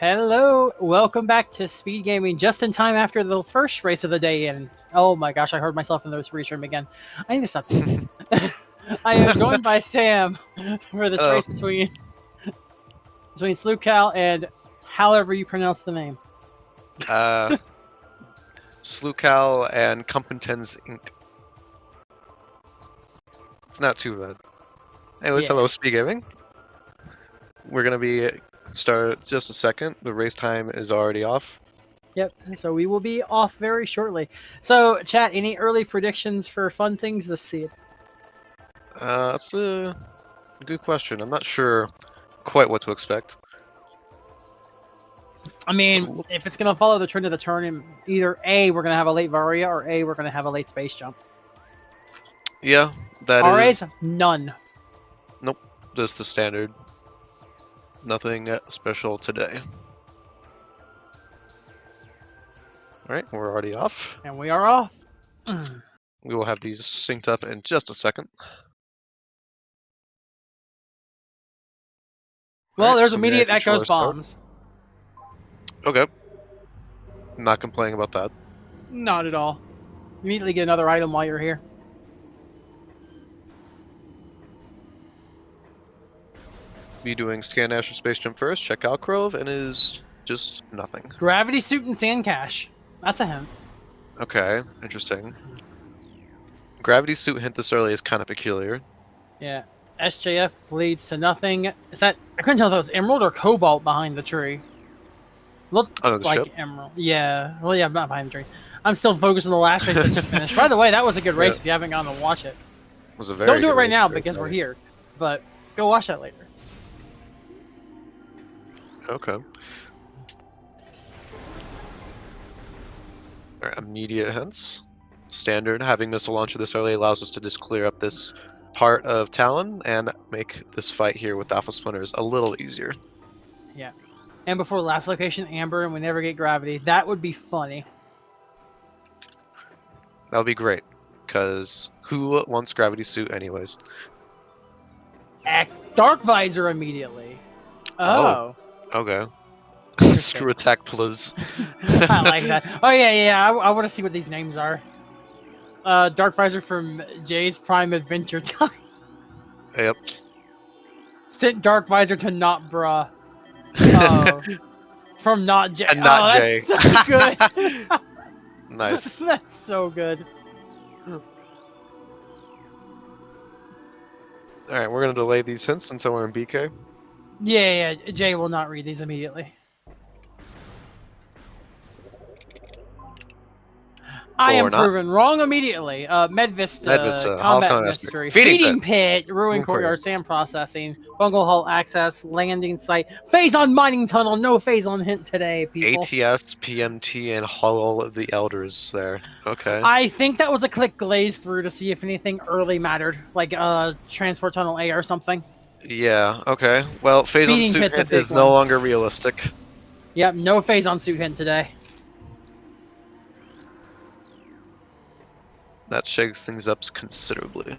Hello, welcome back to Speed Gaming just in time after the first race of the day. And oh my gosh, I heard myself in the restream again. I need to stop doing that. I am joined by Sam for this race between SluCal and however you pronounce the name. SluCal and Kompetenz Inc. It's not too bad. Anyways, hello SpeedGaming. We're gonna be start just a second. The race time is already off. Yep, so we will be off very shortly. So, chat, any early predictions for fun things this seed? That's a good question. I'm not sure quite what to expect. I mean, if it's going to follow the trend of the turn, either A, we're going to have a late Varia, or A, we're going to have a late space jump. Yeah, that RA's, is... none. Nope, just the standard. Nothing special today. Alright, we're already off. And we are off. We will have these synced up in just a second. Well, there's immediate echoes bombs. Okay. Not complaining about that. Not at all. Immediately get another item while you're here. Be doing scan Asher Space Jump first, check Alcove, and it is just nothing. Gravity Suit and Sand Cache. That's a hint. Okay, interesting. Gravity Suit hint this early is kind of peculiar. Yeah. SJF leads to nothing. Is that... I couldn't tell if that was Emerald or Cobalt behind the tree. Looked like ship? Emerald. Yeah. Well, yeah, not behind the tree. I'm still focused on the last race that just finished. By the way, that was a good race if you haven't gone to watch it. It was a very Don't do it right race, now because we're here. But go watch that later. Okay. Alright, immediate hints. Standard, having missile launcher this early allows us to just clear up this part of Talon and make this fight here with Alpha Splinters a little easier. Yeah. And before last location, Amber, and we never get Gravity. That would be funny. That would be great, because who wants Gravity Suit anyways? Dark Visor immediately. Oh. Okay. Screw attack plus. I like that. Oh yeah. I want to see what these names are. Dark Visor from Jay's Prime Adventure Time. Yep. Sent Dark Visor to Not Bruh. Oh. From Not Jay. And Not Jay. That's so good. Nice. That's so good. Alright, we're going to delay these hints until we're in BK. Yeah, Jay will not read these immediately. I am proven wrong immediately. Medvista, Combat Mystery, Feeding Pit, Ruin Courtyard, Sand Processing, Bungle Hull Access, Landing Site, Phase on Mining Tunnel, no Phase on hint today, people. ATS, PMT, and Hull of the Elders there. Okay. I think that was a click glaze through to see if anything early mattered, like Transport Tunnel A or something. Yeah, okay. Well, Phase on Suit hint is no longer realistic. Yep, no Phase on Suit hint today. That shakes things up considerably.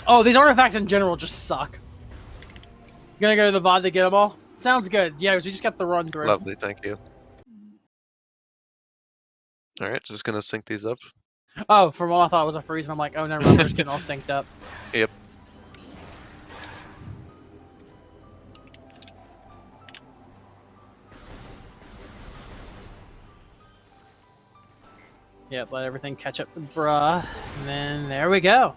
Oh, these artifacts in general just suck. Gonna go to the VOD to get them all? Sounds good. Yeah, we just got the run through. Lovely, thank you. Alright, just gonna sync these up. Oh, from all I thought it was a freeze, and I'm like, oh, never mind, we're just getting all synced up. Yep. Yep, let everything catch up to bruh, and then there we go.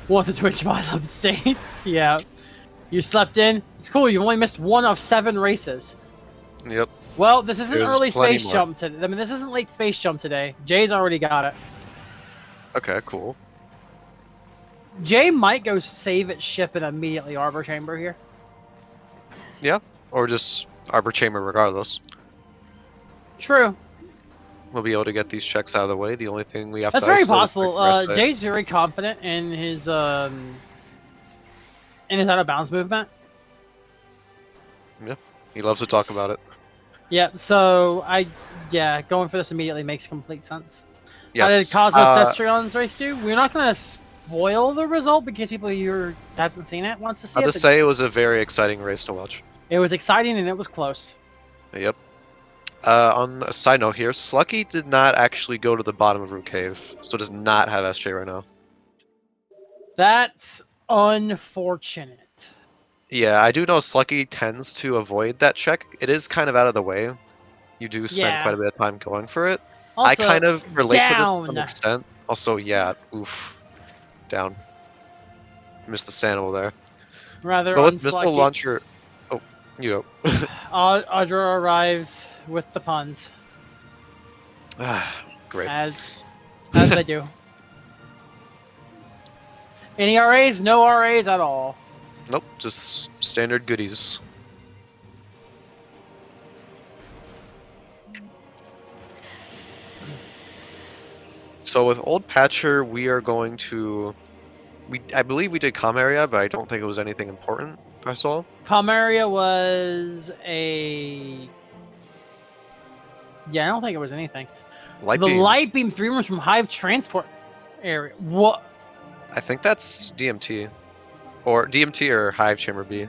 Want the Twitch VOD updates? Yeah. You slept in? It's cool, you only missed 1 of 7 races. Yep. Well, this isn't early space jump today. I mean, this isn't late space jump today. Jay's already got it. Okay, cool. Jay might go save its ship and immediately Arbor Chamber here. Yeah, or just Arbor Chamber regardless. True. We'll be able to get these checks out of the way. The only thing we have That's very possible. Jay's very confident in his out of bounds movement. Yeah, he loves to talk about it. Yeah, so going for this immediately makes complete sense. Yes. How did Cosmos Cestrion's race do? We're not gonna spoil the result because people who hasn't seen it wants to see it. I'll just say it was a very exciting race to watch. It was exciting and it was close. Yep. On a side note here, SluCal did not actually go to the bottom of Root Cave, so does not have SJ right now. That's unfortunate. Yeah, I do know SluCal tends to avoid that check. It is kind of out of the way. You do spend quite a bit of time going for it. Also, I kind of relate to this to some down. extent. Also, yeah, oof. Down. Missed the sandal there. Rather But with missile unlucky. launcher... Oh, you go. Audra arrives with the puns. Great. As they do. Any RAs? No RAs at all. Nope, just standard goodies. So with Old Patcher, we are going to... I believe we did comm area, but I don't think it was anything important, if I saw. Comm area was a... Yeah, I don't think it was anything. Light beam 3 rooms from Hive transport area. What? I think that's DMT. Or DMT or Hive Chamber B.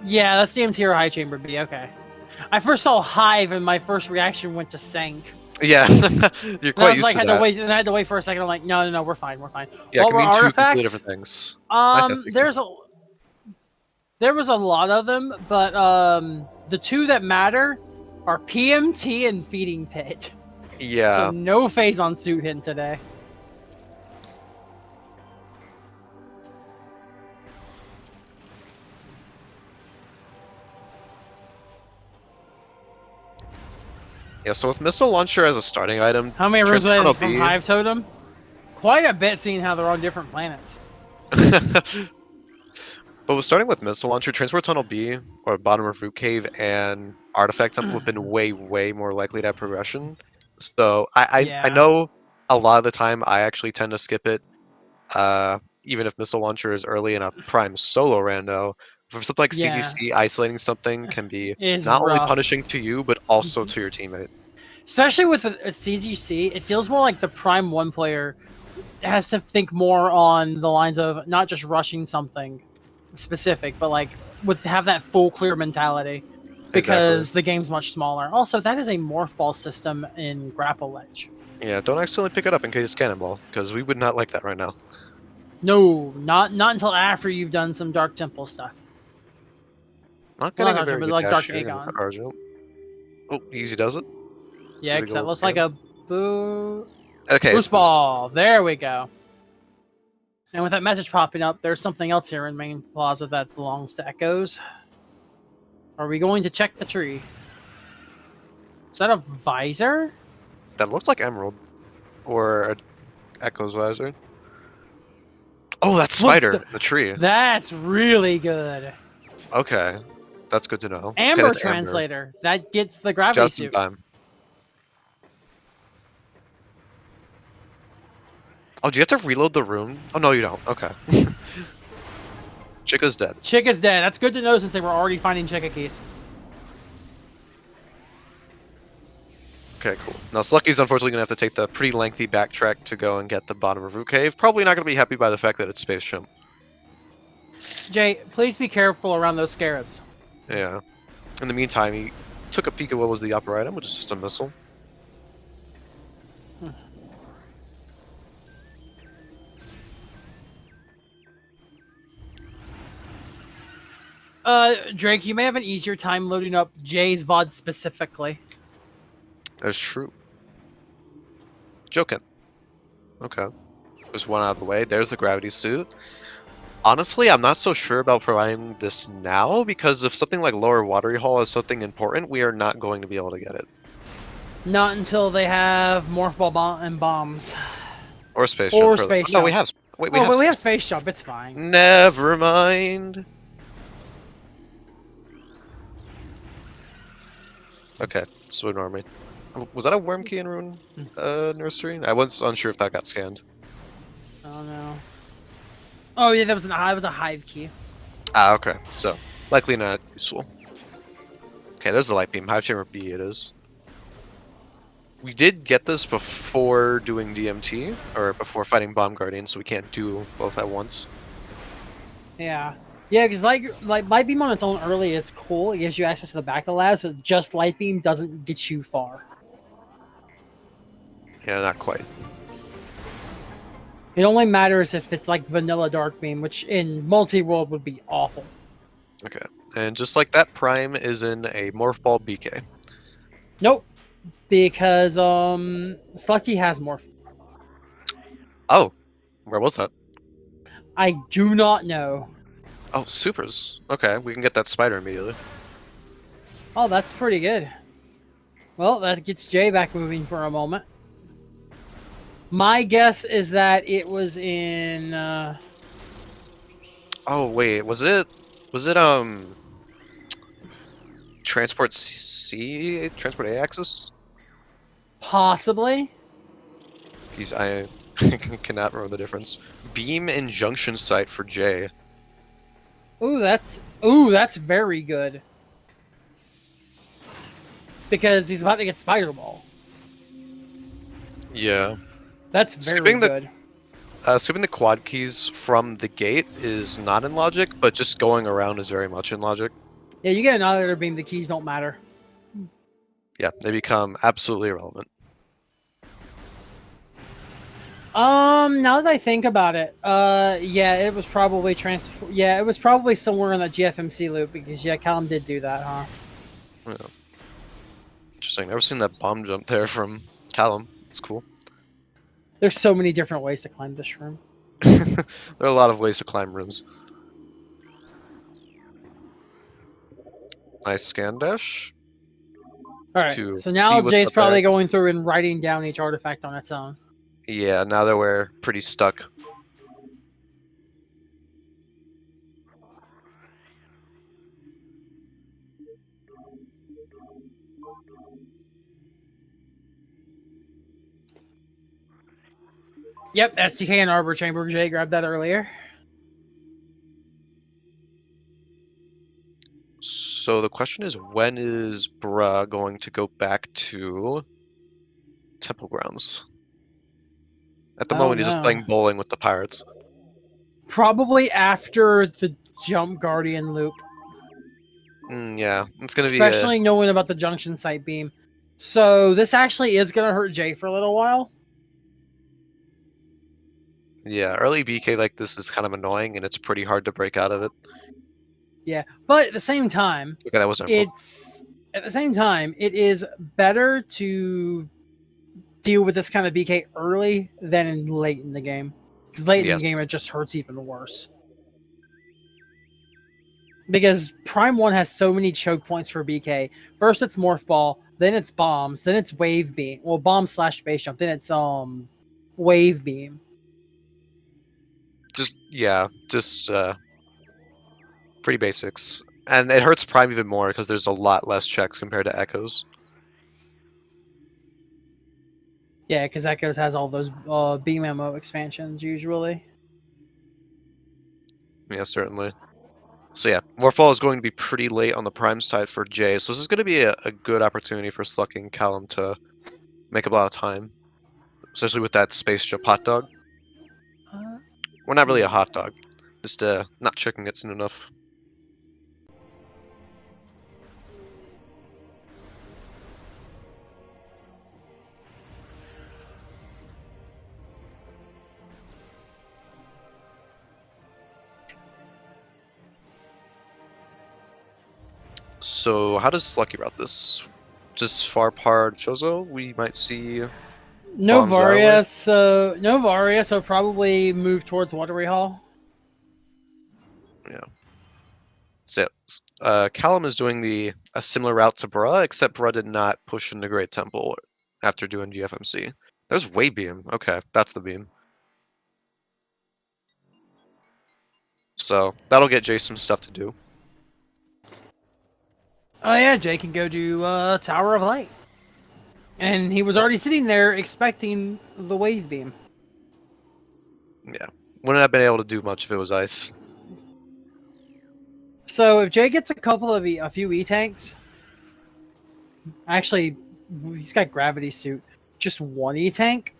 Yeah, that's DMT or Hive Chamber B, okay. I first saw Hive and my first reaction went to Sank. Yeah, you're quite used to that. I had to wait for a second. I'm like, no, we're fine. Yeah, it can mean two completely different things. There was a lot of them, but the two that matter are PMT and Feeding Pit. Yeah. So no phase on Suhin today. Yeah, so with Missile Launcher as a starting item... How many rooms are from Hive Totem? Quite a bit, seeing how they're on different planets. But with starting with Missile Launcher, Transport Tunnel B, or Bottom of Root Cave, and Artifact Temple have been way more likely to have progression. So I know a lot of the time I actually tend to skip it, even if Missile Launcher is early in a prime solo rando. For something like CGC, isolating something can be not only punishing to you, but also to your teammate. Especially with a CGC, it feels more like the Prime 1 player has to think more on the lines of not just rushing something specific, but like have that full clear mentality. Because the game's much smaller. Also, that is a morph ball system in Grapple Edge. Yeah, don't accidentally pick it up in case it's Cannonball, because we would not like that right now. No, not until after you've done some Dark Temple stuff. Not getting a very good dash here with Argent. Oh, easy does it. Yeah, because that looks like a boost boost ball. There we go. And with that message popping up, there's something else here in Main Plaza that belongs to Echoes. Are we going to check the tree? Is that a visor? That looks like Emerald. Or an Echo's visor. Oh, that's Spider, the tree. That's really good. Okay. That's good to know. Amber Translator. Amber. That gets the gravity suit. Just in time. Oh, do you have to reload the room? Oh, no, you don't. Okay. Chica's dead. Chica's dead. That's good to know since they were already finding Chica keys. Okay, cool. Now, SluCal's unfortunately going to have to take the pretty lengthy backtrack to go and get the bottom of Root Cave. Probably not going to be happy by the fact that it's Space Jump. Jay, please be careful around those scarabs. Yeah. In the meantime, he took a peek at what was the upper item, which is just a missile. Drake, you may have an easier time loading up Jay's VOD specifically. That's true. Joking. Okay. There's one out of the way. There's the gravity suit. Honestly, I'm not so sure about providing this now, because if something like Lower Watery Hall is something important, we are not going to be able to get it. Not until they have Morph Ball and bombs. Or Space Jump. Or Space Jump. No, we have... Wait, we have Space Jump. It's fine. Never mind. Okay, so ignore me. Was that a Worm Key in Rune Nursery? I was unsure if that got scanned. Oh no. Oh yeah, that was a Hive Key. Ah, okay. So, likely not useful. Okay, there's the Light Beam. Hive Chamber B it is. we did get this before doing DMT, or before fighting Bomb Guardian, so we can't do both at once. Yeah. Yeah, because like Light Beam on its own early is cool. It gives you access to the back of the labs, but just Light Beam doesn't get you far. Yeah, not quite. It only matters if it's like vanilla Dark Beam, which in multi-world would be awful. Okay, and just like that, Prime is in a Morph Ball BK. Nope, because Slucky has Morph. Oh, where was that? I do not know. Oh, Supers. Okay, we can get that spider immediately. Oh, that's pretty good. Well, that gets Jay back moving for a moment. My guess is that it was in. Oh wait, was it Transport C, Transport A axis? Possibly. Geez, I cannot remember the difference. Beam and junction site for J. Ooh, that's very good. Because he's about to get Spider Ball. Yeah. That's very good. Skipping the quad keys from the gate is not in logic, but just going around is very much in logic. Yeah, you get another beam, the keys don't matter. Yeah, they become absolutely irrelevant. Now that I think about it, yeah, it was probably it was probably somewhere in the GFMC loop, because yeah, Callum did do that, huh? Yeah. Interesting. Never seen that bomb jump there from Callum. It's cool. There's so many different ways to climb this room. There are a lot of ways to climb rooms. Nice scan dash. Alright, so now Jay's probably going through and writing down each artifact on its own. Yeah, now that we're pretty stuck. Yep, STK and Arbor Chamber. Jay grabbed that earlier. So the question is, when is Bruh going to go back to Temple Grounds? At the moment, he's just playing bowling with the pirates. Probably after the Jump Guardian loop. Yeah, it's gonna be especially knowing about the junction site beam. So this actually is gonna hurt Jay for a little while. Yeah, early BK like this is kind of annoying, and it's pretty hard to break out of it. Yeah, but at the same time, okay, that wasn't it is better to deal with this kind of BK early than late in the game. Because late in the game, it just hurts even worse. Because Prime 1 has so many choke points for BK. First it's Morph Ball, then it's Bombs, then it's Wave Beam. Well, Bomb / Base Jump, then it's Wave Beam. Just pretty basics. And it hurts Prime even more because there's a lot less checks compared to Echoes. Yeah, because Echoes has all those beam ammo expansions usually. Yeah, certainly. So yeah, Morphball is going to be pretty late on the Prime side for Jay, so this is going to be a good opportunity for Slucky and Callum to make up a lot of time. Especially with that space jump hot dog. We're not really a hot dog. Just not checking it soon enough. So how does Slucky route this? Just far part Chozo? We might see no Varia, so probably move towards Watery Hall. Yeah. So Callum is doing a similar route to Bruh, except Bruh did not push into Great Temple after doing GFMC. There's Wave Beam. Okay, that's the beam. So that'll get Jay some stuff to do. Oh yeah, Jay can go do Tower of Light. And he was already sitting there expecting the Wave Beam. Yeah. Wouldn't have been able to do much if it was ice. So if Jay gets a few E-tanks, actually he's got gravity suit. Just one E-tank.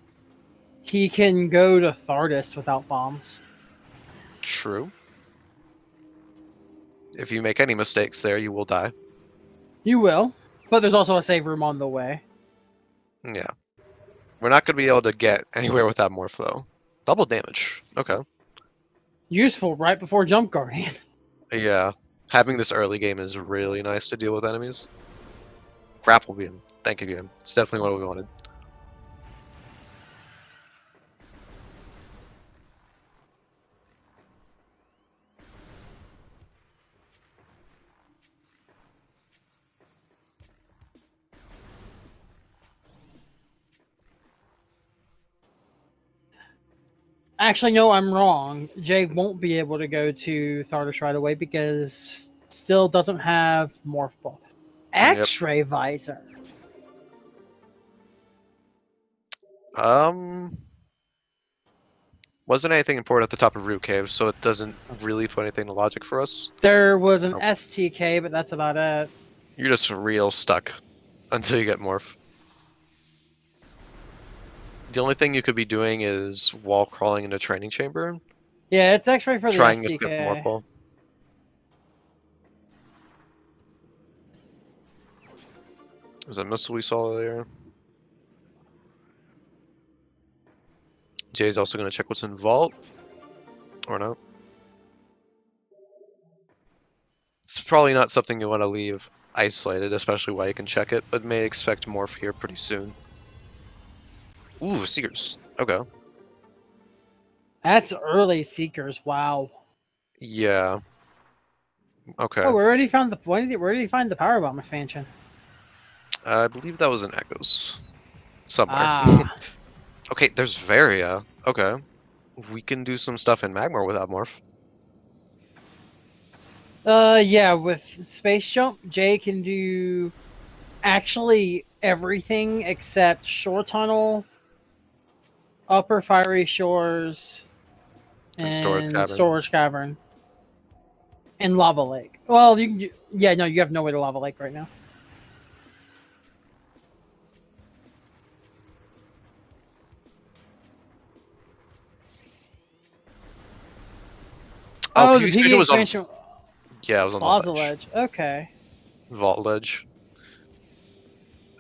He can go to Thardus without bombs. True. If you make any mistakes there, you will die. You will, but there's also a save room on the way. Yeah. We're not going to be able to get anywhere with that morph, though. Double damage. Okay. Useful right before Jump Guardian. Yeah. Having this early game is really nice to deal with enemies. Grapple beam. Thank you, game. It's definitely what we wanted. Actually, no, I'm wrong. Jay won't be able to go to Thardus right away because still doesn't have Morph Ball. X-ray visor. Wasn't anything important at the top of Root Cave, so it doesn't really put anything to logic for us. There was an STK, but that's about it. You're just real stuck until you get Morph. The only thing you could be doing is wall crawling in a training chamber. Yeah, it's X-ray for the trying STK. to skip Morph Ball. Was that missile we saw earlier? Jay's also going to check what's in Vault. Or not. It's probably not something you want to leave isolated, especially while you can check it, but may expect Morph here pretty soon. Ooh, Seekers. Okay. That's early Seekers, wow. Yeah. Okay. Oh, we already found the. Where did you find the power bomb expansion? I believe that was in Echoes. Somewhere. Ah. Okay, there's Varia. Okay. We can do some stuff in Magmar without Morph. Yeah, with Space Jump, Jay can do actually everything except Shore Tunnel, Upper Fiery Shores, and Storage Cavern. And Lava Lake. Well, you have no way to Lava Lake right now. Oh, the PvE expansion. Yeah, it was on Plaza Ledge. Okay. Vault Ledge.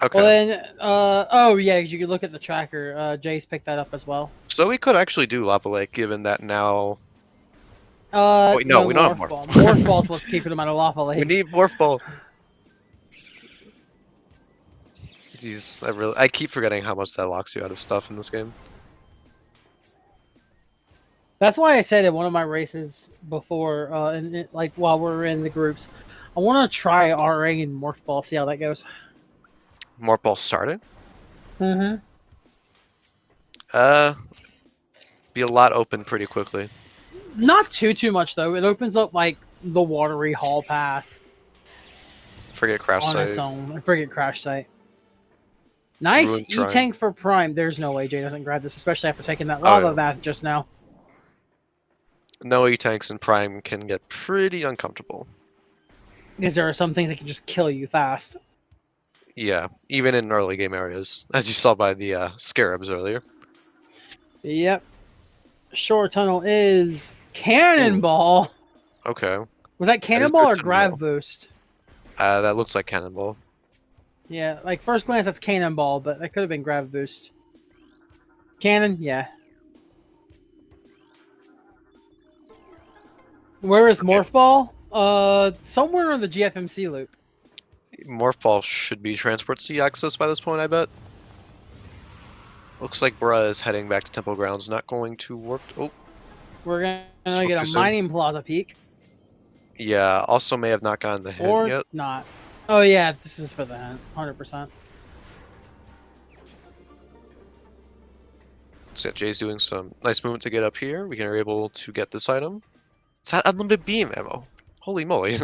Okay. Well then, oh yeah, you could look at the tracker. Jay's picked that up as well. So we could actually do Lava Lake, given that now. Wait, no, we don't have Morph Ball. Morph Ball's what's keeping him out of Lava Lake. We need Morph Ball. Jeez, I keep forgetting how much that locks you out of stuff in this game. That's why I said in one of my races before, like while we're in the groups, I want to try RA and Morph Ball, see how that goes. Morph Ball started? Mm-hmm. Be a lot open pretty quickly. Not too much though. It opens up like the watery hall path. Forget Crash on Site. Its own. Forget Crash Site. Nice E-Tank for Prime. There's no way Jay doesn't grab this, especially after taking that lava bath just now. No E-Tanks in Prime can get pretty uncomfortable. Because there are some things that can just kill you fast. Yeah, even in early game areas, as you saw by the Scarabs earlier. Yep. Shore Tunnel is Cannonball. Ooh. Okay. Was that Cannonball or Grav Boost? That looks like Cannonball. Yeah, like first glance that's Cannonball, but that could have been Grav Boost. Cannon, yeah. Where is Morph Ball? Somewhere on the GFMC loop. Morph Ball should be Transport C access by this point, I bet. Looks like Bruh is heading back to Temple Grounds. Not going to work. Oh. We're gonna get a Mining Plaza peak. Yeah, also may have not gotten the hint yet. Or not. Oh yeah, this is for the hint, 100%. So yeah, Jay's doing some nice movement to get up here. We are able to get this item. It's that unlimited beam ammo. Holy moly.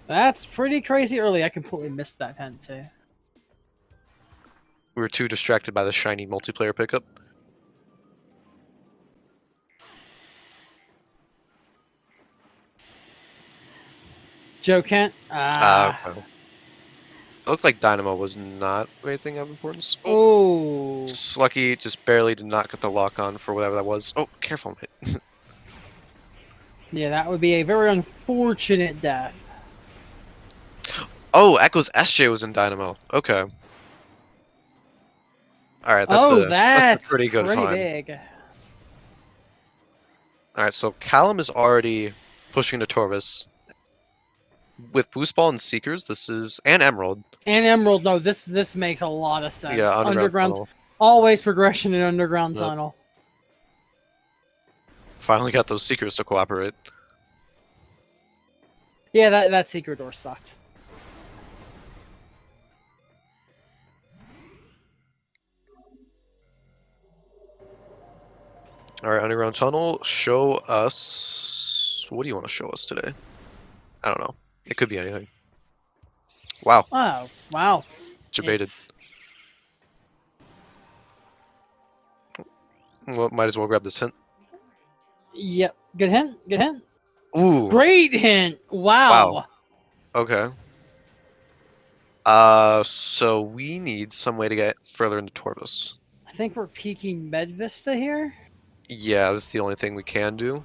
That's pretty crazy early. I completely missed that hint too. We were too distracted by the shiny multiplayer pickup. Joe Kent? Okay. looks like Dynamo was not anything of importance. Oh. Slucky just barely did not get the lock on for whatever that was. Oh, careful, mate. Yeah, that would be a very unfortunate death. Oh, Echo's SJ was in Dynamo. Okay. Alright, that's a pretty good find. Big. Alright, so Callum is already pushing to Torvis. With Boost Ball and Seekers, this is... And Emerald. And Emerald, no, this makes a lot of sense. Yeah, underground tunnel. Always progression in underground tunnel. Finally got those Seekers to cooperate. Yeah, that Seeker door sucks. Alright, underground tunnel, show us... What do you want to show us today? I don't know. It could be anything. Wow. Oh, wow. Debated. Well, might as well grab this hint. Yep. Good hint. Good hint. Ooh. Great hint. Wow. Okay. So we need some way to get further into Torvis. I think we're peeking Med Vista here. Yeah, that's the only thing we can do.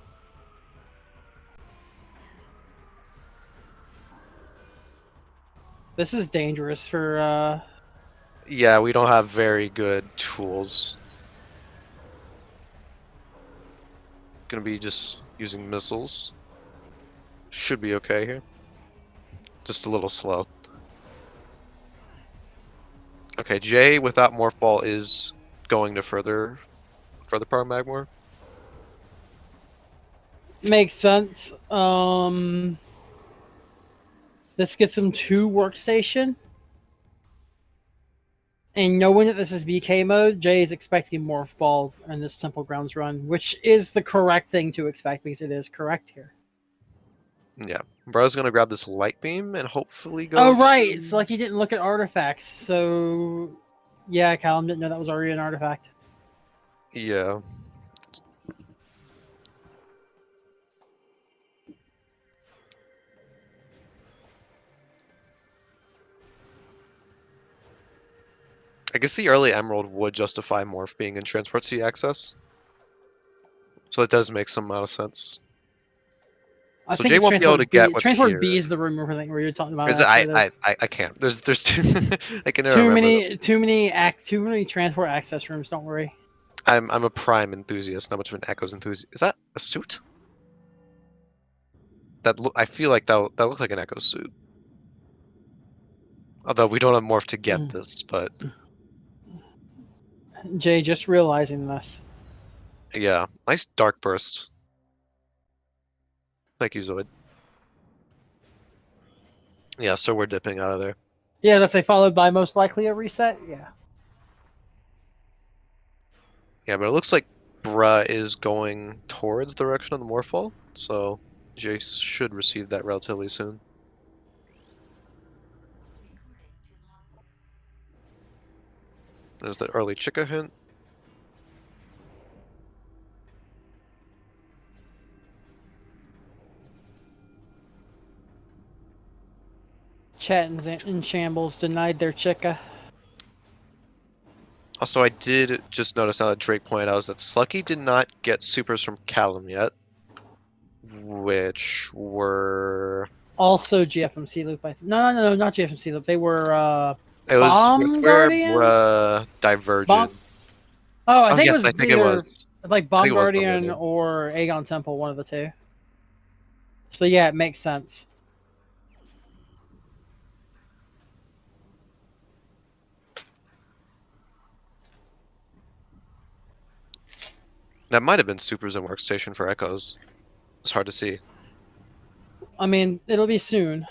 This is dangerous for, Yeah, we don't have very good tools. Gonna be just using missiles. Should be okay here. Just a little slow. Okay, Jay without Morph Ball is going to further part of Magmore. Makes sense. This gets him to workstation. And knowing that this is BK mode, Jay is expecting Morph Ball in this Temple Grounds run, which is the correct thing to expect because it is correct here. Yeah, bro's gonna grab this light beam and hopefully go. Oh right, it's like he didn't look at artifacts. So, yeah, Callum didn't know that was already an artifact. Yeah. I guess the early Emerald would justify Morph being in Transport C access. So it does make some amount of sense. I So think Jay won't be able to get what's Transport here. B is the room where you're talking about. I can't. There's too I can never remember too many transport access rooms. Don't worry. I'm a Prime enthusiast, not much of an Echoes enthusiast. Is that a suit? I feel like that looked like an Echo suit. Although we don't have Morph to get this, but Jay just realizing this. Yeah, nice dark burst. Thank you, Zoid. Yeah, so we're dipping out of there. Yeah, let's say followed by most likely a reset. Yeah. Yeah, but it looks like Bruh is going towards the direction of the Morphball, so Jace should receive that relatively soon. There's the early Chica hint. Chat in shambles denied their Chica. Also, I did just notice now that Drake pointed out that Slucky did not get supers from Callum yet, which were also GFMC loop. No, not GFMC loop. They were it was Bomb where Guardian? Bruh diverged. I think yes, I think it was like Bomb Guardian or Aegon Temple, one of the two. So yeah, it makes sense. That might have been supers in Workstation for Echoes. It's hard to see. I mean, it'll be soon.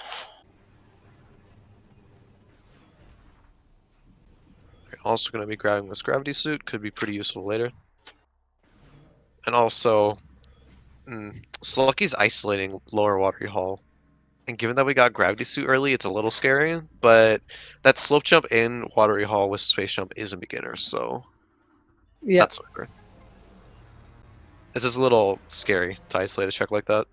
Also going to be grabbing this gravity suit, could be pretty useful later. And also, Sluggy's isolating lower Watery Hall. And given that we got gravity suit early, it's a little scary, but that slope jump in Watery Hall with space jump is a beginner, so yeah, that's whatever. It's just a little scary to isolate a check like that.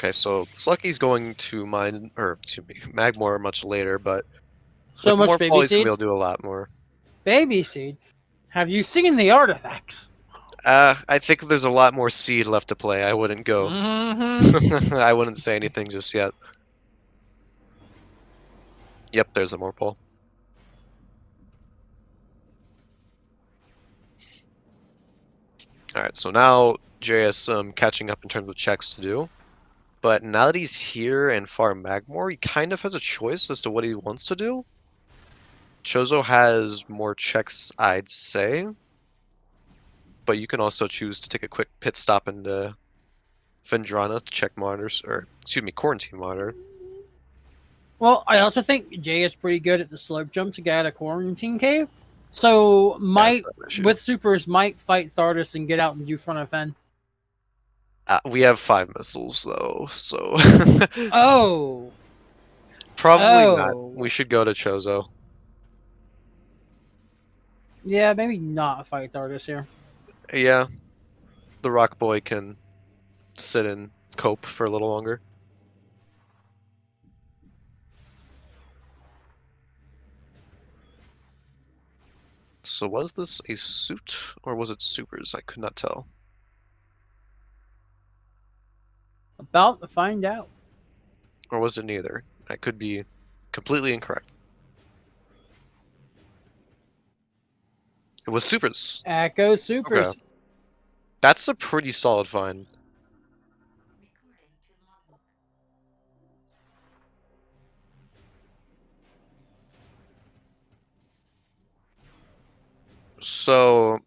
Okay, so Slucky's going to mine, or excuse me, Magmore much later, but So with much more baby pull, he's gonna be seed. able to do a lot more. Baby seed. Have you seen the artifacts? I think there's a lot more seed left to play. I wouldn't go. I wouldn't say anything just yet. Yep, there's a more pull. Alright, so now Jay has some catching up in terms of checks to do. But now that he's here and far Magmore, he kind of has a choice as to what he wants to do. Chozo has more checks, I'd say. But you can also choose to take a quick pit stop into Vendrana to check monitors, or excuse me, quarantine monitor. Well, I also think Jay is pretty good at the slope jump to get out of quarantine cave. So might with supers might fight Thardus and get out and do front of Fen. We have 5 missiles though, so Oh. probably not. We should go to Chozo. Yeah, maybe not fight Thardus here. Yeah, the Rock Boy can sit and cope for a little longer. So was this a suit or was it supers? I could not tell. About to find out. Or was it neither? I could be completely incorrect. It was supers. Echo supers. Okay. That's a pretty solid find. So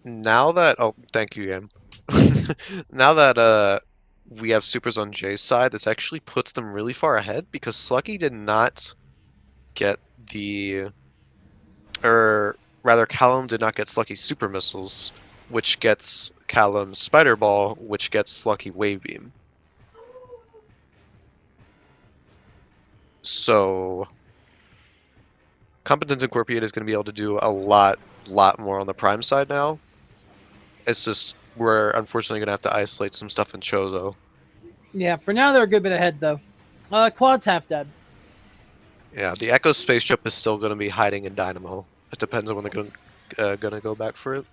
now that thank you again. Now that we have supers on Jay's side, this actually puts them really far ahead because Slucky did not get the, or rather Callum did not get Slucky super missiles, which gets Callum Spider Ball, which gets Slucky Wave Beam. So Kompetenz Incorporated is going to be able to do a lot more on the Prime side now. It's just we're unfortunately going to have to isolate some stuff in Chozo. Yeah, for now they're a good bit ahead though. Quad's half dead. Yeah, the Echo spaceship is still going to be hiding in Dynamo. It depends on when they're going to go back for it.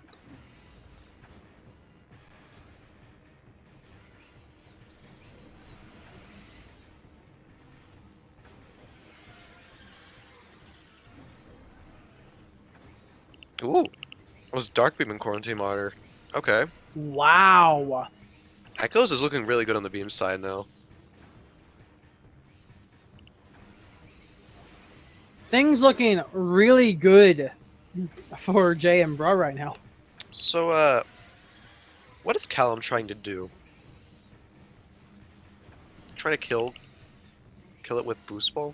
Ooh, it was Dark Beam and Quarantine Monitor. Okay. Wow. Echoes is looking really good on the beam side now. Things looking really good for Jay and Bro right now. So, what is Callum trying to do? Trying to kill it with Boost Ball?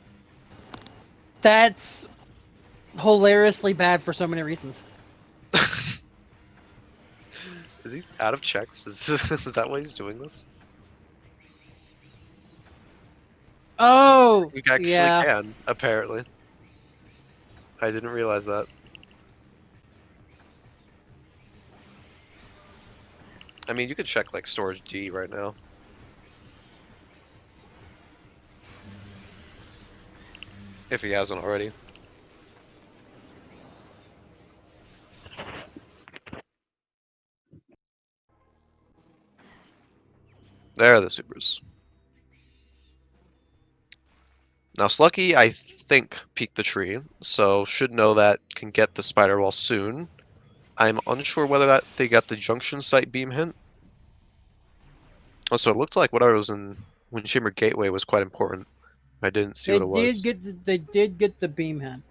That's hilariously bad for so many reasons. Is he out of checks? Is that why he's doing this? Oh, You actually can, apparently. I didn't realize that. I mean, you could check, like, Storage D right now. If he hasn't already. There are the supers. Now, Slucky, I think, peeked the tree, so should know that can get the spider wall soon. I'm unsure whether that they got the junction site beam hint. Also, it looked like whatever was in Windchamber Gateway was quite important. I didn't see what it was. They did get the beam hint.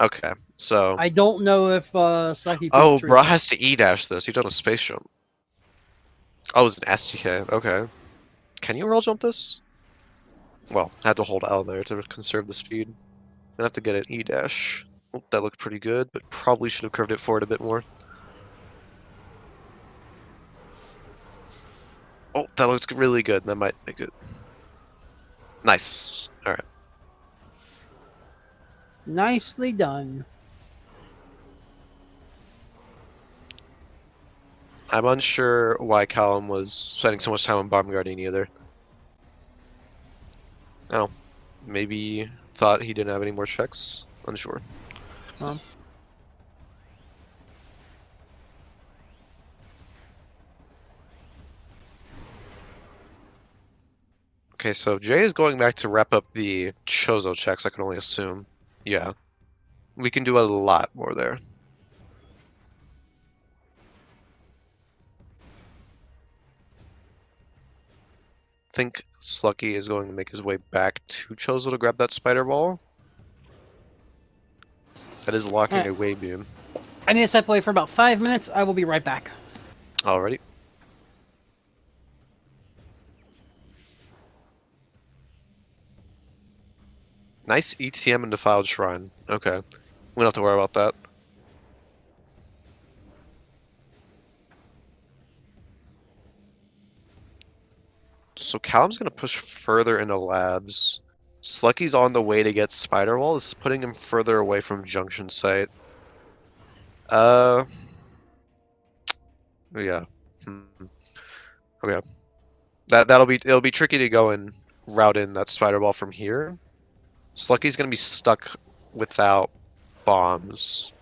Okay, so I don't know if Slucky. Oh, bro has to E-dash this. You've done a space jump. Oh, it was an STK. Okay. Can you roll jump this? Well, I had to hold L there to conserve the speed. Gonna have to get an E-dash. Oh, that looked pretty good, but probably should have curved it forward a bit more. Oh, that looks really good. That might make it. Nice. Alright. Nicely done. I'm unsure why Callum was spending so much time on Bomb Guardian either. Oh, maybe thought he didn't have any more checks? Unsure. Okay, so Jay is going back to wrap up the Chozo checks, I can only assume. Yeah. We can do a lot more there. I think Slucky is going to make his way back to Chozo to grab that spider ball. That is locking a wave beam. I need to step away for about 5 minutes. I will be right back. Alrighty. Nice ETM and Defiled Shrine. Okay. We don't have to worry about that. So Callum's going to push further into labs. Slucky's on the way to get Spider Wall. This is putting him further away from Junction Site. Yeah. Okay. It'll be tricky to go and route in that Spider Ball from here. Slucky's going to be stuck without bombs.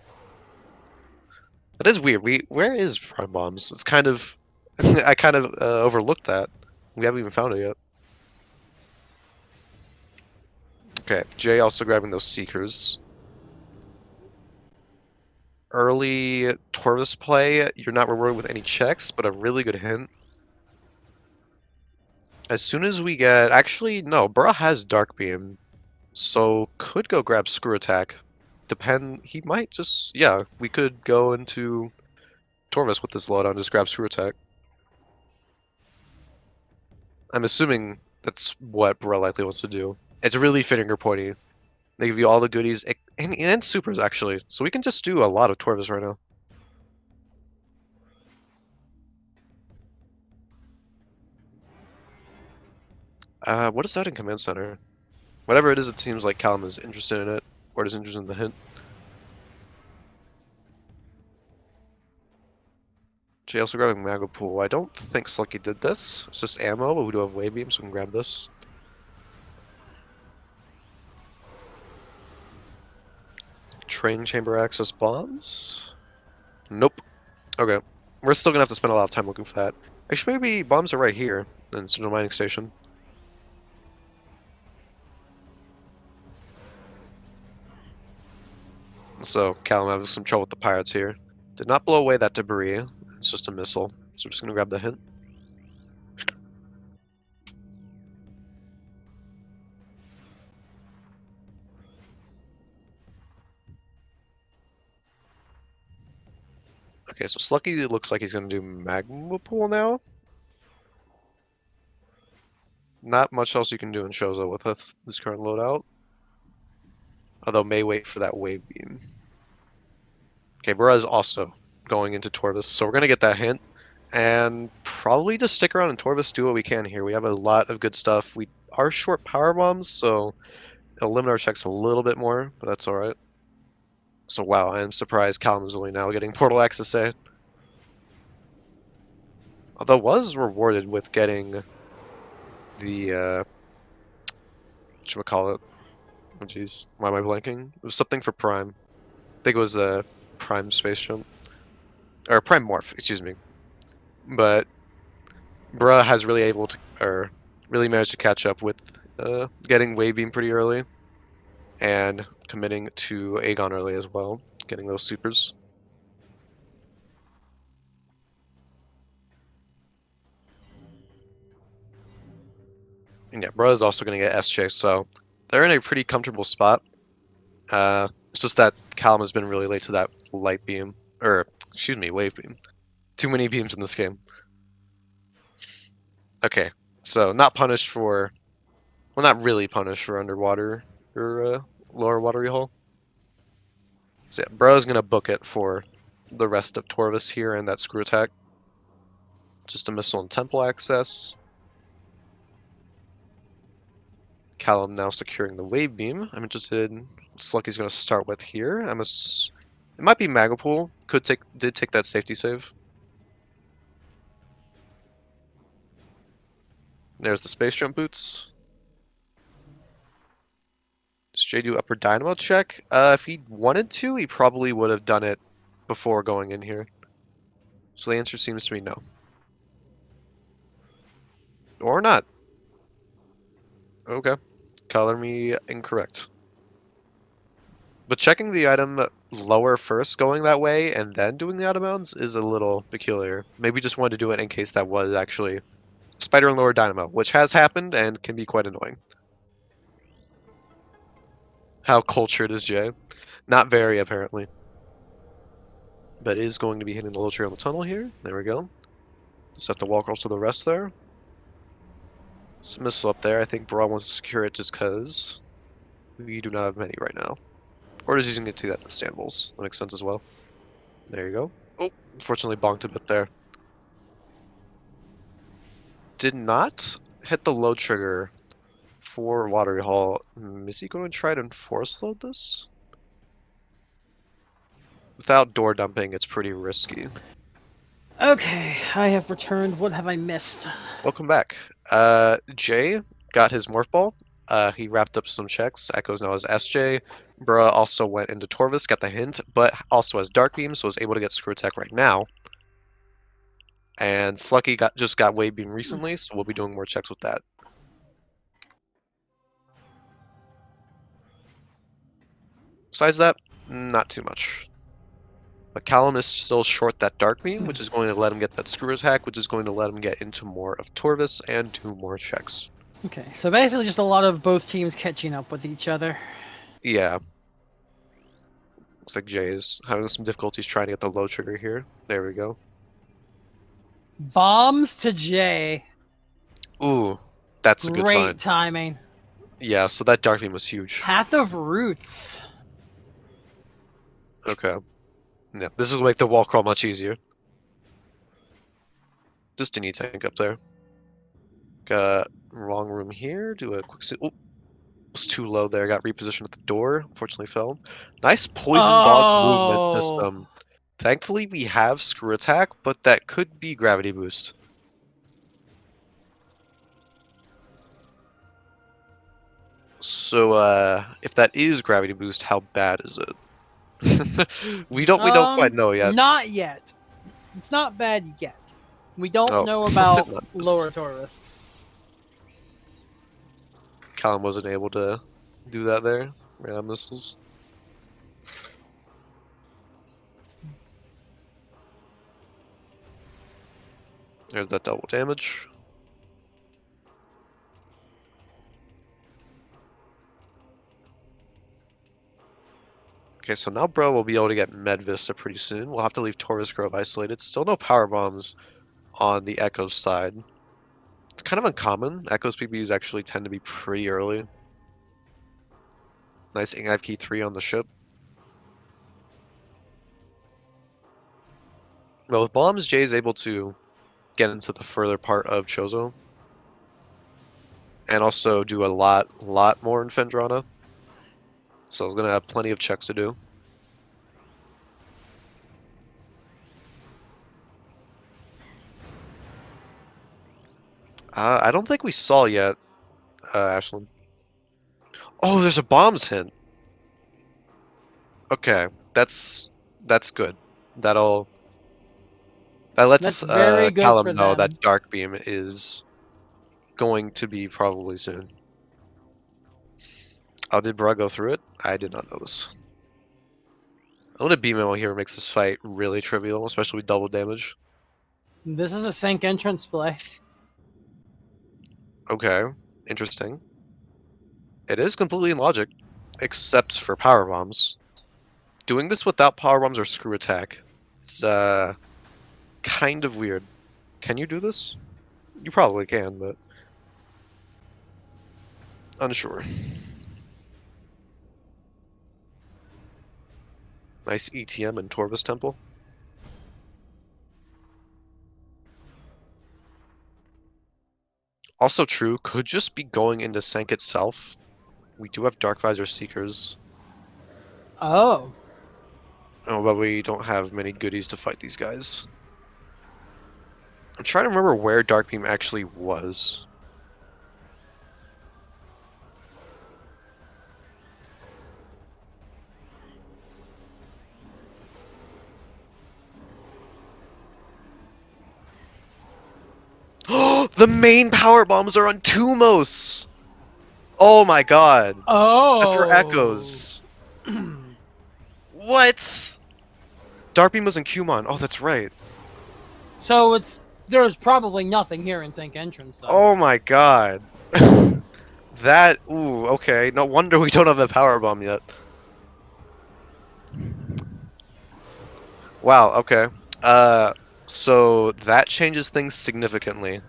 That is weird. Where is Prime Bombs? It's kind of I kind of overlooked that. We haven't even found it yet. Okay, Jay also grabbing those Seekers. Early Torvis play, you're not rewarded with any checks, but a really good hint. As soon as we get... Actually, no, Burra has Dark Beam, so could go grab Screw Attack. He might just... Yeah, we could go into Torvis with this loadout and just grab Screw Attack. I'm assuming that's what Burra likely wants to do. It's really finger pointy. They give you all the goodies, and supers, actually. So we can just do a lot of Torvis right now. What is that in Command Center? Whatever it is, it seems like Callum is interested in it, or is interested in the hint. Jay also grabbing Mago Pool. I don't think Slucky did this. It's just ammo, but we do have Wave Beam, so we can grab this. Training Chamber Access Bombs? Nope. Okay. We're still gonna have to spend a lot of time looking for that. Actually, maybe bombs are right here, instead of mining station. So, Callum has some trouble with the pirates here. Did not blow away that debris. It's just a missile. So we're just gonna grab the hint. Okay, so Slucky looks like he's gonna do Magma Pool now. Not much else you can do in Shozo with this current loadout. Although may wait for that Wave Beam. Okay, Burra is also going into Torvis, so we're gonna get that hint. And probably just stick around in Torvis, do what we can here. We have a lot of good stuff. We are short power bombs, so it'll limit our checks a little bit more, but that's alright. So wow, I'm surprised Callum is only now getting Portal Access A. Although was rewarded with getting the whatchamacallit. Oh jeez, why am I blanking? It was something for Prime. I think it was a Prime Space Jump. Or Prime Morph, excuse me. But Bruh has really managed to catch up with getting Wave Beam pretty early. And committing to Aegon early as well, getting those supers. And yeah, Bruh is also going to get SJ, so they're in a pretty comfortable spot. It's just that Callum has been really late to that light beam, or excuse me, wave beam. Too many beams in this game. Okay, so not punished for, well, not really punished for underwater or lower watery hole. So yeah, Bruh's gonna book it for the rest of Torvis here and that screw attack. Just a missile and temple access. Callum now securing the wave beam. I'm interested in what Slucky's going to start with here. It might be Magapool. Did take that safety save. There's the space jump boots. Does Jay do upper dynamo check? If he wanted to, he probably would have done it before going in here. So the answer seems to be no. Or not. Okay. Color me incorrect. But checking the item lower first, going that way, and then doing the out of bounds is a little peculiar. Maybe just wanted to do it in case that was actually spider and lower dynamo, which has happened and can be quite annoying. How cultured is Jay? Not very, apparently. But is going to be hitting the low tree on the tunnel here. There we go. Just have to walk across to the rest there. Some missile up there. I think Brawl wants to secure it just because we do not have many right now. Or just using it to get the standballs. That makes sense as well. There you go. Oh, unfortunately bonked a bit there. Did not hit the load trigger for Watery Hall. Is he going to try to force load this? Without door dumping, it's pretty risky. Okay, I have returned. What have I missed? Welcome back. Jay got his morph ball. He wrapped up some checks. Echo's now as SJ. Bruh also went into Torvis, got the hint, but also has Dark Beam, so was able to get Screw Attack right now. And Slucky just got Wave Beam recently, so we'll be doing more checks with that. Besides that, not too much. But Callum is still short that Dark Beam, which is going to let him get that Screw Attack, which is going to let him get into more of Torvis and do more checks. Okay, so basically just a lot of both teams catching up with each other. Yeah. Looks like Jay is having some difficulties trying to get the low trigger here. There we go. Bombs to Jay. Ooh, that's a good find. Great timing. Yeah, so that Dark Beam was huge. Path of Roots. Okay. Yeah, this will make the wall crawl much easier. Just a neat tank up there. Got wrong room here. Do a quick... Oh, was too low there. Got repositioned at the door. Unfortunately fell. Nice poison ball movement system. Thankfully, we have Screw Attack, but that could be Gravity Boost. So, if that is Gravity Boost, how bad is it? we don't quite know yet. Not yet. It's not bad yet. We don't know about lower Taurus. Callum wasn't able to do that there. Ran out missiles. There's that double damage. Okay, so now Bro will be able to get Med Vista pretty soon. We'll have to leave Taurus Grove isolated. Still no power bombs on the Echo side. It's kind of uncommon. Echo's PBs actually tend to be pretty early. Nice Ingive Key 3 on the ship. Well, with bombs, Jay is able to get into the further part of Chozo. And also do a lot more in Fendrana. So he's going to have plenty of checks to do. I don't think we saw yet, Ashlyn. Oh, there's a bombs hint. Okay, that's good. That lets Callum know that Dark Beam is going to be probably soon. Oh, did Bra go through it? I did not notice. A little beam ammo here makes this fight really trivial, especially with double damage. This is a sync entrance play. Okay, interesting. It is completely in logic, except for power bombs. Doing this without power bombs or Screw Attack is kind of weird. Can you do this? You probably can, but unsure. Nice ETM in Torvis Temple. Also true, could just be going into Sank itself. We do have Dark Visor Seekers. Oh. Oh, but we don't have many goodies to fight these guys. I'm trying to remember where Dark Beam actually was. The main power bombs are on Tumos! Oh my god. Oh! That's for Echoes. What? Dark Beam was in Cumon. Oh, that's right. So there's probably nothing here in Sync Entrance, though. Oh my god. That, ooh, okay. No wonder we don't have a power bomb yet. Wow, okay. So that changes things significantly.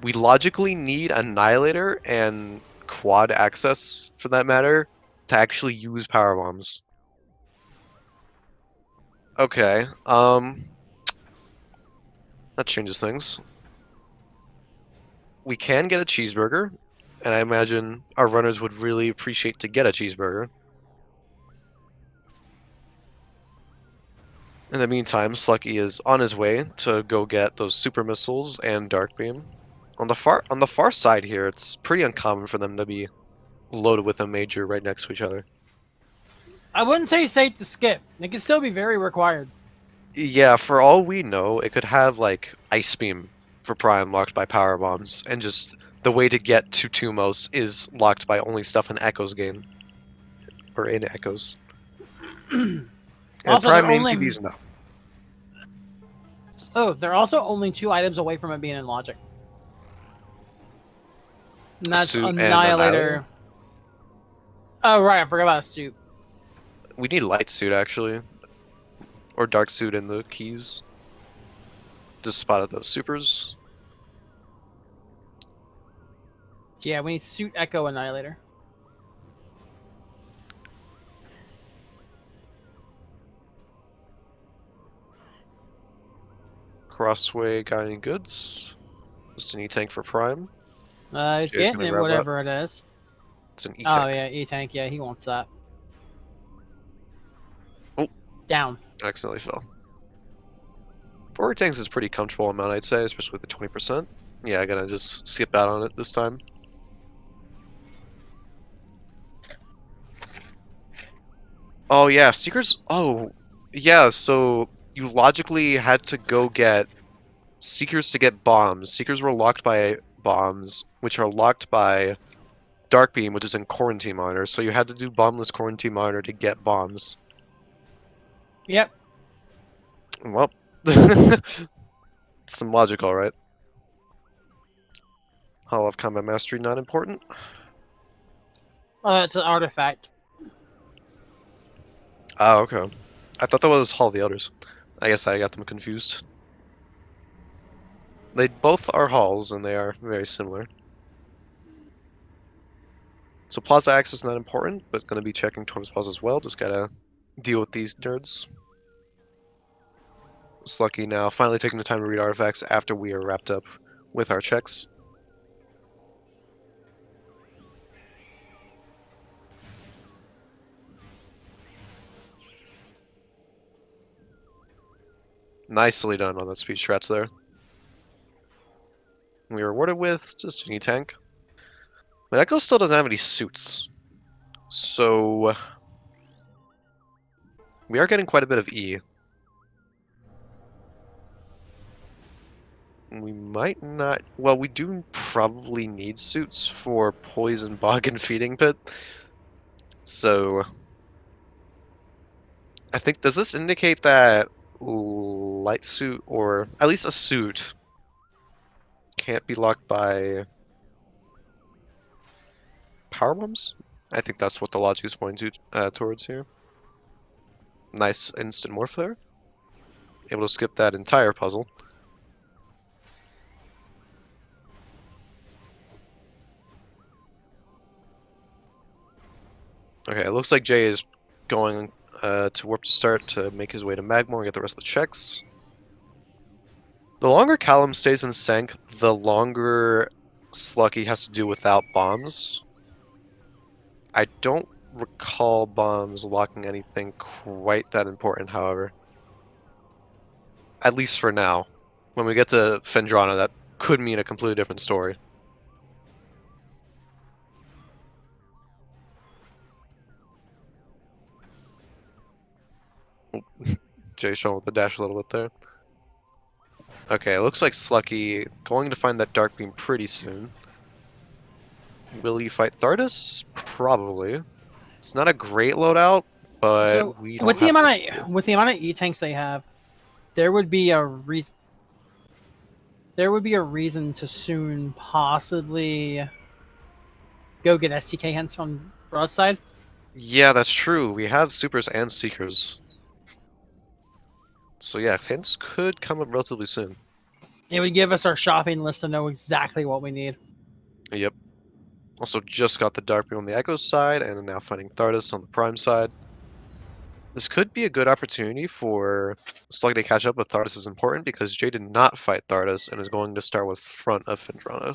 We logically need Annihilator and Quad Access, for that matter, to actually use power bombs. Okay, that changes things. We can get a cheeseburger, and I imagine our runners would really appreciate to get a cheeseburger. In the meantime, Slucky is on his way to go get those super missiles and Dark Beam. On the far side here, it's pretty uncommon for them to be loaded with a major right next to each other. I wouldn't say safe to skip. It can still be very required. Yeah, for all we know, it could have like Ice Beam for Prime locked by power bombs, and just the way to get to Tumos is locked by only stuff in Echoes game or in Echoes. And Also, Prime main PBs no. They're also only 2 items away from it being in Logic. And that's Suit Annihilator. Oh right, I forgot about a suit. We need Light Suit actually, or Dark Suit in the keys. Just spotted those supers. Yeah, we need Suit, Echo, Annihilator. Crossway got any goods? Just an E-Tank for Prime. He's getting it, whatever it is. It's an E-Tank. Oh yeah, E-Tank, yeah, he wants that. Oh! Down. Accidentally fell. 4 tanks is pretty comfortable amount, I'd say, especially with the 20%. Yeah, I gotta just skip out on it this time. Oh yeah, Seekers. Oh yeah, so you logically had to go get Seekers to get bombs. Seekers were locked by bombs, which are locked by Dark Beam, which is in Quarantine Monitor. So you had to do bombless Quarantine Monitor to get bombs. Yep. Well, some logic, all right. Hall of Combat Mastery not important. It's an artifact. Oh, okay. I thought that was Hall of the Elders. I guess I got them confused. They both are halls, and they are very similar. So Plaza Access is not important, but going to be checking towards Plaza as well. Just gotta deal with these nerds. It's lucky now, finally taking the time to read artifacts after we are wrapped up with our checks. Nicely done on that speed strats there. We were rewarded with just an E-Tank. But Echo still doesn't have any suits. So we are getting quite a bit of E. We might not... Well, we do probably need suits for Poison, Bog, and Feeding Pit. So I think, does this indicate that light suit, or at least a suit, can't be locked by power bombs? I think that's what the logic is pointing to, towards here. Nice instant morph there. Able to skip that entire puzzle. Okay, it looks like Jay is going to warp to start to make his way to Magmore and get the rest of the checks. The longer Callum stays in sync, the longer Slucky has to do without bombs. I don't recall bombs locking anything quite that important, however. At least for now. When we get to Fendrana, that could mean a completely different story. Jay showing with the dash a little bit there. Okay, it looks like Slucky going to find that Dark Beam pretty soon. Will he fight Thardus? Probably. It's not a great loadout, but so we with don't the have amount of E-tanks they have, there would be a reason. There would be a reason to soon possibly go get STK hints from Bruh's side. Yeah, that's true. We have supers and seekers. So yeah, hints could come up relatively soon. It would give us our shopping list to know exactly what we need. Yep. Also just got the Dark Beam on the Echo side, and now fighting Thardus on the Prime side. This could be a good opportunity for Slug to catch up with Thardus is important because Jay did not fight Thardus and is going to start with front of Findrana.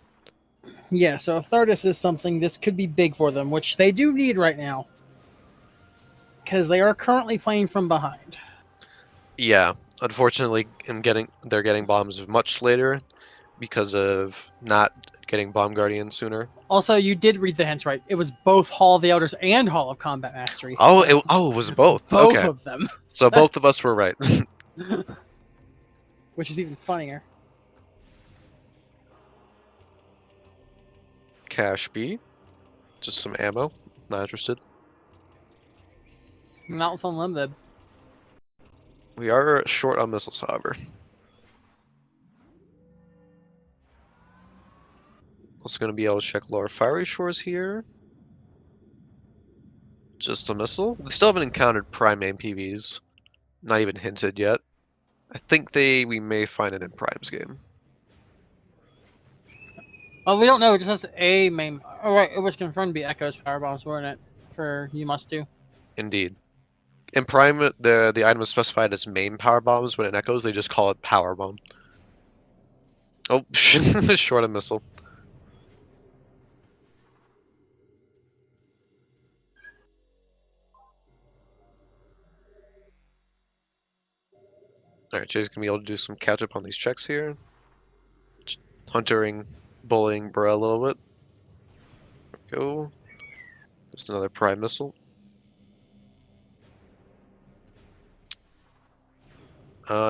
Yeah, so if Thardus is something, this could be big for them, which they do need right now. Because they are currently playing from behind. Yeah, unfortunately, they're getting bombs much later because of not getting Bomb Guardian sooner. Also, you did read the hints right. It was both Hall of the Elders and Hall of Combat Mastery. Oh, it was both. Both Okay, of them. so both of us were right. Which is even funnier. Cash B, just some ammo. Not interested. Not with unlimited. We are short on missiles, however. Also going to be able to check lower fiery shores here. Just a missile. We still haven't encountered prime main PVs. Not even hinted yet. I think we may find it in Prime's game. Oh, we don't know. It just has a main. Oh, right. It was confirmed to be Echo's power bombs, weren't it? For You Must Do. Indeed. In Prime, the item is specified as main power bombs, but in Echoes they just call it power bomb. Oh, short a missile. Alright, Jay's gonna be able to do some catch up on these checks here. Just huntering, bullying Bra a little bit. There we go. Just another prime missile.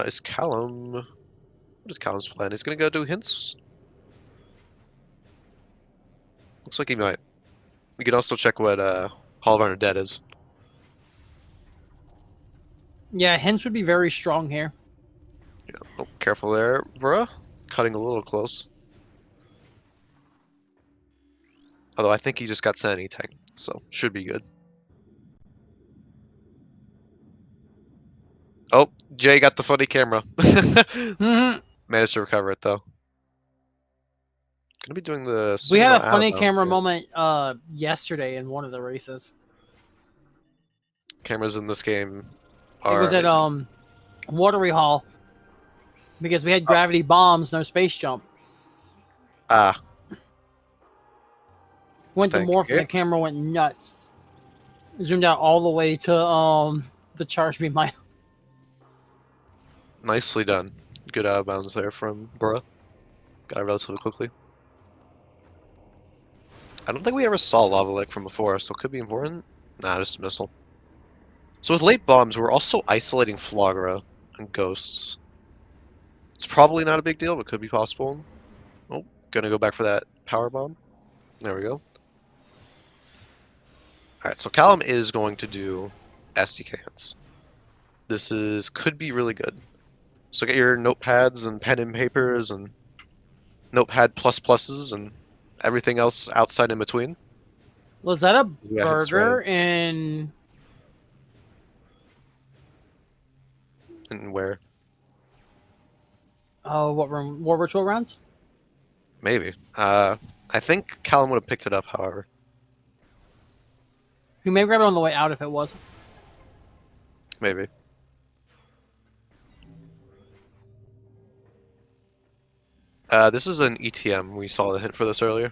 Is Callum... What is Callum's plan? He's gonna go do hints? Looks like he might. We can also check what Hall of Honor Dead is. Yeah, hints would be very strong here. Yeah. Oh, careful there, bruh. Cutting a little close. Although I think he just got Sanity Tank, so should be good. Oh, Jay got the funny camera. Managed to recover it though. Gonna be doing the We had a out of funny bounds camera here. moment yesterday in one of the races. Cameras in this game It are was at amazing. Watery Hall because we had gravity bombs, no space jump. Ah, Went to thank morph and you. the camera went nuts. Zoomed out all the way to the charge beam mine. Nicely done. Good out of bounds there from Bruh. Got it relatively quickly. I don't think we ever saw Lava Lake from before, so it could be important. Nah, just a missile. So with late bombs, we're also isolating Flogra and Ghosts. It's probably not a big deal, but could be possible. Oh, gonna go back for that power bomb. There we go. Alright, so Callum is going to do SDK hits. Could be really good. So get your notepads and pen and papers and notepad plus pluses and everything else outside in between. Was that a Yeah, burger in... And where? Oh, what room? War Ritual Grounds? Maybe. I think Callum would have picked it up, however. You may grab it on the way out if it was. Maybe. This is an ETM. We saw the hint for this earlier.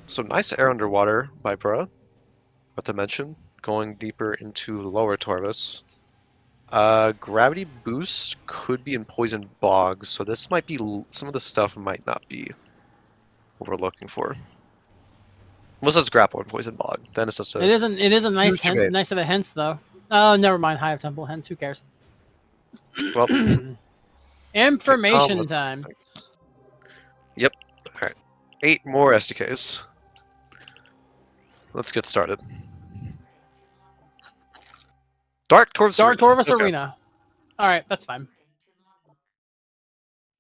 So nice air underwater by Bruh. What to mention, going deeper into lower Torvus. Gravity boost could be in poison bogs, so this might be some of the stuff might not be what we're looking for. Unless it's grapple and poison bog, then it's just a. It is a nice hint, nice set of hints though. Oh, never mind. Hive Temple hints. Who cares? Well, information time. Yep. All right. 8 more SDKs. Let's get started. Dark Torvus Arena. All right, that's fine.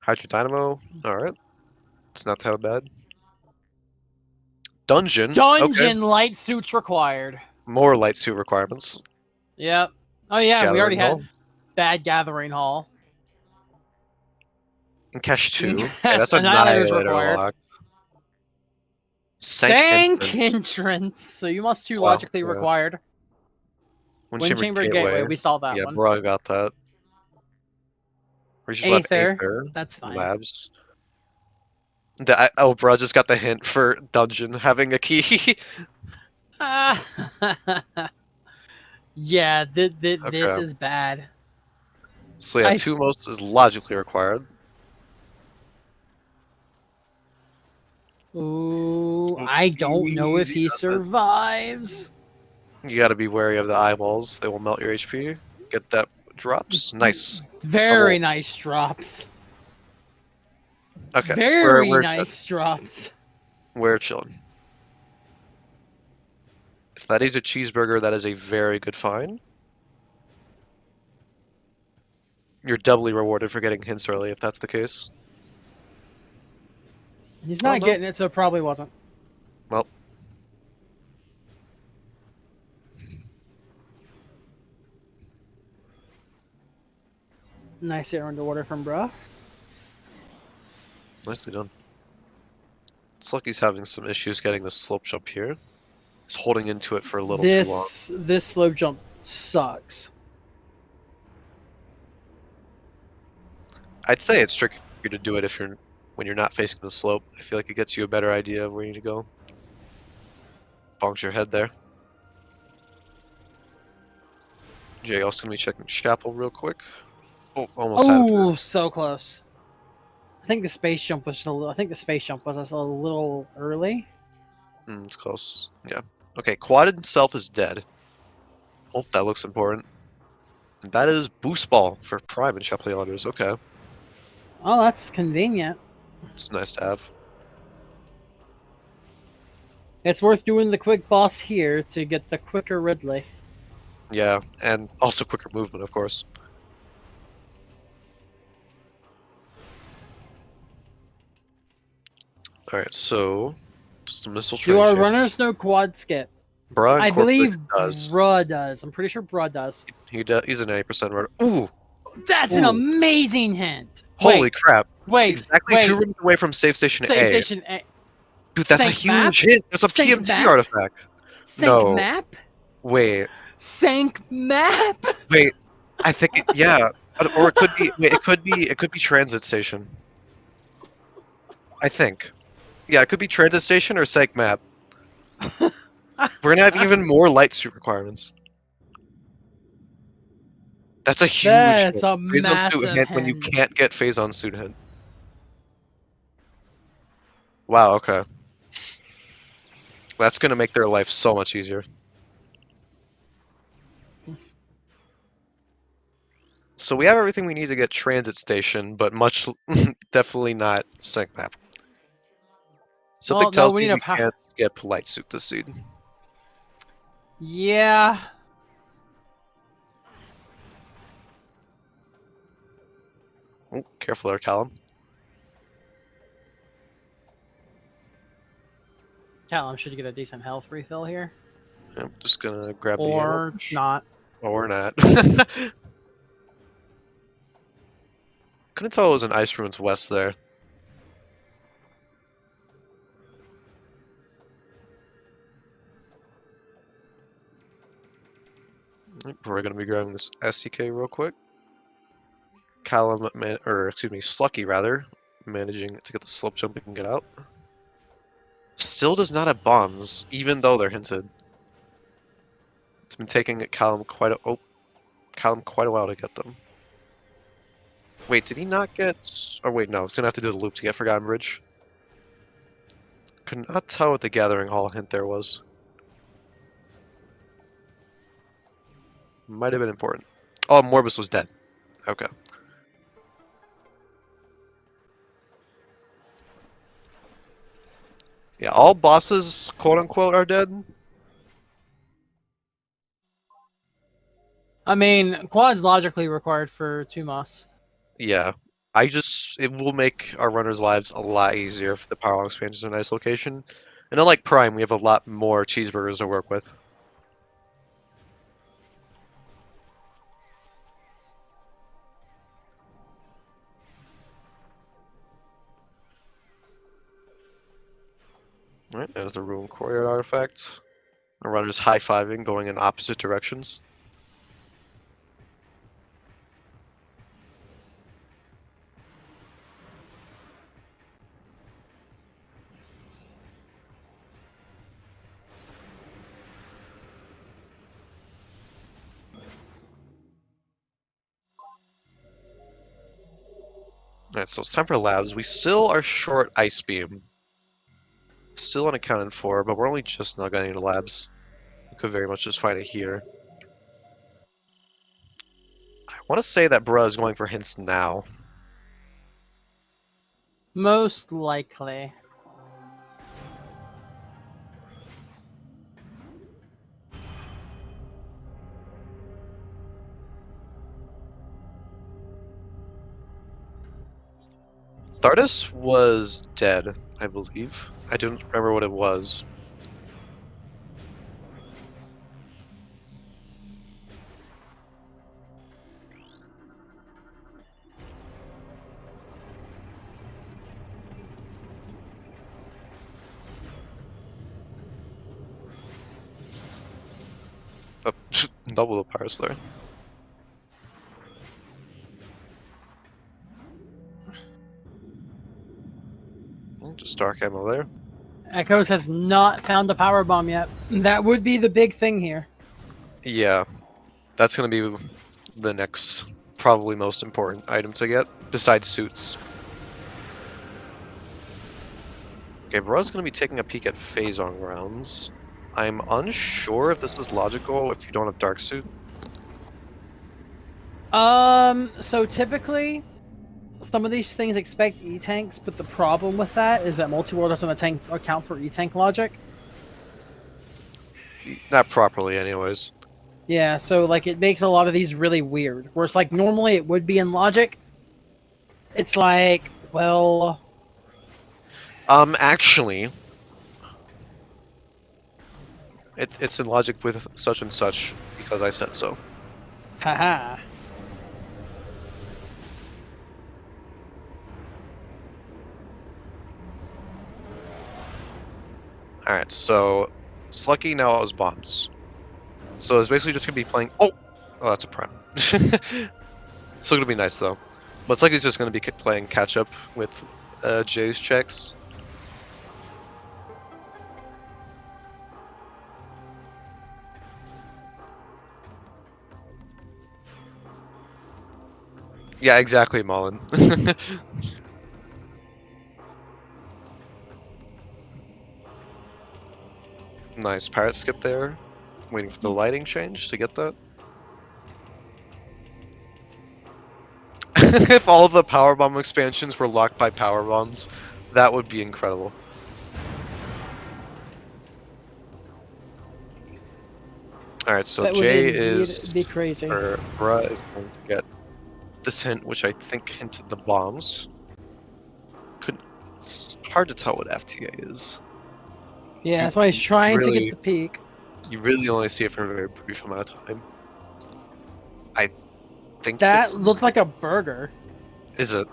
Hydro Dynamo. All right. It's not that bad. Dungeon. Dungeon light suits required. More light suit requirements. Yep. Oh yeah, Gathering we already Hall. had bad Gathering Hall. And Cache 2. Yes, Okay, that's Annihilator lock. Sank entrance. So you must too logically required. Wind Chamber Gateway. We saw that one. Yeah, bro, I got that. Aether. That's fine. Labs. Bro, just got the hint for dungeon having a key. Yeah, this is bad. So yeah, 2 most is logically required. Ooh, I don't know if he survives. You gotta be wary of the eyeballs. They will melt your HP. Get that drops. Nice. Very nice drops. Okay. Very nice drops. We're chilling. If that is a cheeseburger, that is a very good find. You're doubly rewarded for getting hints early, if that's the case. He's not getting it, so it probably wasn't. Well. Nice air underwater from bruh. Nicely done. It's like he's having some issues getting the slope jump here. He's holding into it for a little too long. This slope jump sucks. I'd say it's trickier to do it if when you're not facing the slope. I feel like it gets you a better idea of where you need to go. Bonks your head there. Jay also gonna be checking Chapel real quick. Oh, almost had it. Oh, so close. I think the space jump was a little. I think the space jump was a little early. It's close. Yeah. Okay, Quad itself is dead. Oh, that looks important. And that is Boost Ball for Prime and Chapley orders. Okay. Oh, that's convenient. It's nice to have. It's worth doing the quick boss here to get the quicker Ridley. Yeah, and also quicker movement, of course. Alright, so just a missile train. Do our runners know quad skip? Bruh, I believe does. Bruh does. I'm pretty sure Bruh does. He does. He's an 80% runner. Ooh! That's an amazing hint! Holy crap. Wait, exactly 2 rooms away from Save Station A. Save Station A. Dude, that's a huge hit! That's a PMT artifact! Sank map? Wait. Sank map? Wait. I think yeah. Or it could be it could be Transit Station. I think. Yeah, it could be Transit Station or Sank map. We're gonna have even more light suit requirements. That's a huge hit. Phase on suit hint when you can't get phase on suit hint. Wow, okay. That's gonna make their life so much easier. So we have everything we need to get Transit Station, but definitely not Sync Map. Something tells me we can't skip Light Suit this seed. Yeah. Oh, careful there, Callum. Callum should get a decent health refill here. I'm just gonna grab or the not. Or not. Couldn't tell it was an Ice Ruins West there. We're gonna be grabbing this SDK real quick. Callum, Slucky rather, managing to get the slope jump and get out. Still does not have bombs, even though they're hinted. It's been taking Callum quite a while to get them. Wait, did he not get? Oh wait, no, he's gonna have to do the loop to get Forgotten Bridge. Could not tell what the Gathering Hall hint there was. Might have been important. Oh, Morbus was dead. Okay. Yeah, all bosses, quote-unquote, are dead. I mean, quad's logically required for 2 moss. Yeah. It will make our runners' lives a lot easier if the power expansions are in a nice location. And unlike Prime, we have a lot more cheeseburgers to work with. Alright, there's the Ruined Courtyard artifact. Our runners high-fiving, going in opposite directions. Alright, so it's time for labs. We still are short Ice Beam. It's still unaccounted for, but we're only just not getting into labs. We could very much just find it here. I want to say that Bruh is going for hints now. Most likely. Thardus was dead, I believe. I don't remember what it was. Oh, double the Pyro Slayer. Just Dark Ammo there. Echoes has not found the power bomb yet. That would be the big thing here. Yeah, that's going to be the next, probably most important item to get, besides suits. Okay, Bruh's going to be taking a peek at Phazon rounds. I'm unsure if this is logical if you don't have Dark Suit. So typically, some of these things expect E-tanks, but the problem with that is that multi-world doesn't account for E-tank logic. Not properly, anyways. Yeah, so like it makes a lot of these really weird. Whereas like normally it would be in logic. It's like, well... Actually... It's in logic with such and such, because I said so. Haha. Alright, so Slucky now has bombs. So it's basically just gonna be playing. Oh, that's a prime. Still gonna be nice though. But Slucky's just gonna be playing catch up with Jay's checks. Yeah, exactly, Mullen. Nice parrot skip there. Waiting for the lighting change to get that. If all of the power bomb expansions were locked by power bombs, that would be incredible. Alright, so that Jay would is be crazy. Or Bruh is going to get this hint, which I think hinted the bombs. It's hard to tell what FTA is. Yeah, that's why he's trying to get the peak. You really only see it for a very brief amount of time. I think that looked like a burger. Is it?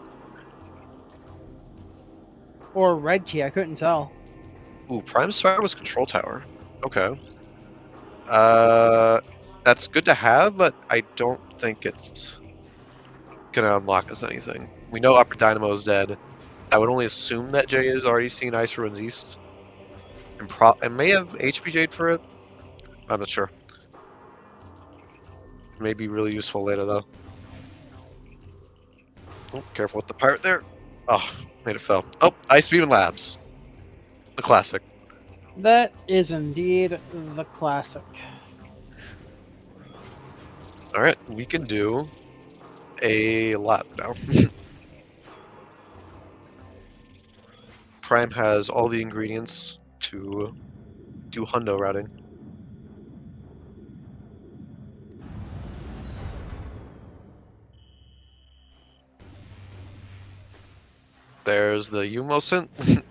Or a red key, I couldn't tell. Ooh, Prime Spire was Control Tower. Okay. That's good to have, but I don't think it's gonna unlock us anything. We know Upper Dynamo is dead. I would only assume that Jay has already seen Ice Ruins East. And may have HP Jade for it. I'm not sure. May be really useful later, though. Oh, careful with the pirate there. Oh, made it fell. Oh, Ice Beam and Labs. The classic. That is indeed the classic. Alright, we can do a lap now. Prime has all the ingredients to do hundo routing. There's the Umosint.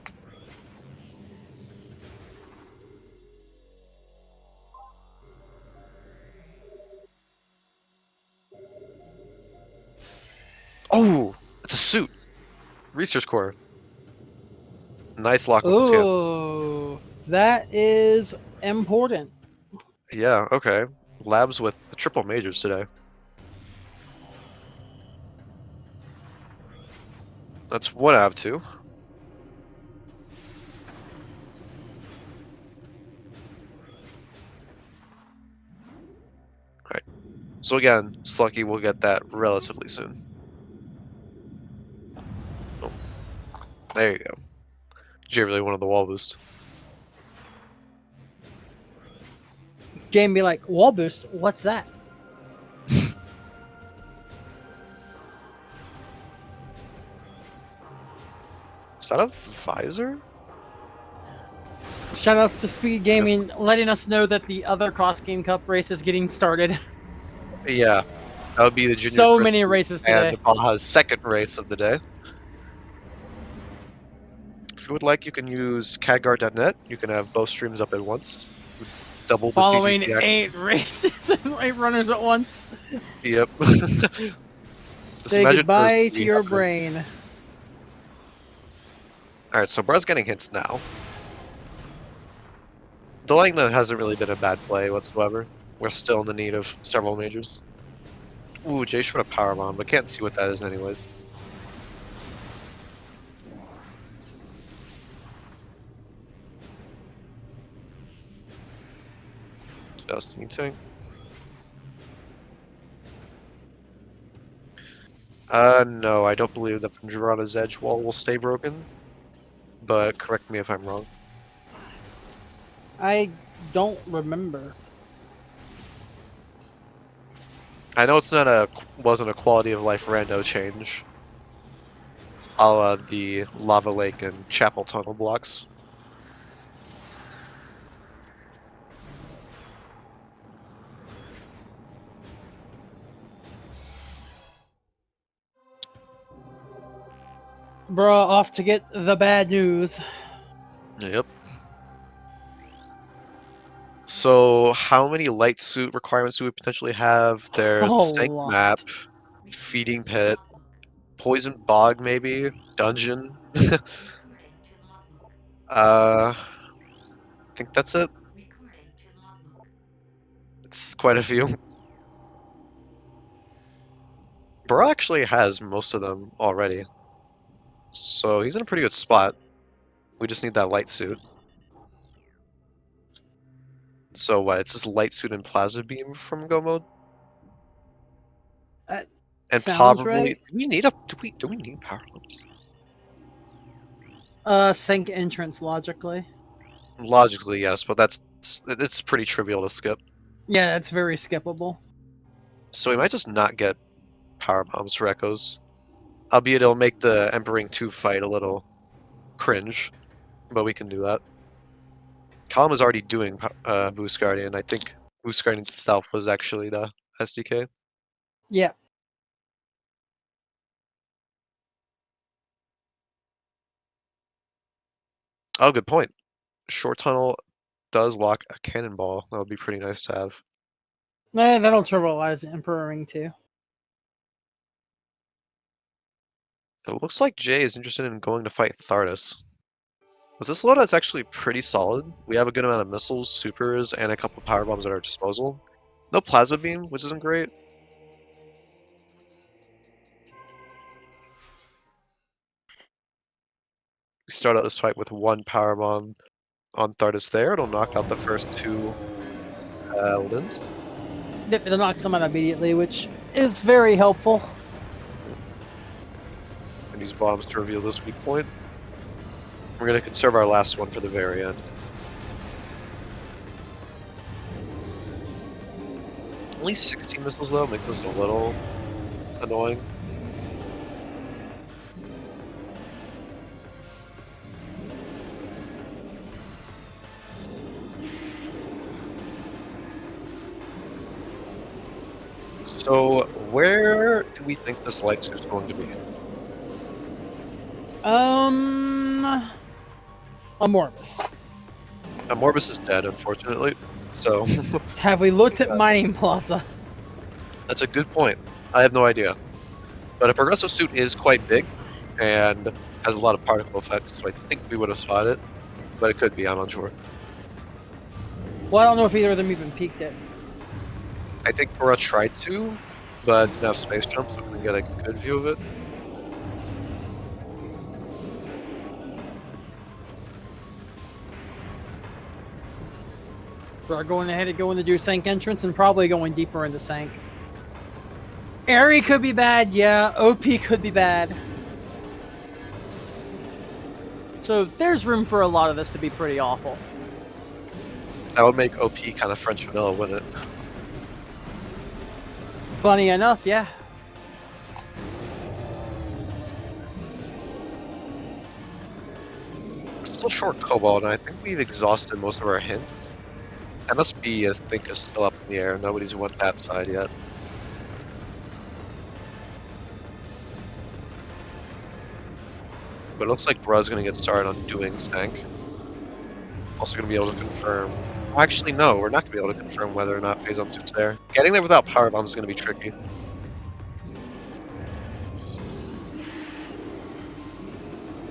Oh, it's a suit. Research core. Nice lock with the scan. Ooh, that is important. Yeah, okay. Labs with the triple majors today. That's 1 out of 2. Alright. So again, Slucky will get that relatively soon. Oh. There you go. Jay really wanted the wall boost. Game be like, wall boost? What's that? Is that a visor? Shoutouts to SpeedGaming letting us know that the other Cross Game Cup race is getting started. Yeah, that would be the junior. So many races today. And Baja's second race of the day. If you would like, you can use cadguard.net. You can have both streams up at once. Double the Following CGC 8 races and 8 runners at once. Yep. Say goodbye to your brain. Alright, so Bra's getting hints now. Delaying them hasn't really been a bad play whatsoever. We're still in the need of several majors. Ooh, Jay shot a power bomb, but can't see what that is anyways. Just meeting. No, I don't believe that Vendrana's edge wall will stay broken. But correct me if I'm wrong. I don't remember. I know it's wasn't a quality of life rando change. A la the Lava Lake and Chapel Tunnel blocks. Bruh, off to get the bad news. Yep. So, how many light suit requirements do we potentially have? There's the Stank map, Feeding Pit, Poison Bog maybe, Dungeon. I think that's it. It's quite a few. Bro actually has most of them already. So he's in a pretty good spot. We just need that light suit. So what? It's just light suit and plasma beam from Go mode. That and sounds probably right. do we need power lamps? Sync entrance logically. Logically, yes, but it's pretty trivial to skip. Yeah, it's very skippable. So we might just not get power bombs for echoes. Albeit it'll make the Embering 2 fight a little cringe, but we can do that. Column is already doing Boost Guardian. I think Boost Guardian itself was actually the SDK. Yeah. Oh, good point. Short tunnel does lock a cannonball. That would be pretty nice to have. That'll trivialize Emperor Ring too. It looks like Jay is interested in going to fight Thardus. With this loadout, it's actually pretty solid. We have a good amount of missiles, supers, and a couple power bombs at our disposal. No plasma beam, which isn't great. We start out this fight with 1 power bomb on Thardus there. It'll knock out the first 2 limbs. Yep, it'll knock some out immediately, which is very helpful. And use bombs to reveal this weak point. We're gonna conserve our last one for the very end. Only 16 missiles though makes us a little annoying. So, where do we think this light suit's going to be? Morbus. Morbus is dead, unfortunately. So. Have we looked at Mining Plaza? That's a good point. I have no idea. But a progressive suit is quite big, and has a lot of particle effects, so I think we would have spotted it. But it could be, I'm unsure. Well, I don't know if either of them even peaked it. I think Cora tried to, but didn't have space jump, so we can get a good view of it. We're going ahead and going to do Sank entrance and probably going deeper into Sank. Airy could be bad, yeah. OP could be bad. So there's room for a lot of this to be pretty awful. That would make OP kind of French vanilla, wouldn't it? Funny enough, yeah. We're still short Cobalt, and I think we've exhausted most of our hints. That must be, I think, is still up in the air. Nobody's went that side yet. But it looks like Bruh's going to get started on doing Sank. Also going to be able to confirm... Oh, actually, no, we're not going to be able to confirm whether or not Phazon Suit's there. Getting there without Power Bomb is going to be tricky.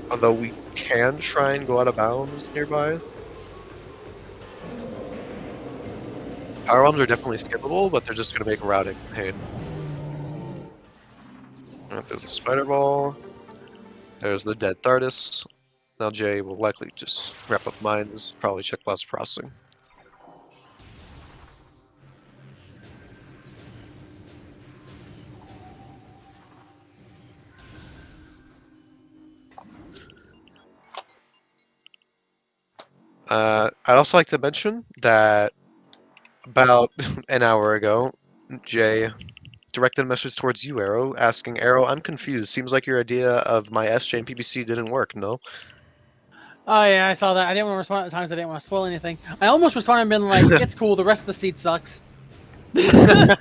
Although we can try and go out of bounds nearby. Power Bombs are definitely skippable, but they're just going to make routing pain. Right, there's the Spider Ball. There's the dead Thardus. Now Jay will likely just wrap up mines, probably check last processing. I'd also like to mention that about an hour ago, Jay directed a message towards you, Arrow, asking, Arrow, I'm confused. Seems like your idea of my SJ and PPC didn't work, no? Oh yeah, I saw that. I didn't want to respond at times. I didn't want to spoil anything. I almost responded and been like, it's cool, the rest of the seat sucks. Yeah,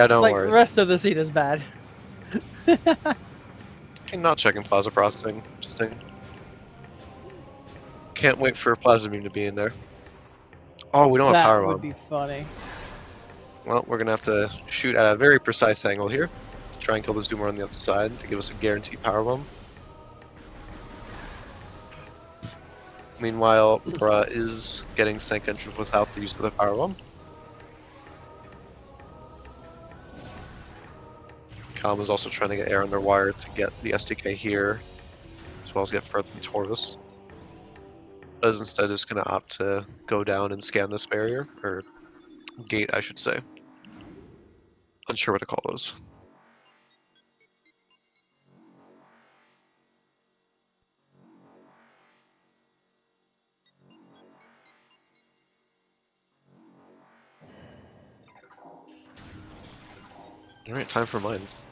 don't worry. The rest of the seat is bad. Okay, not checking plaza processing. Interesting. Can't wait for Plasma Beam to be in there. Oh, we don't have Power Bomb. That would be funny. Well, we're going to have to shoot at a very precise angle here. To try and kill the Zoomer on the other side to give us a guaranteed Power Bomb. Meanwhile, Bruh is getting Sank entrance without the use of the Power Bomb. Calm is also trying to get air under wire to get the SDK here, as well as get further than Torvus. But is instead just going to opt to go down and scan this barrier, or gate, I should say. Unsure what to call those. Alright, time for mines.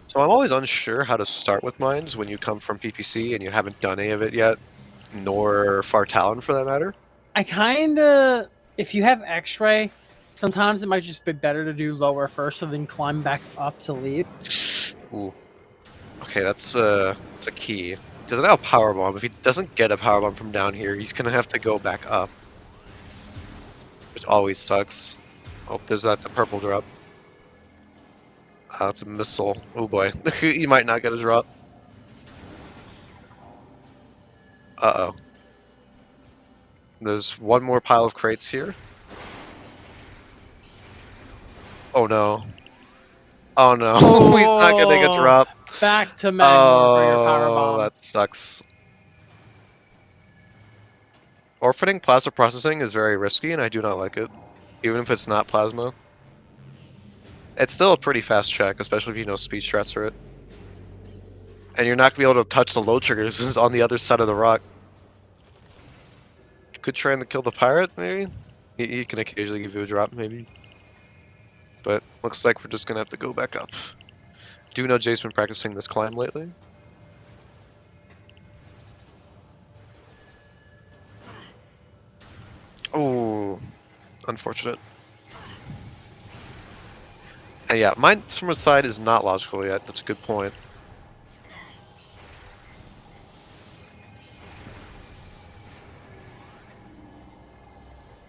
So I'm always unsure how to start with mines when you come from PPC and you haven't done any of it yet, nor Far Talon for that matter. I kinda... If you have X-Ray, sometimes it might just be better to do lower first and then climb back up to leave. Ooh. Okay, that's a key. Doesn't have a Power Bomb. If he doesn't get a Power Bomb from down here, he's gonna have to go back up. Which always sucks. Oh, there's that the purple drop. It's a missile. Oh boy. He might not get a drop. Uh-oh. There's one more pile of crates here. Oh no. Oh no. Oh, he's not getting a drop. Back to Magmar for your Power Bomb. That sucks. Orphaning plasma processing is very risky, and I do not like it. Even if it's not plasma. It's still a pretty fast check, especially if you know speed strats for it. And you're not gonna be able to touch the load triggers. This is on the other side of the rock. Could try and kill the pirate, maybe? He can occasionally give you a drop, maybe. But looks like we're just gonna have to go back up. Do you know Jay's been practicing this climb lately? Oh, unfortunate. And yeah, mine from the side is not logical yet. That's a good point.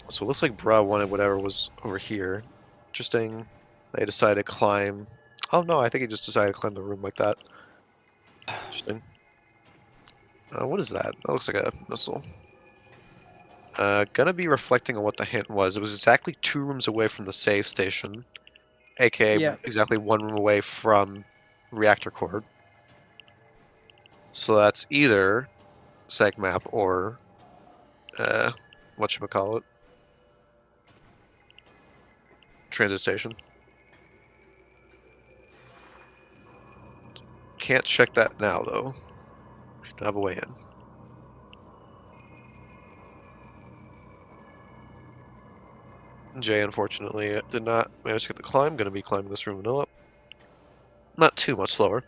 So it looks like Bra wanted whatever was over here. Interesting. They decided to climb. Oh no, I think he just decided to climb the room like that. Interesting. What is that? That looks like a missile. Gonna be reflecting on what the hint was. It was exactly 2 rooms away from the save station, aka exactly 1 room away from reactor core. So that's either seg map or whatchamacallit, transit station. Can't check that now though. We don't have a way in. Jay, unfortunately, did not manage to get the climb. Going to be climbing this room and up. Not too much slower.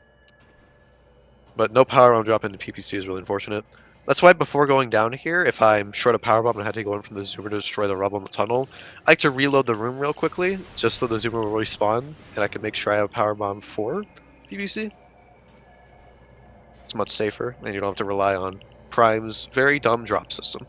But no power bomb drop into PPC is really unfortunate. That's why before going down here, if I'm short of power bomb and I had to go in from the zoomer to destroy the rubble in the tunnel, I like to reload the room real quickly, just so the zoomer will respawn, and I can make sure I have a power bomb for PPC. It's much safer, and you don't have to rely on Prime's very dumb drop system.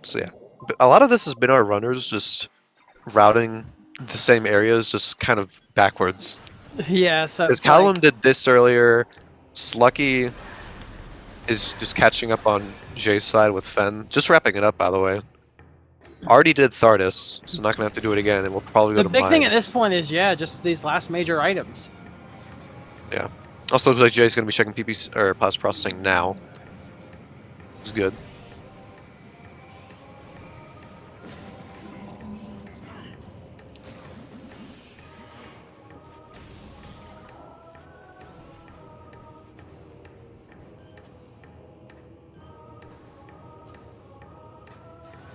So yeah, but a lot of this has been our runners just routing the same areas, just kind of backwards. Yeah, so because Callum did this earlier. Slucky is just catching up on Jay's side with Fen. Just wrapping it up, by the way. Already did Thardis, so not gonna have to do it again, and we'll probably go to mine. The big thing at this point is, yeah, just these last major items. Yeah. Also looks like Jay's gonna be checking PP or plasma processing now. It's good.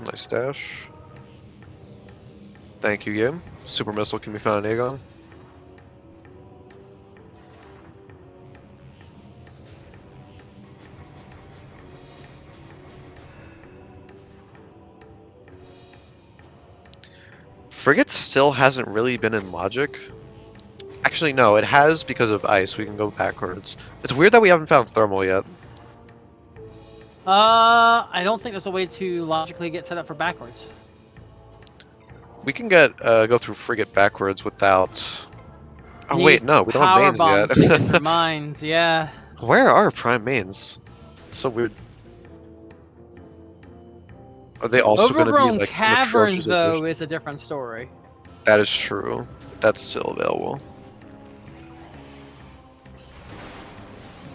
Nice dash. Thank you, game. Super missile can be found in Aegon. Frigate still hasn't really been in logic. Actually, no, it has because of ice. We can go backwards. It's weird that we haven't found thermal yet. I don't think there's a way to logically get set up for backwards. We can get go through frigate backwards without. Oh wait, no, we don't have mains yet. Mines, yeah. Where are prime mains? It's so weird. Are they also going to be like caverns? Though is a different story. That is true. That's still available.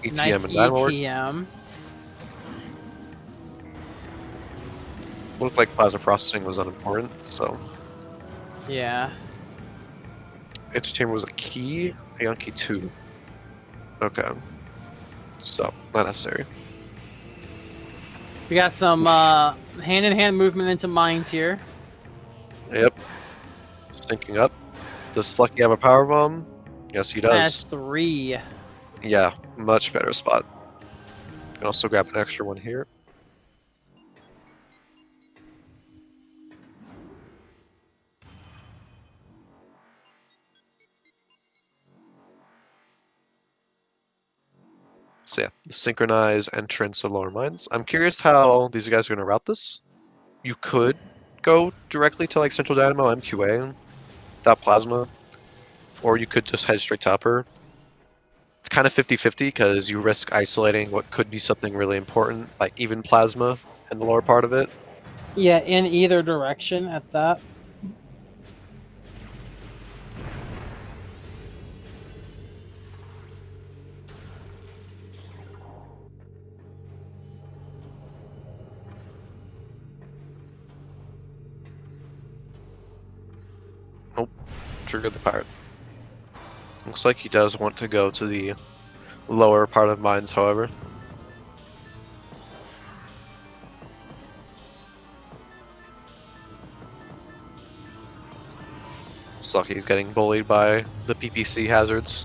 ETM nice and Dynamo ETM. Looked like plasma processing was unimportant, so. Yeah. Interchamber was a key. Aeon key 2. Okay. So, not necessary. We got some hand-in-hand movement into mines here. Yep. Syncing up. Does Slucky have a power bomb? Yes, he does. That's 3. Yeah, much better spot. You can also grab an extra one here. So yeah, the synchronized entrance of lower mines. I'm curious how these guys are going to route this. You could go directly to like Central Dynamo MQA without Plasma, or you could just head straight to Upper. It's kind of 50-50 because you risk isolating what could be something really important, like even plasma in the lower part of it. Yeah, in either direction at that. Nope, triggered the pirate. Looks like he does want to go to the lower part of mines, however. Lucky's getting bullied by the PPC hazards.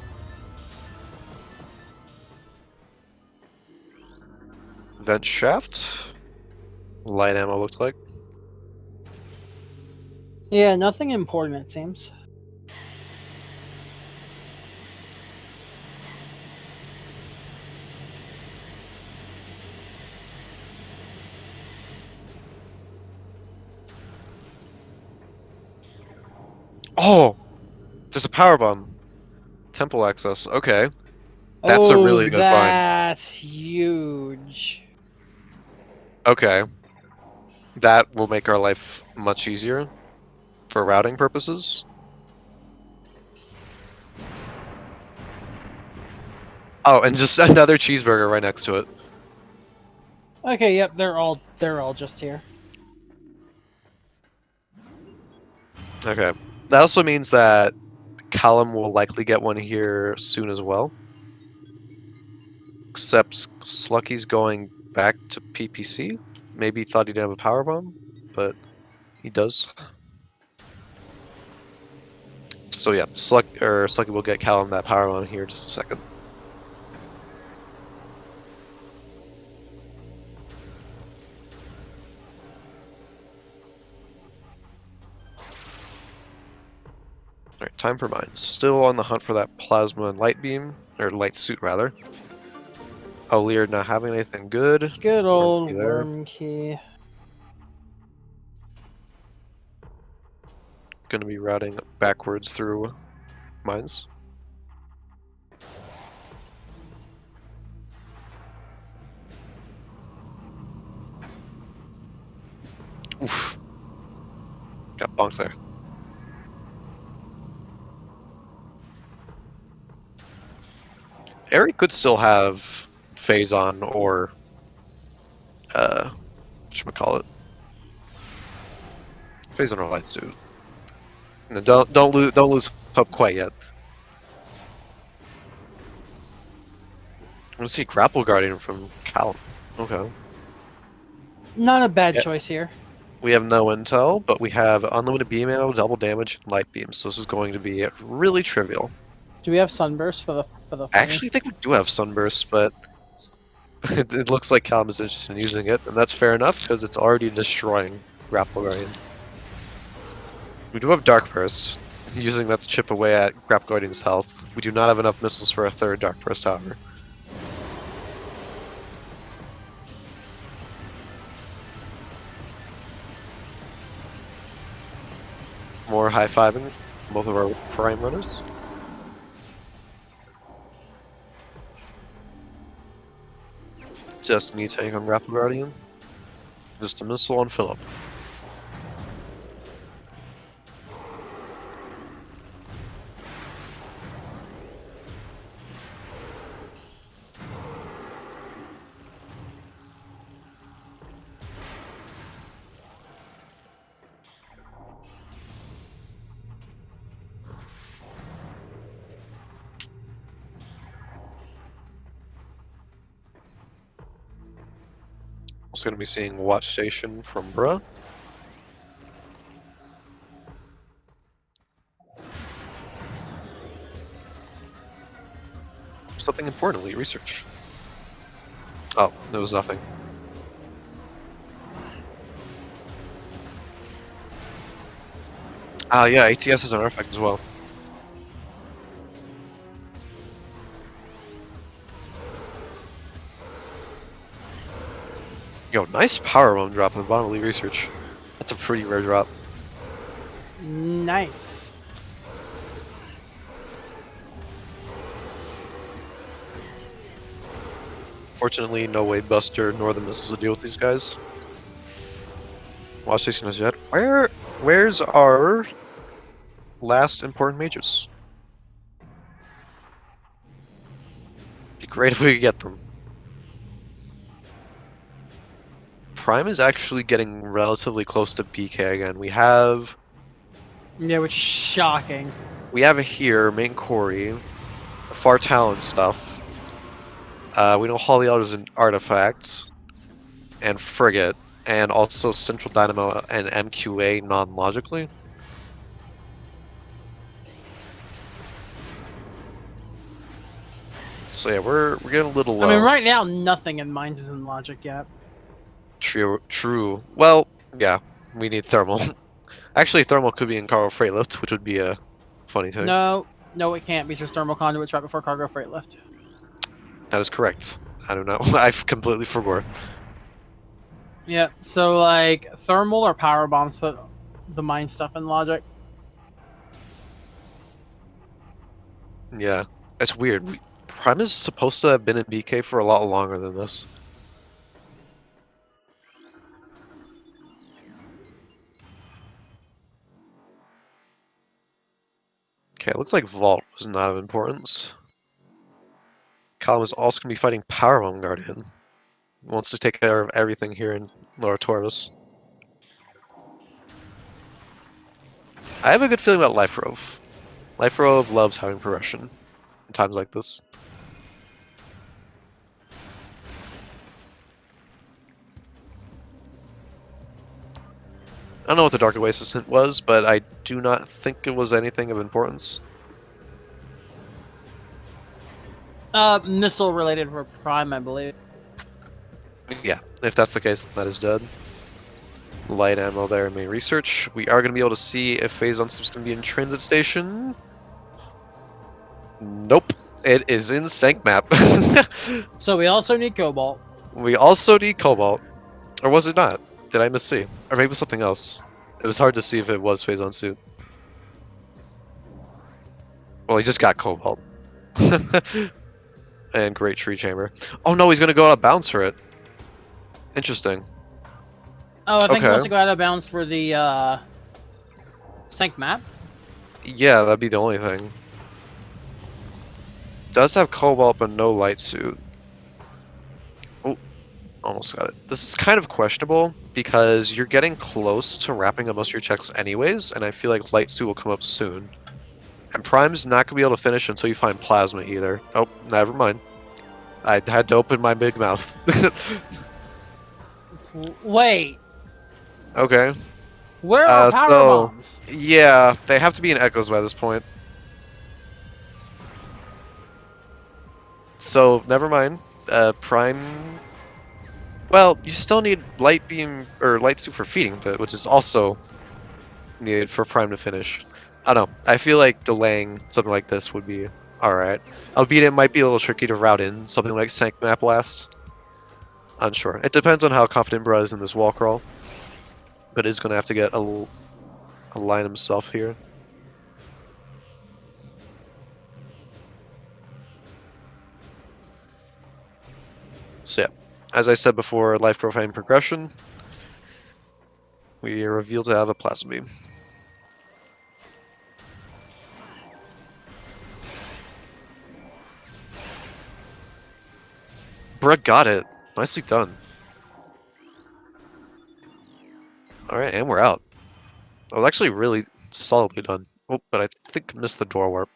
Vent shaft. Light ammo looks like. Yeah, nothing important it seems. Oh! There's a power bomb. Temple access. Okay. That's a really good find. That's huge. Okay. That will make our life much easier for routing purposes. Oh, and just another cheeseburger right next to it. Okay, yep, they're all just here. Okay. That also means that Callum will likely get one here soon as well. Except Slucky's going back to PPC. Maybe he thought he didn't have a power bomb, but he does. So yeah, Slucky will get Callum that power bomb here in just a second. Alright, time for mines. Still on the hunt for that plasma and light beam, or light suit rather. Oh, Lear not having anything good. Good old worm key. Gonna be routing backwards through mines. Oof. Got bonked there. Eric could still have phase on or whatchamacallit. Phase on or light suit. And don't lose hope quite yet. I want to see Grapple Guardian from Callum. Okay. Not a bad choice here. We have no intel, but we have unlimited beam ammo, double damage, and light beams. So this is going to be really trivial. Do we have sunburst for the? I actually think we do have sunburst, but it looks like Callum is interested in using it, and that's fair enough because it's already destroying Grapple Guardian. We do have Dark Burst, using that to chip away at Grapple Guardian's health. We do not have enough missiles for a third Dark Burst, however. More high-fiving both of our prime runners. Just me tank on Grapple Guardian. Just a missile on Philip. Also going to be seeing Watch Station from Bruh. Something importantly, research. Oh, there was nothing. Yeah, ATS is an artifact as well. Yo, nice power bomb drop at the bottom of the research. That's a pretty rare drop. Nice. Unfortunately, no Wave Buster nor the missiles to deal with these guys. Watch station is yet. Where's our last important mages? Be great if we could get them. Prime is actually getting relatively close to BK again. We have... Yeah, which is shocking. We have here, main Corey, Far Talon stuff. We know Holly Out is an artifact, and Frigate, and also Central Dynamo and MQA non-logically. So yeah, we're getting a little low. I mean, right now nothing in Mines is in logic yet. True. Well, yeah, we need thermal. Actually, thermal could be in cargo freight lift, which would be a funny thing. No, it can't because there's thermal conduits right before cargo freight lift. That is correct. I don't know. I've completely forgot. Yeah, so like thermal or power bombs put the mine stuff in logic. Yeah, it's weird. Prime is supposed to have been in BK for a lot longer than this. Okay, it looks like Vault was not of importance. Column is also going to be fighting Power Bomb Guardian. Wants to take care of everything here in Lower Taurus. I have a good feeling about Life Rove. Life Rove loves having progression in times like this. I don't know what the Dark Oasis hint was, but I do not think it was anything of importance. Missile related for Prime, I believe. Yeah, if that's the case, then that is dead. Light ammo there in main research. We are going to be able to see if Phazon Soup's going to be in transit station. Nope. It is in Sank Map. So we also need Cobalt. We also need Cobalt. Or was it not? Did I miss-see? Or maybe it was something else. It was hard to see if it was Phazon Soup. Well, he just got Cobalt. And Great Tree Chamber. Oh no, he's going to go out of bounds for it. Interesting. Oh, I think he wants to go out of bounds for the Sank Map. Yeah, that'd be the only thing. Does have Cobalt, but no Light Suit. Oh, almost got it. This is kind of questionable, because you're getting close to wrapping up most of your checks anyways, and I feel like Light Suit will come up soon. And Prime's not going to be able to finish until you find Plasma either. Oh, never mind. I had to open my big mouth. Wait. Okay. Where are power bombs? Yeah, they have to be in Echoes by this point. So, never mind. Prime... Well, you still need Light Beam, or Light Suit for feeding, but which is also needed for Prime to finish. I don't know. I feel like delaying something like this would be alright. Albeit it might be a little tricky to route in something like Sank Map Blast. Unsure. It depends on how confident Brad is in this wall crawl. But is going to have to get a line himself here. So yeah, as I said before, life profile progression. We are revealed to have a Plasma Beam. Brett got it. Nicely done. Alright, and we're out. That was actually really solidly done. Oh, but I think I missed the door warp.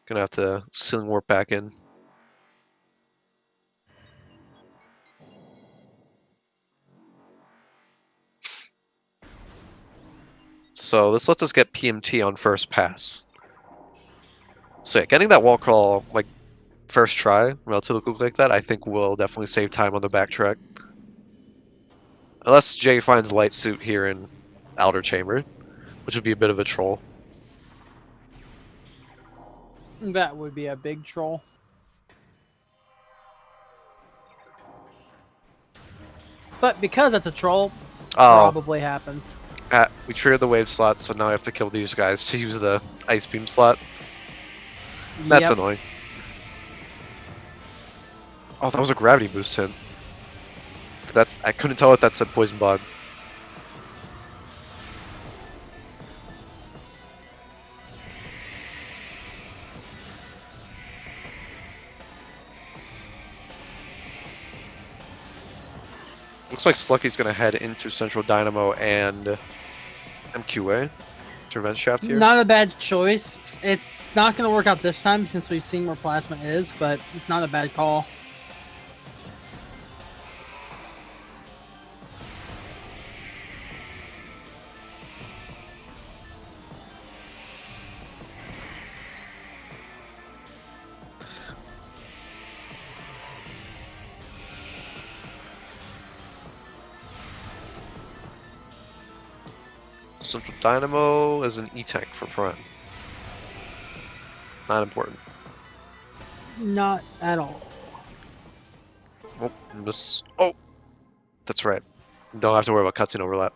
Gonna have to ceiling warp back in. So this lets us get PMT on first pass. So yeah, getting that wall crawl, like, first try, relatively quick like that, I think will definitely save time on the backtrack. Unless Jay finds Light Suit here in Outer Chamber, which would be a bit of a troll. That would be a big troll. But because it's a troll, probably happens. We triggered the wave slot, so now I have to kill these guys to use the ice beam slot. That's annoying. Oh, that was a gravity boost hit. I couldn't tell if that said poison bug. Looks like Slucky's gonna head into Central Dynamo and MQA to Revenge Shaft here. Not a bad choice. It's not going to work out this time since we've seen where Plasma is, but it's not a bad call. Central Dynamo is an E-Tank for Prime. Not important. Not at all. Oh, miss. Oh! That's right. Don't have to worry about cutscene overlap.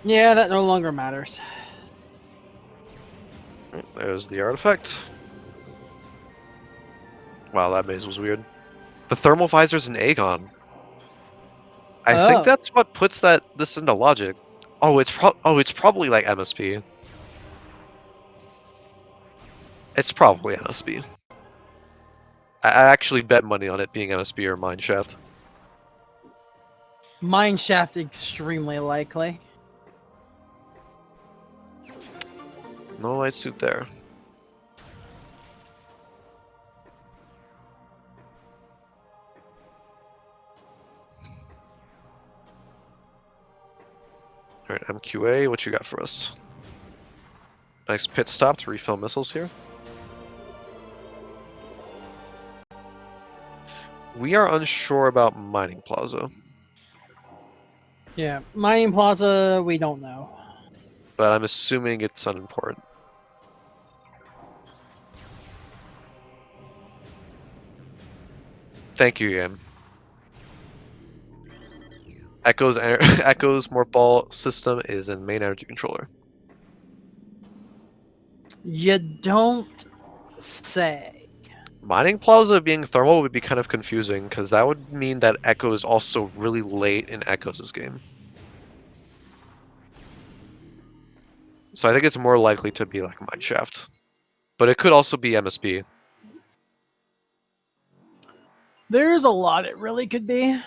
Yeah, that no longer matters. There's the artifact. Wow, that maze was weird. The thermal visor's an Aegon. I think that's what puts this into logic. Oh, it's probably like MSP. It's probably MSP. I actually bet money on it being MSP or Mineshaft. Mineshaft extremely likely. No light suit there. Alright, MQA, what you got for us? Nice pit stop to refill missiles here. We are unsure about Mining Plaza. Yeah, Mining Plaza, we don't know. But I'm assuming it's unimportant. Thank you, Yam. Echo's Morph Ball system is in main energy controller. You don't say. Mining Plaza being thermal would be kind of confusing, because that would mean that Echo is also really late in Echo's game. So I think it's more likely to be like Mineshaft. But it could also be MSP. There's a lot it really could be.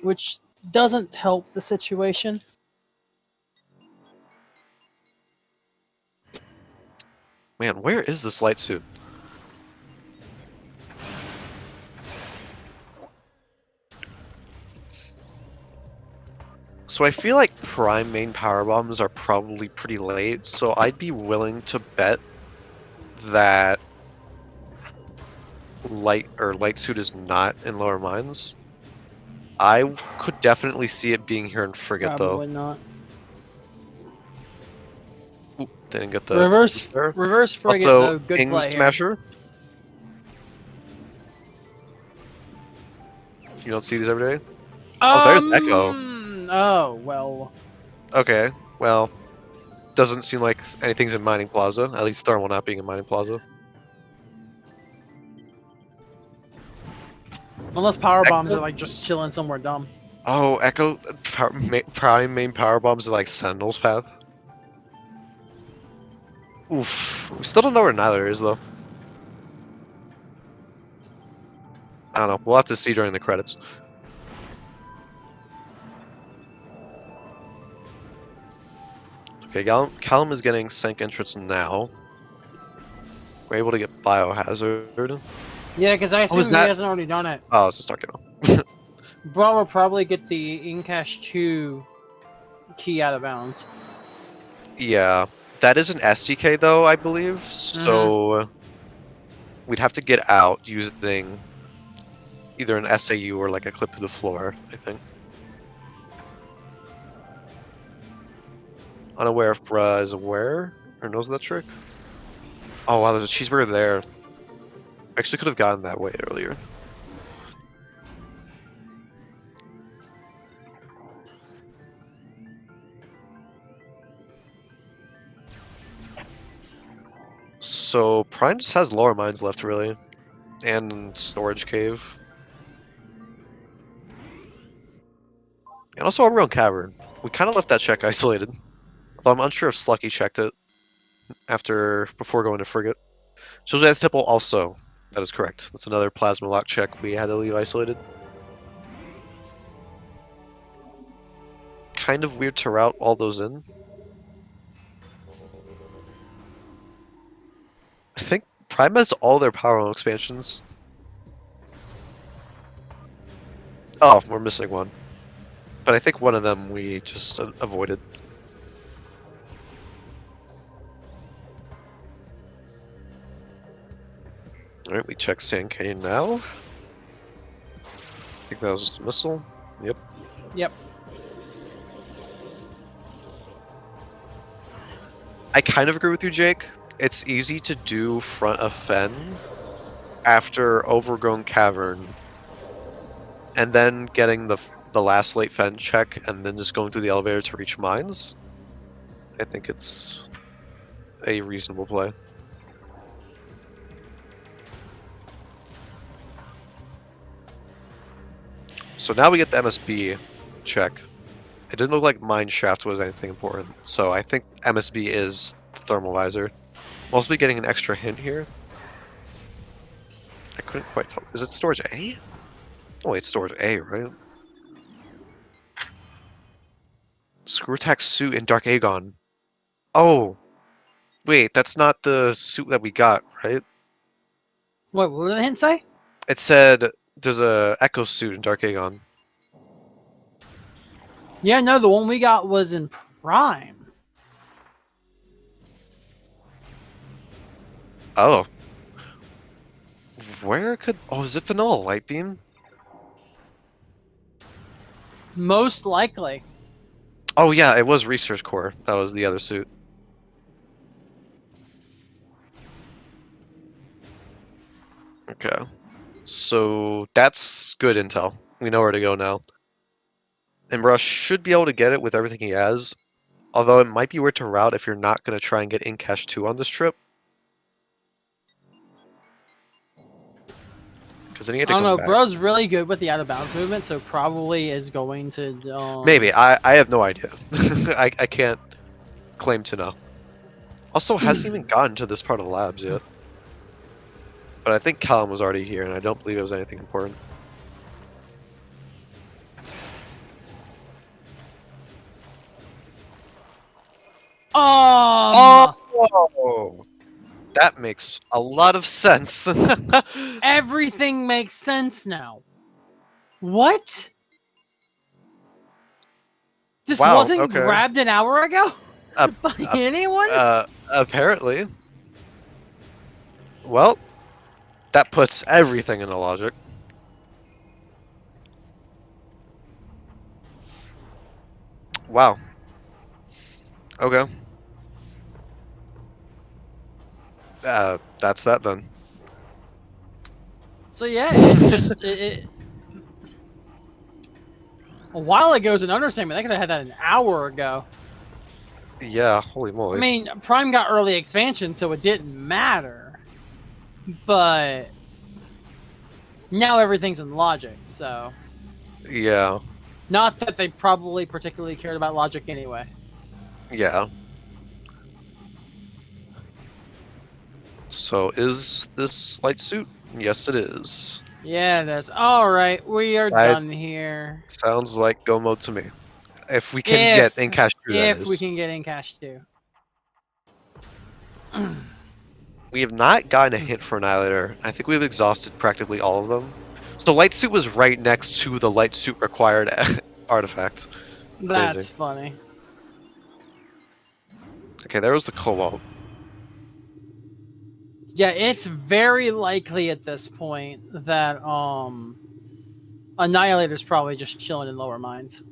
Which doesn't help the situation. Man, where is this light suit? So I feel like Prime main power bombs are probably pretty late, so I'd be willing to bet that light suit is not in lower mines. I could definitely see it being here in Frigate though. Probably not. Ooh, didn't get the reverse Frigate also, though, good Ping play Smasher. You don't see these every day? Oh, there's Echo. Oh, well. Okay, well, doesn't seem like anything's in Mining Plaza, at least thermal not being in Mining Plaza. Unless power bombs are like just chilling somewhere dumb. Oh, Echo Prime main power bombs are like Sentinel's path. Oof, we still don't know where neither is though. I don't know. We'll have to see during the credits. Okay, Callum is getting Sank entrance now. We're able to get Biohazard. Yeah, because I assume he hasn't already done it. Oh, it's a Star Kennel. Bro will probably get the Incash 2 key out of bounds. Yeah, that is an SDK though, I believe. So we'd have to get out using either an SAU or like a clip to the floor, I think. Unaware if Bruh is aware or knows that trick. Oh wow, there's a cheeseburger there. Actually could have gotten that way earlier. So Prime just has lower mines left, really, and storage cave, and also Overgrown Cavern. We kind of left that check isolated, although I'm unsure if Slucky checked it before going to Frigate. Josiah's Temple also. That is correct. That's another plasma lock check we had to leave isolated. Kind of weird to route all those in. I think Prime has all their power on expansions. Oh, we're missing one. But I think one of them we just avoided. Alright, we check Sand Canyon now. I think that was just a missile. Yep. Yep. I kind of agree with you, Jake. It's easy to do front of Fen after Overgrown Cavern, and then getting the last late Fen check, and then just going through the elevator to reach mines. I think it's a reasonable play. So now we get the MSB check. It didn't look like Mine Shaft was anything important, so I think MSB is the thermal visor. We'll also be getting an extra hint here. I couldn't quite tell. Is it storage A? Oh wait, it's storage A, right? Screw Attack suit in Dark Aegon. Oh! Wait, that's not the suit that we got, right? What did the hint say? It said there's a Echo suit in Dark Aegon. Yeah, no, the one we got was in Prime. Oh. Where could... Oh, is it Vanilla Light Beam? Most likely. Oh yeah, it was Research Core. That was the other suit. Okay. So that's good intel. We know where to go now. And Rush should be able to get it with everything he has. Although it might be weird to route if you're not going to try and get in Cache 2 on this trip. Because then you get to I don't know, back. bro's really good with the out of bounds movement, so probably is going to... Maybe. I have no idea. I can't claim to know. Also, hasn't even gotten to this part of the labs yet. But I think Callum was already here, and I don't believe it was anything important. Oh! That makes a lot of sense. Everything makes sense now. What? This wasn't grabbed an hour ago? By anyone? Apparently. Well, that puts everything into logic. Wow. Okay. That's that then. So yeah, it's just a while ago is an understatement. I could have had that an hour ago. Yeah, holy moly. I mean, Prime got early expansion, so it didn't matter. But now everything's in logic, so... Yeah. Not that they probably particularly cared about logic anyway. Yeah. So, is this light suit? Yes, it is. Yeah, it is. Alright, we are done here. Sounds like go mode to me. If we can get in Cache 2, that is. If we can get in Cache 2. We have not gotten a hint for Annihilator. I think we've exhausted practically all of them. So light suit was right next to the light suit required artifact. That's Crazy. funny. Okay, there was the Cobalt. Yeah, it's very likely at this point that Annihilator's probably just chilling in lower mines.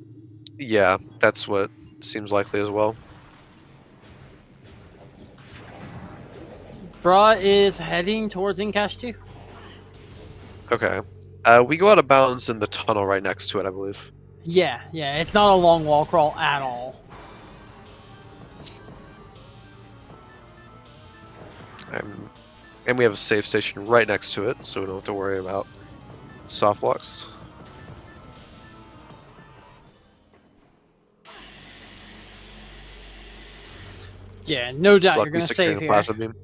Yeah, that's what seems likely as well. Bra is heading towards Incash 2. Okay. We go out of bounds in the tunnel right next to it, I believe. Yeah, it's not a long wall crawl at all. And we have a save station right next to it, so we don't have to worry about soft locks. Yeah, no doubt you're gonna save here. Beam.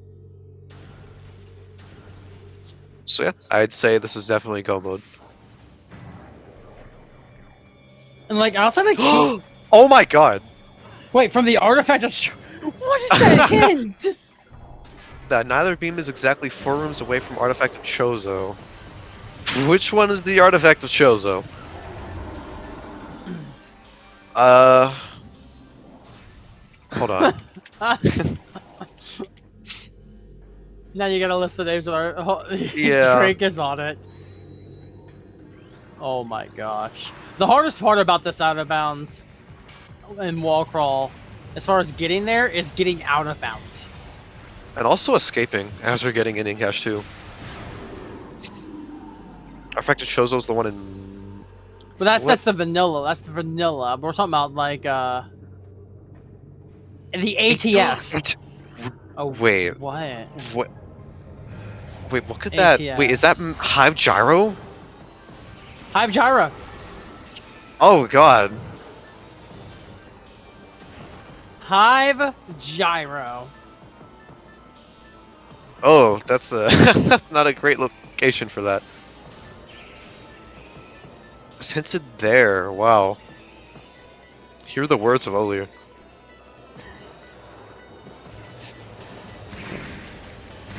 So yeah, I'd say this is definitely go mode. And like outside of key. Oh my god! Wait, from the artifact of what is that hint? That neither beam is exactly 4 rooms away from Artifact of Chozo. Which one is the Artifact of Chozo? Hold on. Now you gotta list the names of our. Yeah. Drake is on it. Oh my gosh. The hardest part about this out of bounds and wall crawl, as far as getting there, is getting out of bounds. And also escaping after getting in cash too. Artifact of Chozo is the one in. But that's the vanilla. That's the vanilla. But we're talking about like the ATS. Oh wait. What? What? Wait, look at that. Wait, is that Hive Gyro? Hive Gyro. Oh god. Hive Gyro. Oh, that's not a great location for that. It's hinted there. Wow. Hear the words of Olir.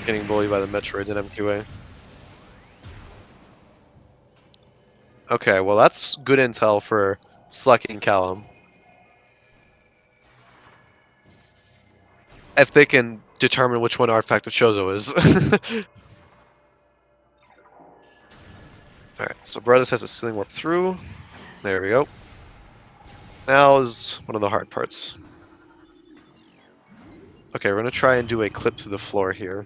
Getting bullied by the Metroid in MQA. Okay, well that's good intel for Slucking Callum. If they can determine which one Artifact of Chozo is. Alright, so Brothers has a ceiling warp through. There we go. Now is one of the hard parts. Okay, we're gonna try and do a clip through the floor here.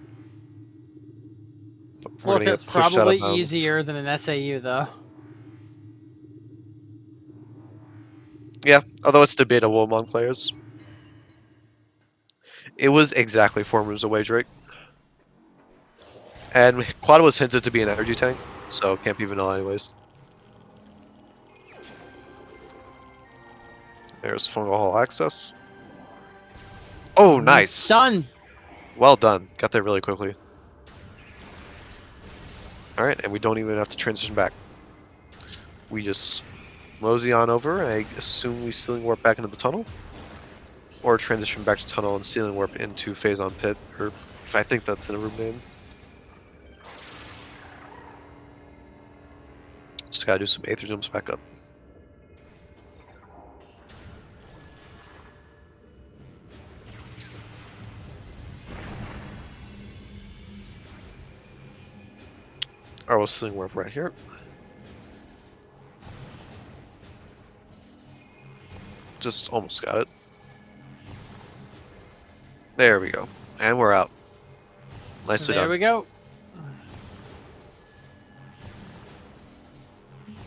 Floor clip's probably easier than an SAU though. Yeah, although it's debatable among players. It was exactly 4 moves away, Drake. And Quad was hinted to be an energy tank, so can't be vanilla anyways. There's Fungal Hall access. Oh, nice! Done! Well done. Got there really quickly. Alright, and we don't even have to transition back. We just mosey on over, and I assume we ceiling warp back into the tunnel. Or transition back to tunnel and ceiling warp into Phazon Pit, or if I think that's in a room name. Just gotta do some Aether jumps back up. Alright, we'll ceiling warp right here. Just almost got it. There we go. And we're out. Nicely done. There we go.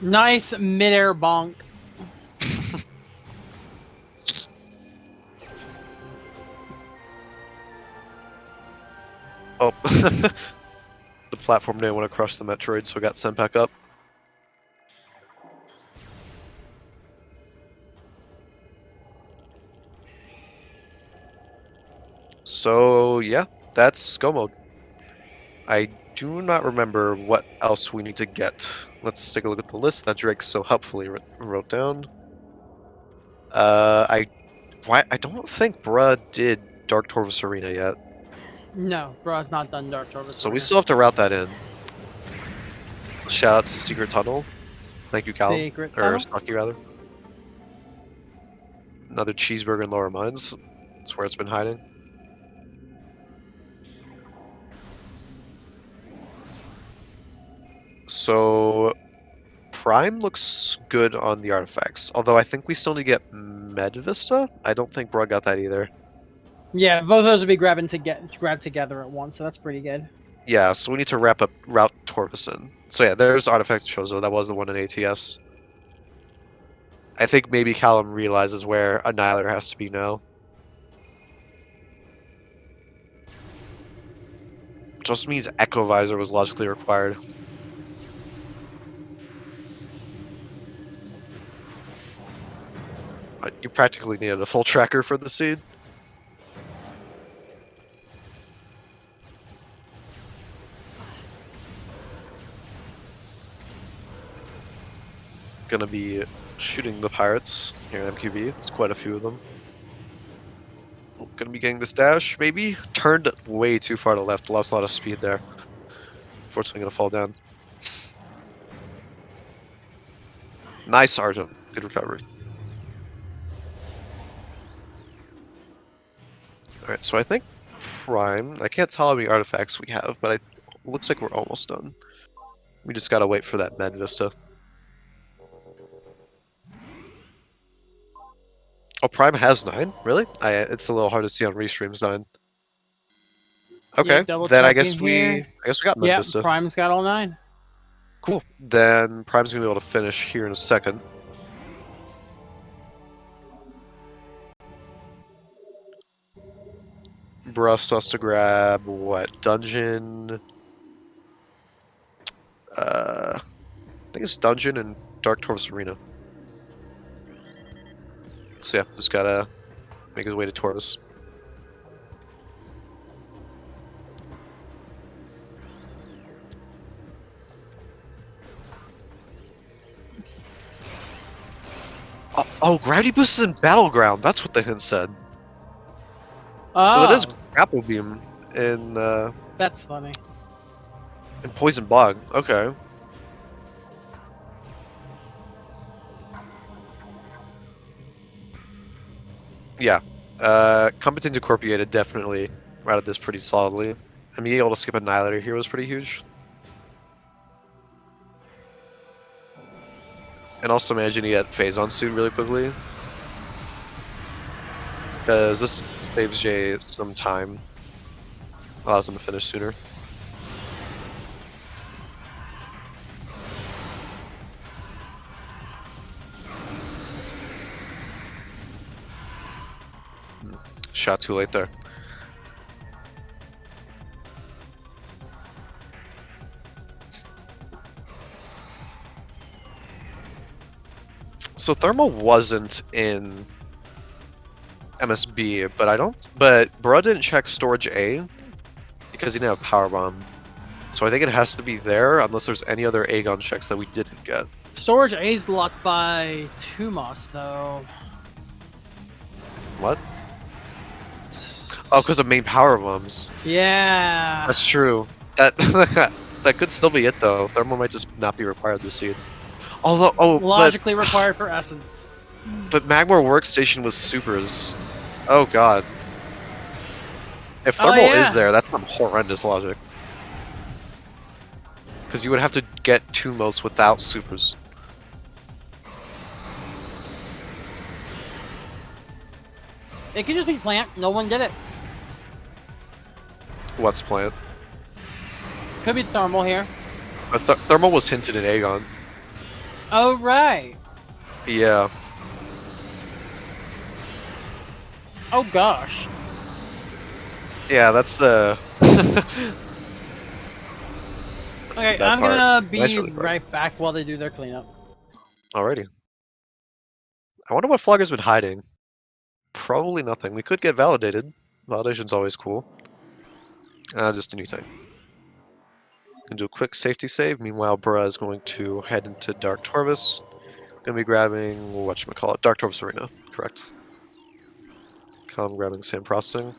Nice mid-air bonk. Oh. The platform didn't want to crush the Metroid, so it got sent back up. So, yeah, that's go mode. I do not remember what else we need to get. Let's take a look at the list that Drake so helpfully wrote down. I don't think Bruh did Dark Torvus Arena yet. No, Bruh's not done Dark Torvus So Arena. we still have to route that in. Shout out to Secret Tunnel. Thank you, Cal. Secret Tunnel? Or Stocky, rather. Another cheeseburger in Lower Mines. That's where it's been hiding. So, Prime looks good on the artifacts. Although I think we still need to get Med Vista. I don't think Brug got that either. Yeah, both of those would be grabbed together at once, so that's pretty good. Yeah, so we need to wrap up Route Torvison. So yeah, there's Artifact Chozo. That was the one in ATS. I think maybe Callum realizes where Annihilator has to be now. Which also means Echo Visor was logically required. You practically needed a full tracker for the seed. Gonna be shooting the pirates here in MQB. There's quite a few of them. Gonna be getting this dash, maybe? Turned way too far to left, lost a lot of speed there. Unfortunately gonna fall down. Nice, Arjun. Good recovery. Alright, so I think Prime, I can't tell how many artifacts we have, but it looks like we're almost done. We just gotta wait for that Med Vista. Oh, Prime has 9? Really? It's a little hard to see on restreams 9. Okay, yeah, double then I checking guess here. I guess we got Med Vista. Prime's got all 9. Cool. Then Prime's gonna be able to finish here in a second. Bruss us to grab what? Dungeon. I think it's Dungeon and Dark Torvus Arena. So yeah, just gotta make his way to Torvus. Oh, gravity boost is in Battleground. That's what the hint said. Oh. So that is Grapple Beam in That's funny. In Poison Bog. Okay. Yeah. Kompetenz Incorporated definitely routed this pretty solidly. And being able to skip Annihilator here was pretty huge. And also managing to get Phazon suit really quickly. Because this saves Jay some time. Allows him to finish sooner. Shot too late there. So Thermal wasn't in MSB, but Bro didn't check Storage A because he didn't have Power Bomb. So I think it has to be there unless there's any other Aegon checks that we didn't get. Storage A's locked by Tumos though. What? Oh, because of main Power Bombs. Yeah. That's true. That that could still be it though. Thermal might just not be required this seed. Although, logically required for Essence. But Magmar Workstation was supers. Oh god. If Thermal is there, that's some horrendous logic. Because you would have to get Tumos without supers. It could just be plant. No one did it. What's plant? Could be Thermal here. Thermal was hinted in Aegon. Oh, right. Yeah. Oh, gosh. Yeah, that's, Okay, I'm gonna be right back while they do their cleanup. Alrighty. I wonder what Flogger's been hiding. Probably nothing. We could get validated. Validation's always cool. Just a new thing. Gonna do a quick safety save. Meanwhile, Bra is going to head into Dark Torvus. Gonna be grabbing whatchamacallit, Dark Torvus Arena, correct. I'm grabbing sand processing.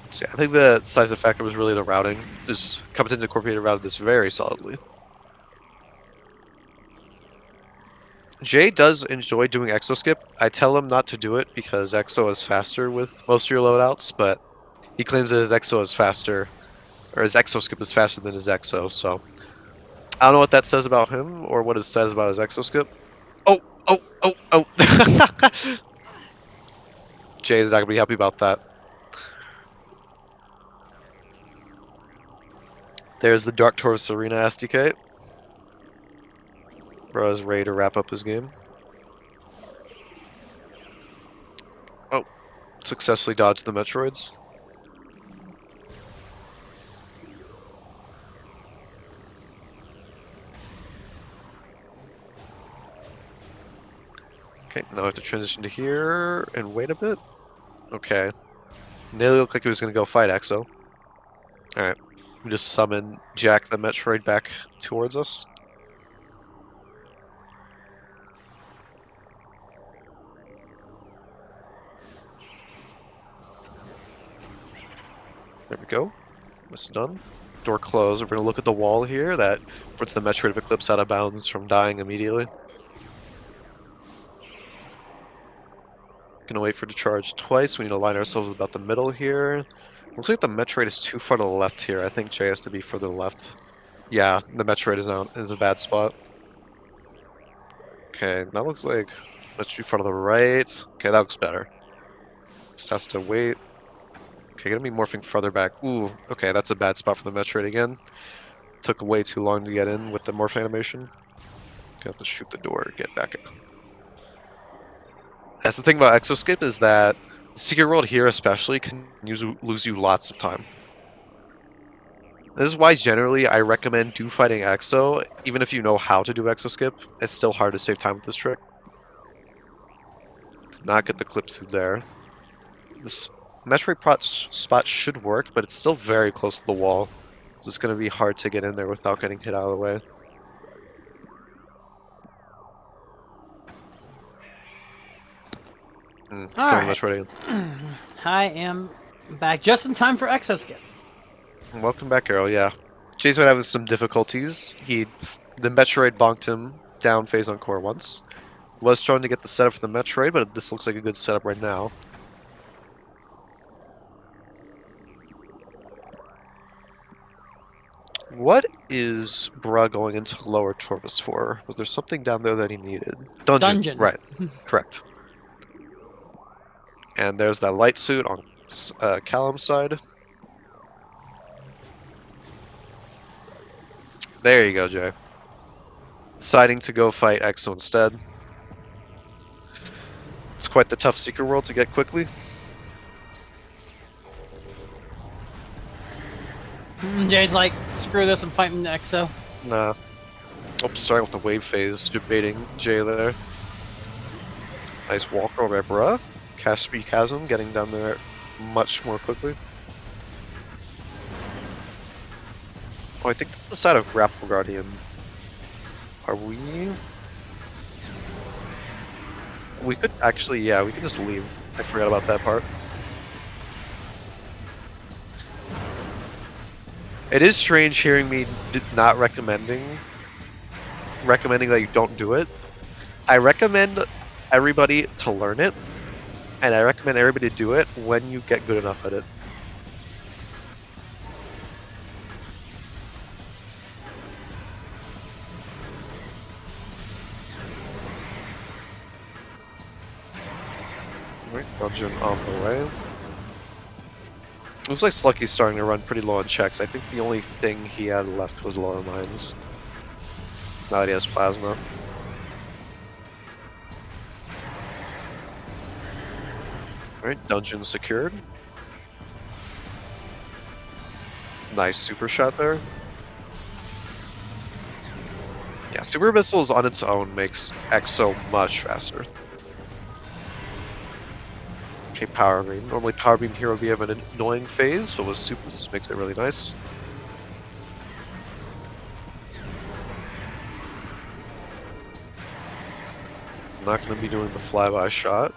So yeah, I think the size factor was really the routing. Just Kompetenz Incorporated routed this very solidly. Jay does enjoy doing exo skip. I tell him not to do it because exo is faster with most of your loadouts, but he claims that his exo is faster, or his exo skip is faster than his exo, so I don't know what that says about him or what it says about his exo skip. Oh! Jay is not gonna be happy about that. There's the Dark Torvus Arena SDK. Bro is ready to wrap up his game. Oh, successfully dodged the Metroids. Okay, now I have to transition to here and wait a bit. Okay. Nearly looked like he was going to go fight Exo. Alright. We just summon Jack the Metroid back towards us. There we go. This is done. Door closed. We're going to look at the wall here that puts the Metroid of Eclipse out of bounds from dying immediately. Gonna wait for it to charge twice. We need to line ourselves about the middle here. Looks like the Metroid is too far to the left here. I think J has to be further left. Yeah, the Metroid is a bad spot. Okay, that looks like much too far to the right. Okay, that looks better. This has to wait. Okay, gonna be morphing further back. Ooh, okay, that's a bad spot for the Metroid again. Took way too long to get in with the morph animation. Gonna have to shoot the door and get back in. That's the thing about Exoskip is that the Secret World here especially can lose you lots of time. This is why generally I recommend fighting Exo, even if you know how to do Exoskip. It's still hard to save time with this trick. Did not get the clip through there. This Metroid spot should work, but it's still very close to the wall. So it's going to be hard to get in there without getting hit out of the way. Alright. Metroid again. I am back just in time for Exoskip. Welcome back, Arrow, yeah. Jay's been having some difficulties. The Metroid bonked him down phase on core once. Was trying to get the setup for the Metroid, but this looks like a good setup right now. What is Bruh going into lower Torvus for? Was there something down there that he needed? Dungeon. Right. Correct. And there's that light suit on Callum's side. There you go, Jay. Deciding to go fight Exo instead. It's quite the tough Secret World to get quickly. Jay's like, screw this, I'm fighting Exo. Nah. Oops, starting with the wave phase, debating Jay there. Nice walk over by Bruh. Cast Speed Chasm, getting down there much more quickly. Oh, I think that's the side of Grapple Guardian. Are we? We could actually, yeah, we could just leave. I forgot about that part. It is strange hearing me not recommending that you don't do it. I recommend everybody to learn it, and I recommend everybody to do it when you get good enough at it. Right, dungeon on the way. Looks like Slucky's starting to run pretty low on checks. I think the only thing he had left was lower mines. Now that he has plasma. Alright, dungeon secured. Nice super shot there. Yeah, super missiles on its own makes Exo much faster. Okay, Power Beam. Normally Power Beam here would be of an annoying phase, but with super this makes it really nice. I'm not going to be doing the flyby shot.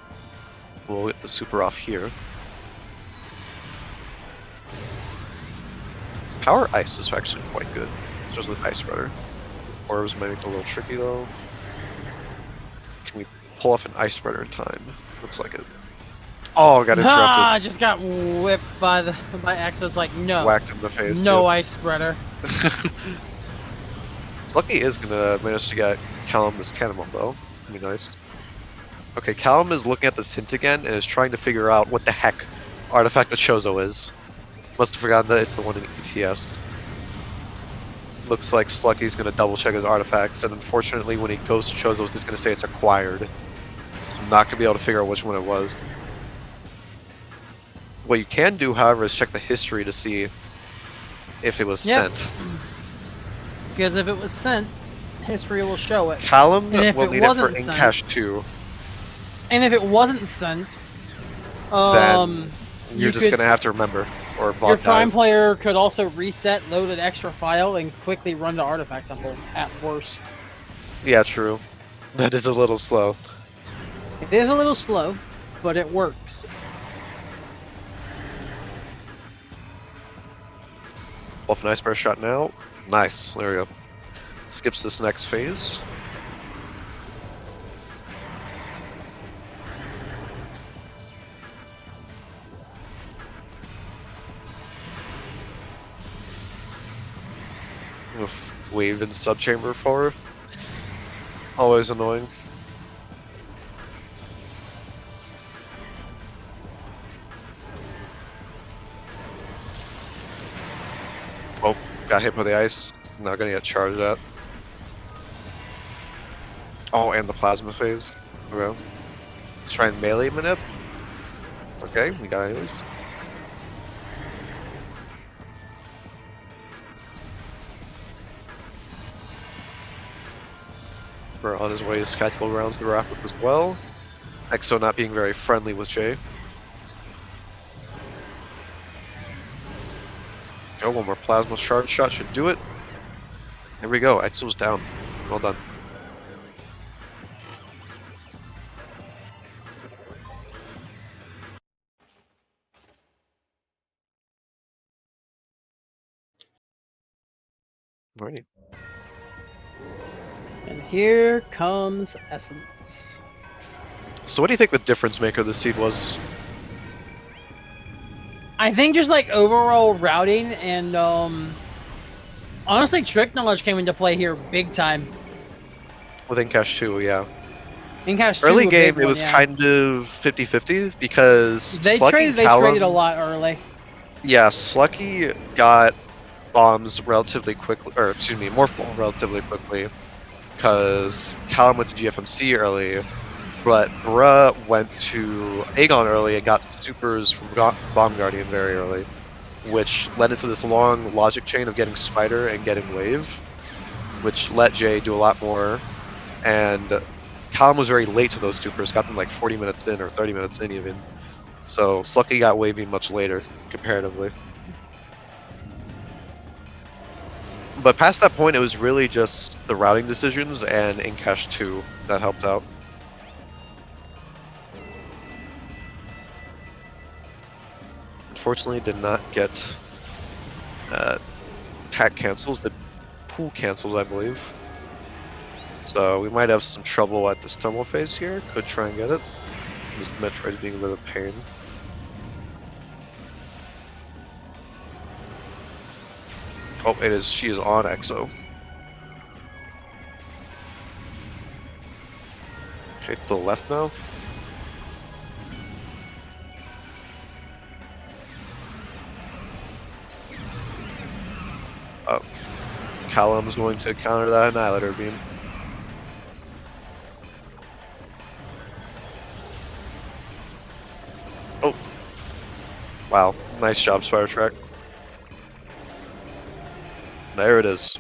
We'll get the super off here. Power Ice is actually quite good, especially with Ice Spreader. Orbs might make it a little tricky though. Can we pull off an Ice Spreader in time? Looks like it. Oh, got interrupted. Ah, just got whipped by Exo's like, no. Whacked in the face. No too. Ice Spreader. Slucky is gonna manage to get Callum this cannonball though. That'd be nice. Okay, Callum is looking at this hint again and is trying to figure out what the heck Artifact of Chozo is. Must have forgotten that it's the one in ETS. Looks like SluCal's going to double check his artifacts, and unfortunately when he goes to shows those, he's going to say it's acquired. So I'm not going to be able to figure out which one it was. What you can do, however, is check the history to see if it was sent. Because if it was sent, history will show it. Callum will need it for in-cache 2. And if it wasn't sent, then you're just going to have to remember. Or your Prime player could also reset, load an extra file, and quickly run the artifact temple at worst. Yeah, true. That is a little slow. It is a little slow, but it works. Off an iceberg shot now. Nice. There we go. Skips this next phase. Wave in subchamber for. Always annoying. Oh, got hit by the ice. Not gonna get charged at. Oh, and the plasma phase. Okay. Let's try and melee manip. Okay, we got it anyways. We're on his way to Skytable Grounds to wrap up as well. Exo not being very friendly with Jay. Oh, one more plasma shard shot should do it. There we go, Exo's down. Well done. Alrighty. And here comes Essence. So what do you think the difference maker of the seed was? I think just like overall routing and honestly trick knowledge came into play here big time. With in-cache 2, yeah. In-cache 2 early game, it was kind of 50-50 because they traded a lot early. Yeah, SluCal got bombs relatively quickly, or excuse me, Morph Ball relatively quickly, because Callum went to GFMC early, but Bruh went to Aegon early and got supers from Bomb Guardian very early, which led into this long logic chain of getting Spider and getting Wave, which let Jay do a lot more, and Callum was very late to those supers, got them like 40 minutes in or 30 minutes in even, so SluCal got Waving much later, comparatively. But past that point, it was really just the routing decisions and in-cache 2 that helped out. Unfortunately, did not get attack cancels, did pool cancels, I believe. So we might have some trouble at this thermal phase here. Could try and get it. This Metroid being a bit of a pain. Oh, it is. She is on Exo. Okay, to the left now. Oh, Callum's going to counter that Annihilator beam. Oh, wow! Nice job, Spider Track. There it is.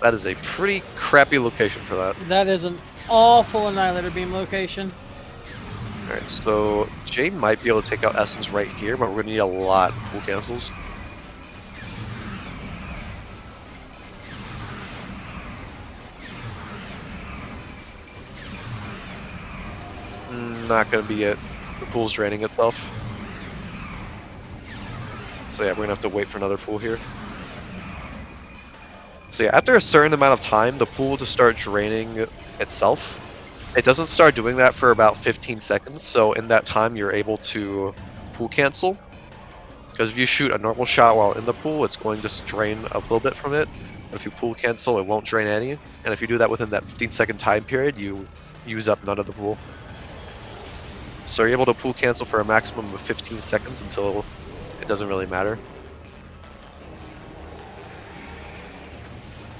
That is a pretty crappy location for that. That is an awful Annihilator Beam location. Alright, so Jay might be able to take out Essence right here, but we're going to need a lot of pool cancels. Not going to be it. The pool's draining itself. So yeah, we're going to have to wait for another pool here. So yeah, after a certain amount of time, the pool will just start draining itself. It doesn't start doing that for about 15 seconds, so in that time you're able to pool cancel. Because if you shoot a normal shot while in the pool, it's going to drain a little bit from it. But if you pool cancel, it won't drain any. And if you do that within that 15-second time period, you use up none of the pool. So you're able to pool cancel for a maximum of 15 seconds until it doesn't really matter.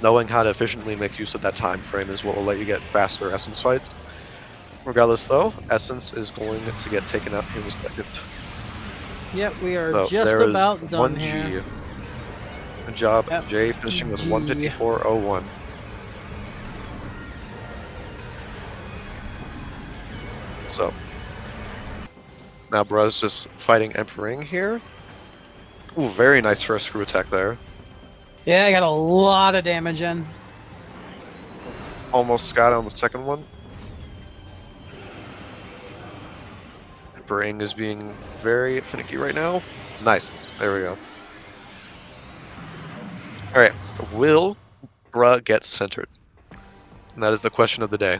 knowing how to efficiently make use of that time frame is what will let you get faster Essence fights. Regardless, though, Essence is going to get taken out here in a second. Yep, we are just about done here. Good job, yep. Jay finishing with 154.01. So, now Bruh's just fighting Emperor here. Ooh, very nice first screw attack there. Yeah, I got a lot of damage in. Almost got it on the second one. Emperor is being very finicky right now. Nice. There we go. Alright, will Bruh get centered? And that is the question of the day.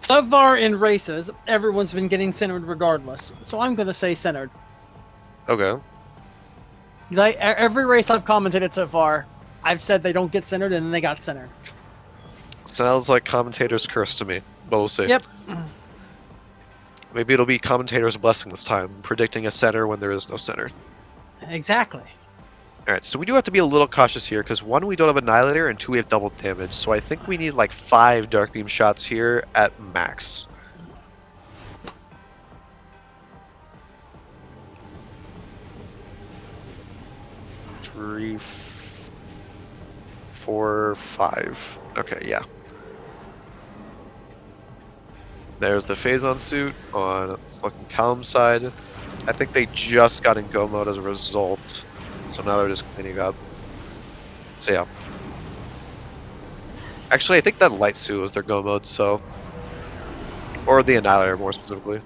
So far in races, everyone's been getting centered regardless. So I'm going to say centered. Okay. Because every race I've commentated so far, I've said they don't get centered and then they got centered. Sounds like commentator's curse to me, but we'll see. Yep. Maybe it'll be commentator's blessing this time, predicting a center when there is no center. Exactly. Alright, so we do have to be a little cautious here, because 1, we don't have Annihilator, and 2, we have double damage. So I think we need like 5 Dark Beam shots here at max. Three, 4, 5. Okay, yeah. There's the Phazon suit on fucking Calum's side. I think they just got in go mode as a result. So now they're just cleaning up. So yeah. Actually, I think that light suit was their go mode, so... Or the Annihilator, more specifically.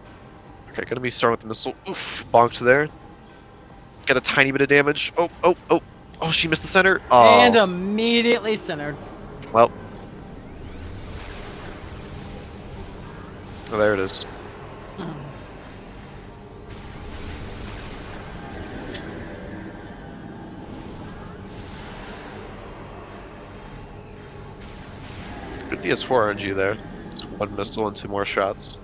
Okay, gonna be starting with the missile. Oof, bonked there. Get a tiny bit of damage. Oh, oh, oh. Oh, she missed the center. Oh. And immediately centered. Well. Oh, there it is. Good DS4 RNG there. Just 1 missile and 2 more shots.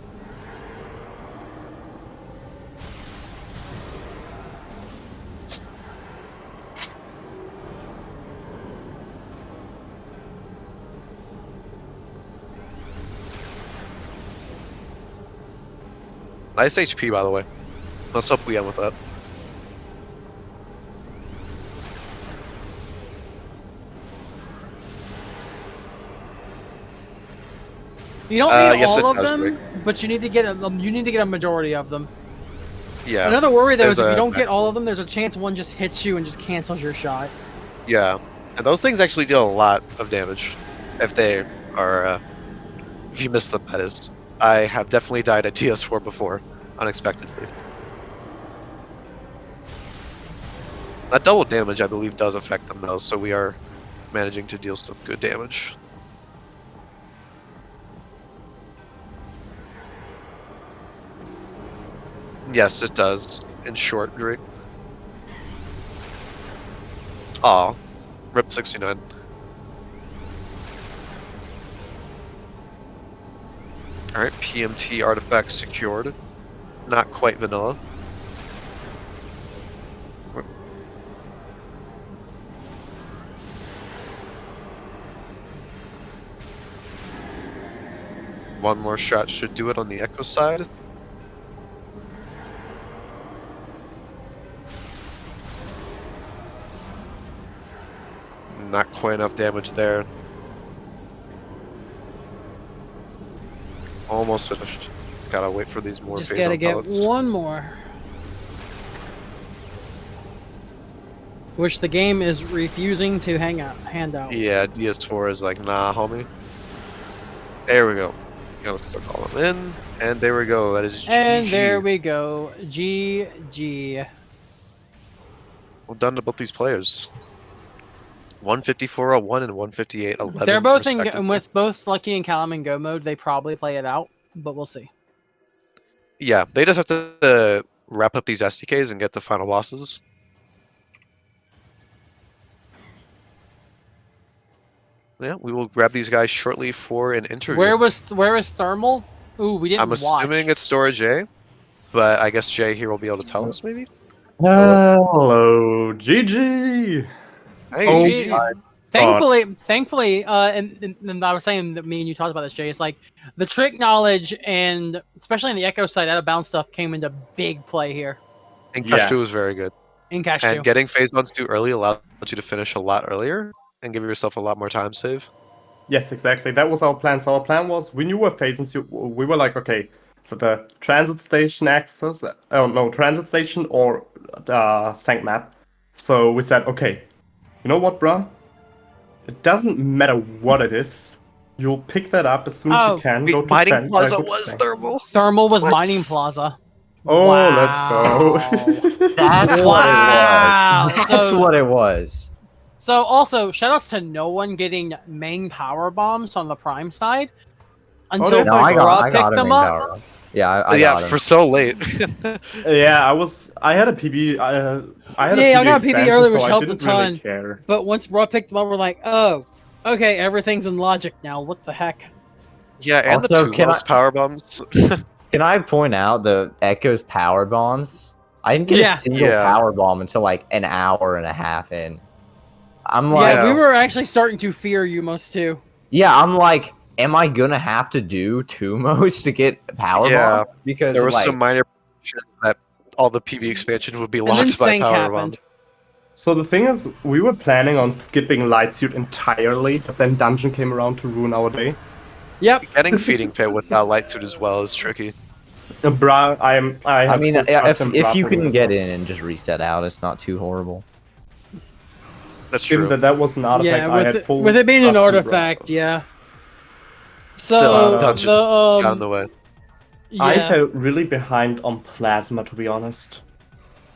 Nice HP, by the way. Let's hope we end with that. You don't need all of them, but you need to get a majority of them. Yeah. Another worry though is if you don't get all of them, there's a chance one just hits you and just cancels your shot. Yeah, and those things actually deal a lot of damage if they are, if you miss them, that is. I have definitely died at DS4 before, unexpectedly. That double damage, I believe, does affect them though, so we are managing to deal some good damage. Yes, it does. In short, Drake. Aw. Rip 69. Alright, PMT artifact secured. Not quite vanilla. One more shot should do it on the Echo side. Not quite enough damage there. Almost finished. Gotta wait for these more phase. Just gotta get one more. Which the game is refusing to hand out. Yeah, DS4 is like, nah, homie. There we go. Gotta still call them in. And there we go. That is GG. And there we go. GG. Well done to both these players. 154.01 and 158.11. They're both in, with both Slucky and Callum in go mode. They probably play it out, but we'll see. Yeah, they just have to wrap up these SDKs and get the final bosses. Yeah, we will grab these guys shortly for an interview. Where is Thermal? Ooh, we didn't watch. I'm assuming it's Storage A, but I guess Jay here will be able to tell us maybe. Hello, GG. Hey, oh Thankfully, and I was saying that me and you talked about this, Jay. It's like the trick knowledge and especially in the Echo side, out of bounds stuff came into big play here. And Cash 2 was very good. In Cash 2. And getting phase ones too early allowed you to finish a lot earlier and give yourself a lot more time save. Yes, exactly. That was our plan. So our plan was we knew where phases we were like, okay, so the transit station access, transit station or Sank map. So we said, okay, you know what, bruh? It doesn't matter what it is. You'll pick that up as soon as you can. Wait, Mining Plaza was Thermal? Thermal was Mining Plaza. Oh, wow. Let's go. That's what it was. That's what it was. So also, shoutouts to no one getting main power bombs on the Prime side until Bra picked them up. Yeah, I got for so late. Yeah, I had a PB. I got a PB earlier, which helped a ton. Really but once Bra picked them up, we're like, oh, okay, everything's in logic now. What the heck? Yeah, and also, the two most power bombs. Can I point out the Echo's power bombs? I didn't get a single power bomb until like an hour and a half in. I'm like, we were actually starting to fear you most too. Yeah, I'm like, am I gonna have to do two most to get power bombs? Because there was some minor that all the PB expansion would be locked by power bombs. So the thing is, we were planning on skipping Light Suit entirely, but then Dungeon came around to ruin our day. Yep. Getting Feeding Pit without Light Suit as well is tricky. I mean, if you can get in and just reset out, it's not too horrible. That's true. That was an artifact. With it being an artifact, yeah. So Dungeon got on the way. Yeah. I felt really behind on Plasma, to be honest.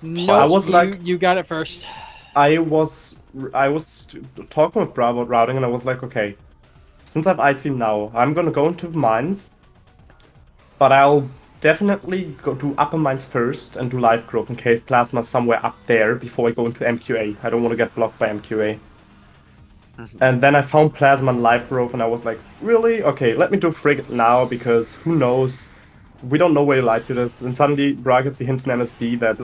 No, I was you got it first. I was talking with Bravo about routing, and I was like, okay, since I have Ice Beam now, I'm gonna go into mines, but I'll definitely go do upper mines first and do life growth in case Plasma's somewhere up there before I go into MQA. I don't want to get blocked by MQA. And then I found Plasma and life growth, and I was like, really? Okay, let me do Frigate now, because who knows? We don't know where Light Suit is. And suddenly, Bra gets the hint in MSB that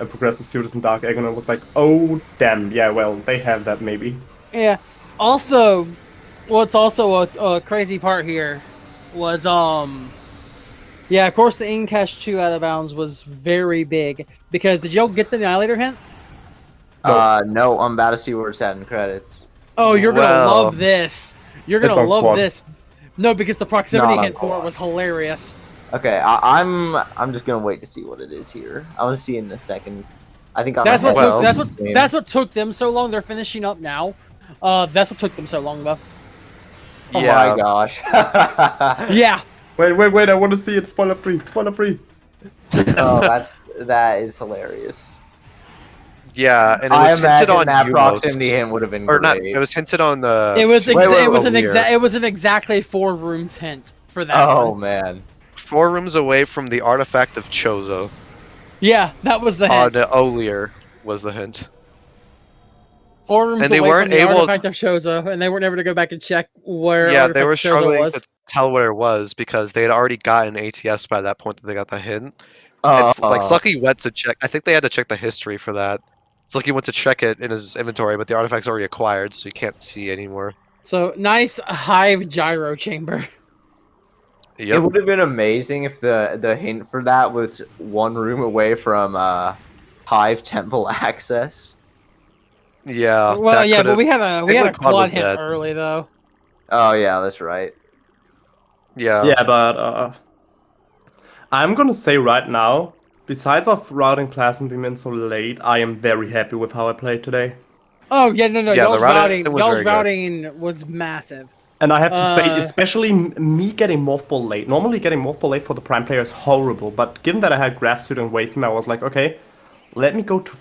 a progressive suit is in Dark Egg, and I was like, oh, damn, yeah, well, they have that maybe. Yeah. Also, what's also a crazy part here was, yeah, of course the Incash 2 out of bounds was very big, because did y'all get the Annihilator hint? No, I'm about to see where it's at in credits. Oh, you're gonna love this. You're gonna love this. No, because the proximity hint for it was hilarious. Okay, I'm just gonna wait to see what it is here. I want to see it in a second. I think that's what took them so long. They're finishing up now. That's what took them so long, though. Oh my gosh. Yeah. Wait! I want to see it. Spoiler free. Spoiler free. Oh, that is hilarious. Yeah, and it was hinted on that proximity hint would have been or not. It was hinted on the. It was an exactly 4 rooms hint for that. Oh man. 4 rooms away from the artifact of Chozo. Yeah, that was the hint. The Olier was the hint. 4 rooms away from the artifact of Chozo, and they weren't able to go back and check where. Yeah, they were struggling to tell where it was because they had already gotten ATS by that point that they got the hint. It's like Slucky went to check. I think they had to check the history for that. Slucky went to check it in his inventory, but the artifact's already acquired, so you can't see anymore. So nice Hive gyro chamber. Yep. It would have been amazing if the hint for that was 1 room away from Hive Temple access. Yeah. Well, yeah, but we had a quad hint early though. Oh yeah, that's right. Yeah. Yeah, but I'm gonna say right now, besides of routing Plasma Beam in so late, I am very happy with how I played today. Oh yeah, no, y'all's routing was massive. And I have to say, especially me getting Morph Ball late. Normally getting Morph Ball late for the Prime player is horrible, but given that I had Graph Suit and Wave Beam, I was like, okay, let me go to...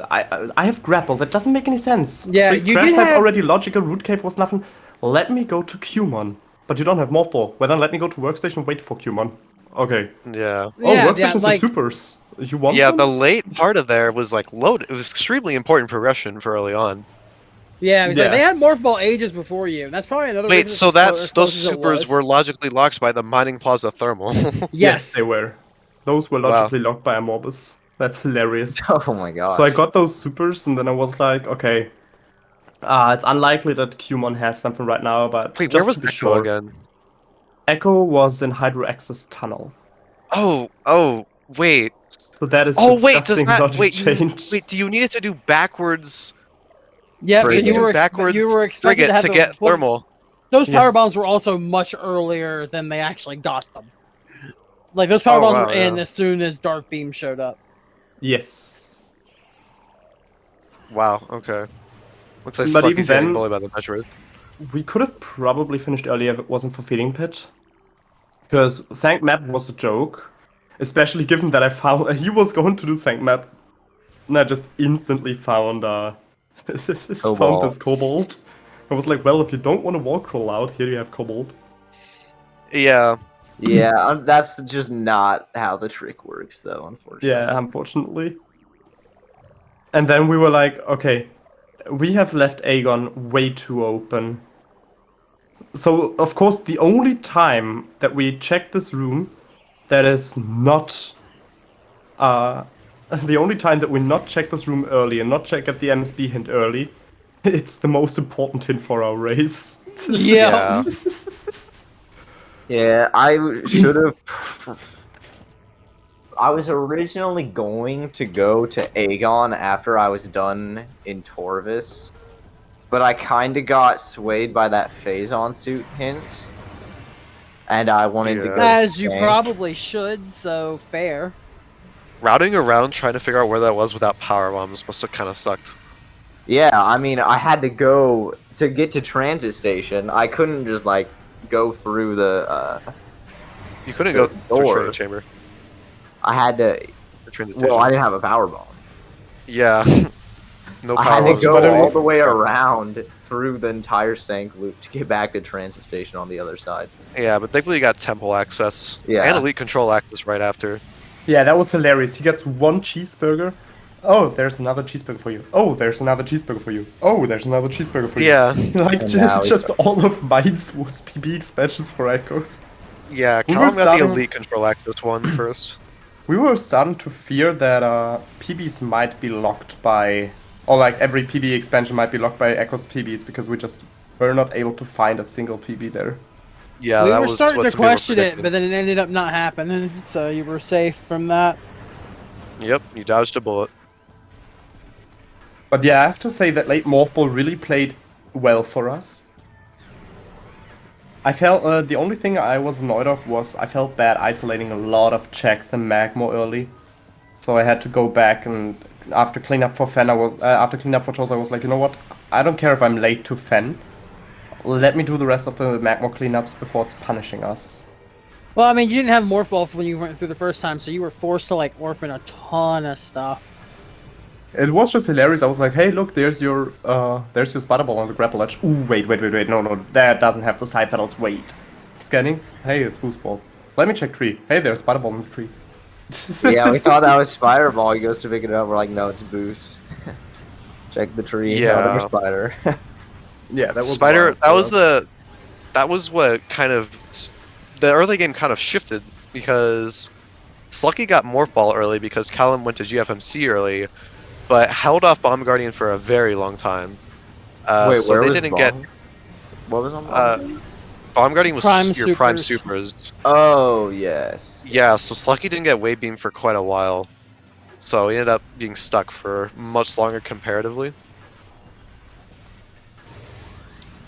I have Grapple, that doesn't make any sense. Yeah, you Graph Site's already logical, Root Cave was nothing. Let me go to Qmon. But you don't have Morph Ball. Well then let me go to Workstation and wait for Qmon. Okay. Yeah. Oh, Workstation's the supers. You want them? The late part of there was like loaded. It was extremely important progression for early on. Yeah, like they had Morph Ball ages before you. That's probably another reason. Wait, so those supers were logically locked by the Mining Plaza Thermal. Yes, they were. Those were logically locked by Amorbus. That's hilarious. Oh my god. So I got those supers, and then I was like, okay, It's unlikely that Qmon has something right now, but wait, just where was to be Echo sure. again? Echo was in Hydro Access Tunnel. Oh, wait. So that is Oh, wait, does disgusting that... logic change. Wait, do you need it to do backwards... Yeah, but you were expected to have to get thermal. Those power bombs were also much earlier than they actually got them. Like, those power bombs were in as soon as Dark Beam showed up. Yes. Wow, okay. Looks like But Slucky's even then, getting bullied by the Metroid. We could have probably finished earlier if it wasn't for Feeding Pit. Because Sank Map was a joke. Especially given that I found... he was going to do Sank Map. And I just instantly found... found this Cobalt. I was like, well, if you don't want to wall crawl out, here you have Cobalt. Yeah. Yeah, that's just not how the trick works, though, unfortunately. Yeah, unfortunately. And then we were like, okay, we have left Aegon way too open. So, of course, the only time that we check this room that is not... the only time that we not check this room early and not check at the MSB hint early, it's the most important hint for our race. Yeah. Yeah, I should have... I was originally going to go to Aegon after I was done in Torvis, but I kind of got swayed by that Phazon suit hint, and I wanted to go as you probably should, so fair. Routing around trying to figure out where that was without power bombs must have kind of sucked. Yeah, I mean, I had to go to get to transit station. I couldn't just like go through the. You couldn't go through training chamber. I had to. Well, I didn't have a power bomb. Yeah. No power. I had to go all the way around through the entire Sank loop to get back to transit station on the other side. Yeah, but thankfully you got temple access. Yeah. And elite control access right after. Yeah, that was hilarious. He gets one cheeseburger. Oh, there's another cheeseburger for you. Oh, there's another cheeseburger for you. Oh, there's another cheeseburger for you. Yeah. Like, just all of mine's was PB expansions for Echoes. Yeah, Callum got the elite control access one first. We were starting to fear that PBs might be locked by... Or like every PB expansion might be locked by Echoes PBs because we just were not able to find a single PB there. Yeah, we were starting to question it, but then it ended up not happening, so you were safe from that. Yep, you dodged a bullet. But yeah, I have to say that late Morph Ball really played well for us. I felt the only thing I was annoyed of was I felt bad isolating a lot of checks and mag more early, so I had to go back and after cleanup for Fen, after cleanup for Chose, I was like, you know what? I don't care if I'm late to Fen. Let me do the rest of the Magmor cleanups before it's punishing us. Well, I mean, you didn't have Morph Ball when you went through the first time, so you were forced to like orphan a ton of stuff. It was just hilarious. I was like, hey, look, there's your spider ball on the grapple edge. Ooh, wait, no, that doesn't have the side pedals. Wait. Scanning. Hey, it's boost ball. Let me check tree. Hey, there's spider ball in the tree. Yeah, we thought that was Spider-Ball. He goes to pick it up. We're like, no, it's boost. Check the tree. Yeah. No, spider. Yeah, that was spider. That was what kind of the early game kind of shifted because Slucky got Morph Ball early because Callum went to GFMC early, but held off Bomb Guardian for a very long time. Wait, so where they was didn't Bomb? get. What was on Bomb Guardian was your Prime Supers. Oh yes. Yeah, so Slucky didn't get Wave Beam for quite a while, so he ended up being stuck for much longer comparatively.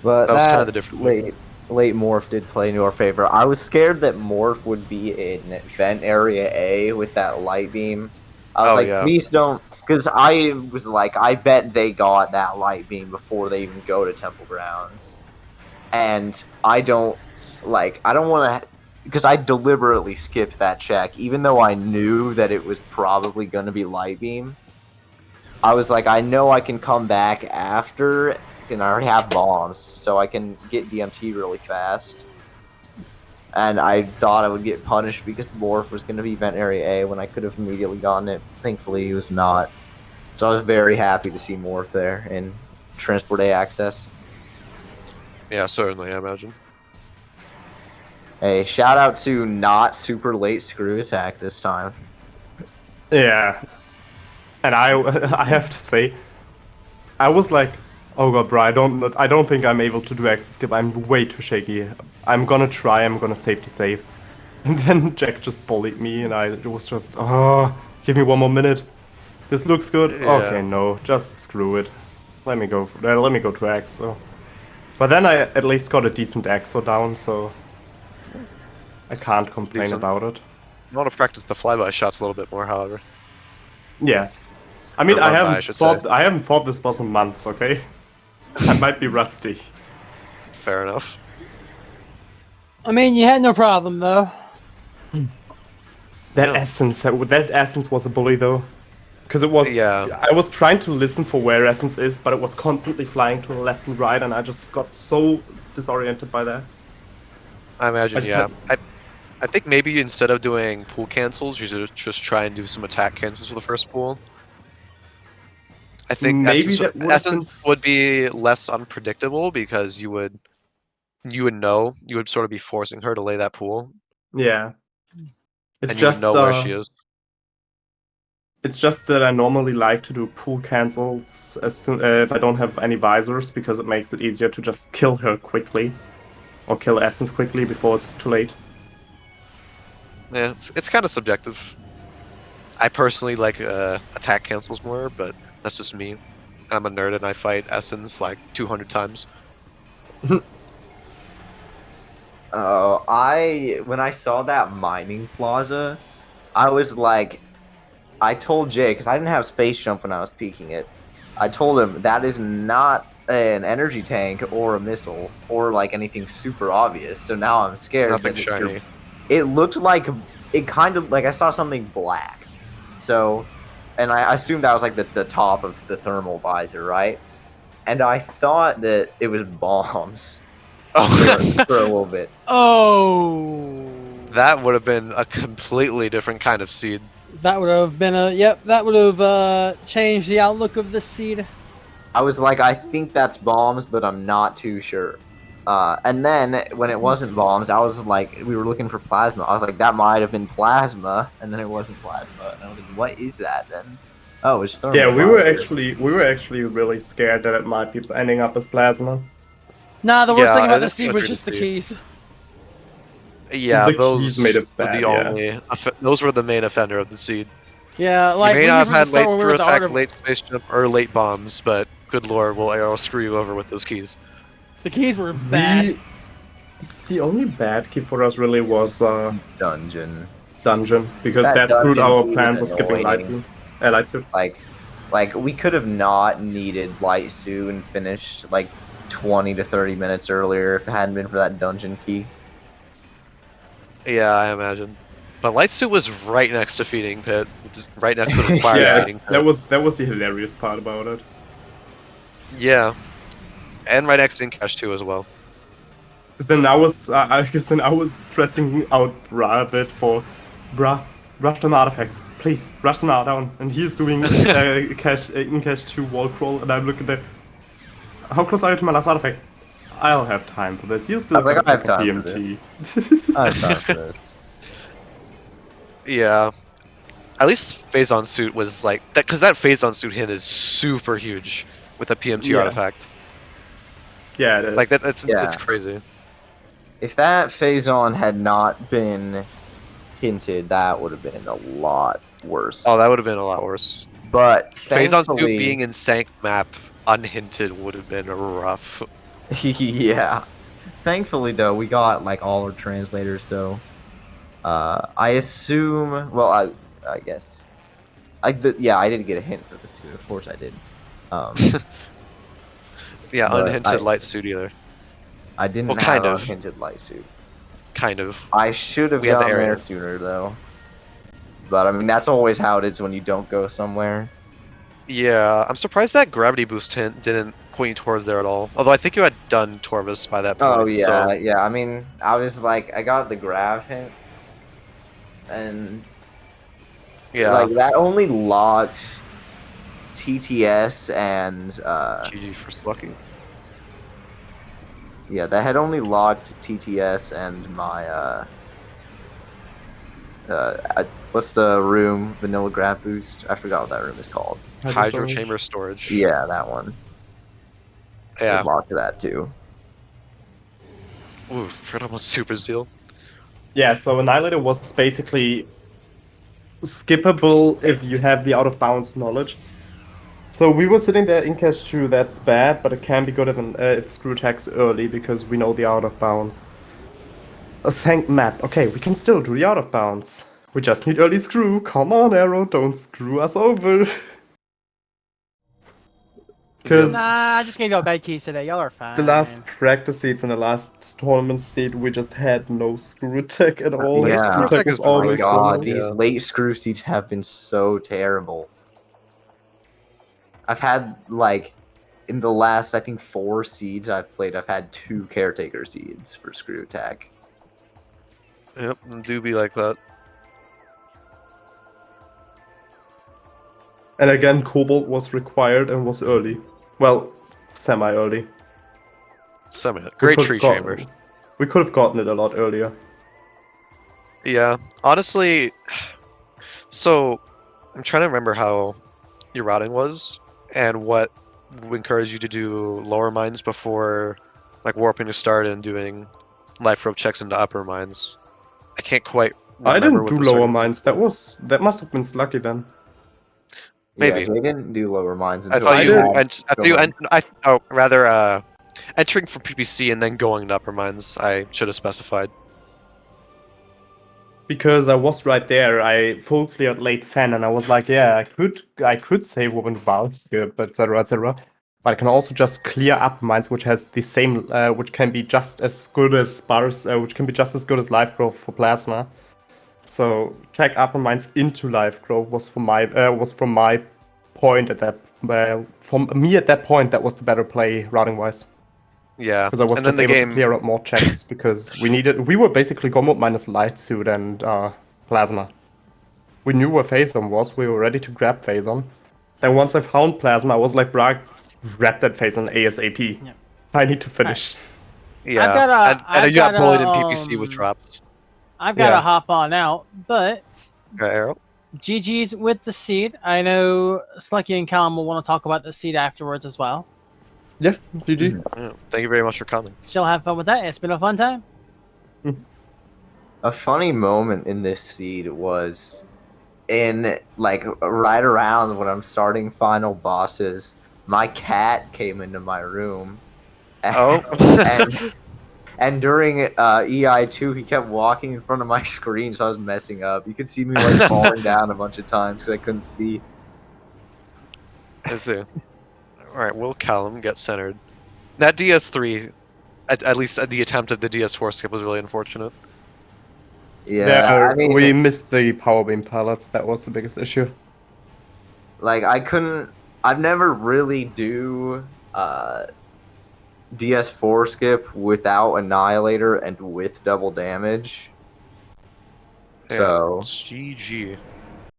But that was kind of the difference. Late Morph did play in your favor. I was scared that Morph would be in Vent Area A with that Light Beam. I was please don't, because I was like, I bet they got that Light Beam before they even go to Temple Grounds. And I don't want to, because I deliberately skipped that check, even though I knew that it was probably going to be Light Beam. I was like, I know I can come back after, and I already have bombs, so I can get DMT really fast. And I thought I would get punished because Morph was going to be Vent Area A when I could have immediately gotten it. Thankfully, he was not. So I was very happy to see Morph there in Transport A access. Yeah, certainly, I imagine. Hey, shout out to not super late screw attack this time. Yeah. And I have to say, I was like, Oh god, bro, I don't think I'm able to do exit skip. I'm way too shaky. I'm gonna try. I'm gonna safety save. And then Jack just bullied me, and it was just, oh, give me 1 more minute. This looks good. Yeah. Okay, no, just screw it. Let me go to exo. But then I at least got a decent exo down, so I can't complain about it. I want to practice the flyby shots a little bit more, however. Yeah, I mean, I haven't fought this boss in months. Okay, I might be rusty. Fair enough. I mean, you had no problem though. That essence was a bully though, because it was. Yeah. I was trying to listen for where essence is, but it was constantly flying to the left and right, and I just got so disoriented by that. I imagine, yeah. I think maybe instead of doing pool cancels, you should just try and do some attack cancels for the first pool. I think maybe essence would be less unpredictable because you would know, you would sort of be forcing her to lay that pool. Yeah. It's just, you would know where she is. It's just that I normally like to do pool cancels as soon if I don't have any visors, because it makes it easier to just kill her quickly, or kill essence quickly before it's too late. Yeah, it's kind of subjective. I personally like attack cancels more, but that's just me. I'm a nerd and I fight essence like 200 times. When I saw that mining plaza, I was like, I told Jay, because I didn't have space jump when I was peeking it. I told him that is not an energy tank or a missile or like anything super obvious. So now I'm scared. Nothing shiny. It looked like it kind of like I saw something black. So, and I assumed that was like the top of the thermal visor, right? And I thought that it was bombs. For a little bit. Oh. That would have been a completely different kind of seed. That would have been that would have changed the outlook of the seed. I was like, I think that's bombs, but I'm not too sure. And then when it wasn't bombs, I was like, we were looking for plasma. I was like, that might have been plasma, and then it wasn't plasma. And I was like, what is that then? Oh, it's thermal. Yeah, we were actually really scared that it might be ending up as plasma. Nah, the worst thing about the seed was just the keys. Yeah, those those were the main offender of the seed. Yeah, like you may not have had late through attack, late space jump, or late bombs, but good lord, will screw you over with those keys. The keys were bad. The only bad key for us really was dungeon, because that screwed our plans of skipping light suit. Like we could have not needed light suit and finished like 20 to 30 minutes earlier if it hadn't been for that dungeon key. Yeah, I imagine. But light suit was right next to feeding pit, right next to the required feeding pit. That was the hilarious part about it. Yeah, and right next to Incash too as well. Because then I was stressing out Bra a bit for Bra, rush them artifacts, please rush them out down. And he's doing Incash 2 wall crawl, and I'm looking at how close are you to my last artifact? I'll have time for this. You still have time for PMT. I have time for this. Yeah. At least phase on suit was like that, because that phase on suit hint is super huge with a PMT artifact. Yeah, it is. Like it's crazy. If that phase on had not been hinted, that would have been a lot worse. Oh, that would have been a lot worse. But phase on suit being in Sank map unhinted would have been rough. Yeah. Thankfully, though, we got like all our translators, so I assume. Well, I guess. I did get a hint for the suit. Of course, I did. Yeah, unhinted light suit either. I didn't have a hinted light suit. Kind of. I should have gone there sooner, though. But I mean, that's always how it is when you don't go somewhere. Yeah, I'm surprised that gravity boost hint didn't point you towards there at all. Although I think you had done Torvus by that point. Oh yeah, yeah. I mean, I was like, I got the grav hint, and yeah, like that only locked TTS and GG for Slucky. Yeah, that had only locked TTS and my what's the room? Vanilla grav boost? I forgot what that room is called. Hydro chamber storage. Yeah, that one. Yeah. Mark that too. Ooh, forgot about Super Zeal. Yeah, so Annihilator was basically skippable if you have the out of bounds knowledge. So we were sitting there in cast 2, that's bad, but it can be good if screw attacks early because we know the out of bounds. A sank map. Okay, we can still do the out of bounds. We just need early screw. Come on, Arrow, don't screw us over. Because nah, I just gave y'all bad keys today. Y'all are fine. the last practice seats and the last tournament seat, we just had no screw attack at all. Yeah, Screw attack was always God, these late screw seats have been so terrible. I've had, like, in the last, I think, 4 seeds I've played, I've had 2 caretaker seeds for screw attack. Yep, do be like that. And again, Cobalt was required and was early. Well, semi-early. Great tree chamber. We could have gotten it a lot earlier. Yeah, honestly, so I'm trying to remember how your routing was and what would encourage you to do lower mines before like warping to start and doing life rope checks into upper mines. I can't quite remember. I didn't do lower mines. That must have been Slucky then. Maybe. Yeah, they didn't do lower mines I until thought rather entering from PPC and then going to upper mines. I should have specified. Because I was right there, I full cleared late fan, and I was like, yeah, I could save Woman Valve skip, etc., etc. But I can also just clear up mines, which has the same, which can be just as good as sparse, which can be just as good as life growth for plasma. So check upper mines into life growth was from my point at that. From me at that point, that was the better play routing wise. Yeah, because I was just able to clear up more checks because we were basically Gomod minus light suit and plasma. We knew where Phazon was. We were ready to grab Phazon. Then once I found plasma, I was like, "Brag, grab that Phazon ASAP. Yeah. I need to finish." Yeah, and you got bullied in PPC with traps. I've got to hop on out, but Arrow. GG's with the seed. I know Slucky and Callum will want to talk about the seed afterwards as well. Yeah, GG. Yeah, thank you very much for coming. Still have fun with that. It's been a fun time. A funny moment in this seed was in, like, right around when I'm starting final bosses, my cat came into my room. And during EI2, he kept walking in front of my screen, so I was messing up. You could see me, like, falling down a bunch of times because I couldn't see. I see. Alright, will Callum get centered? That DS3, at least the attempt of the DS4 skip was really unfortunate. Yeah, I mean, we missed the power beam pallets. That was the biggest issue. Like, I've never really do DS4 skip without Annihilator and with double damage. Yeah, so GG.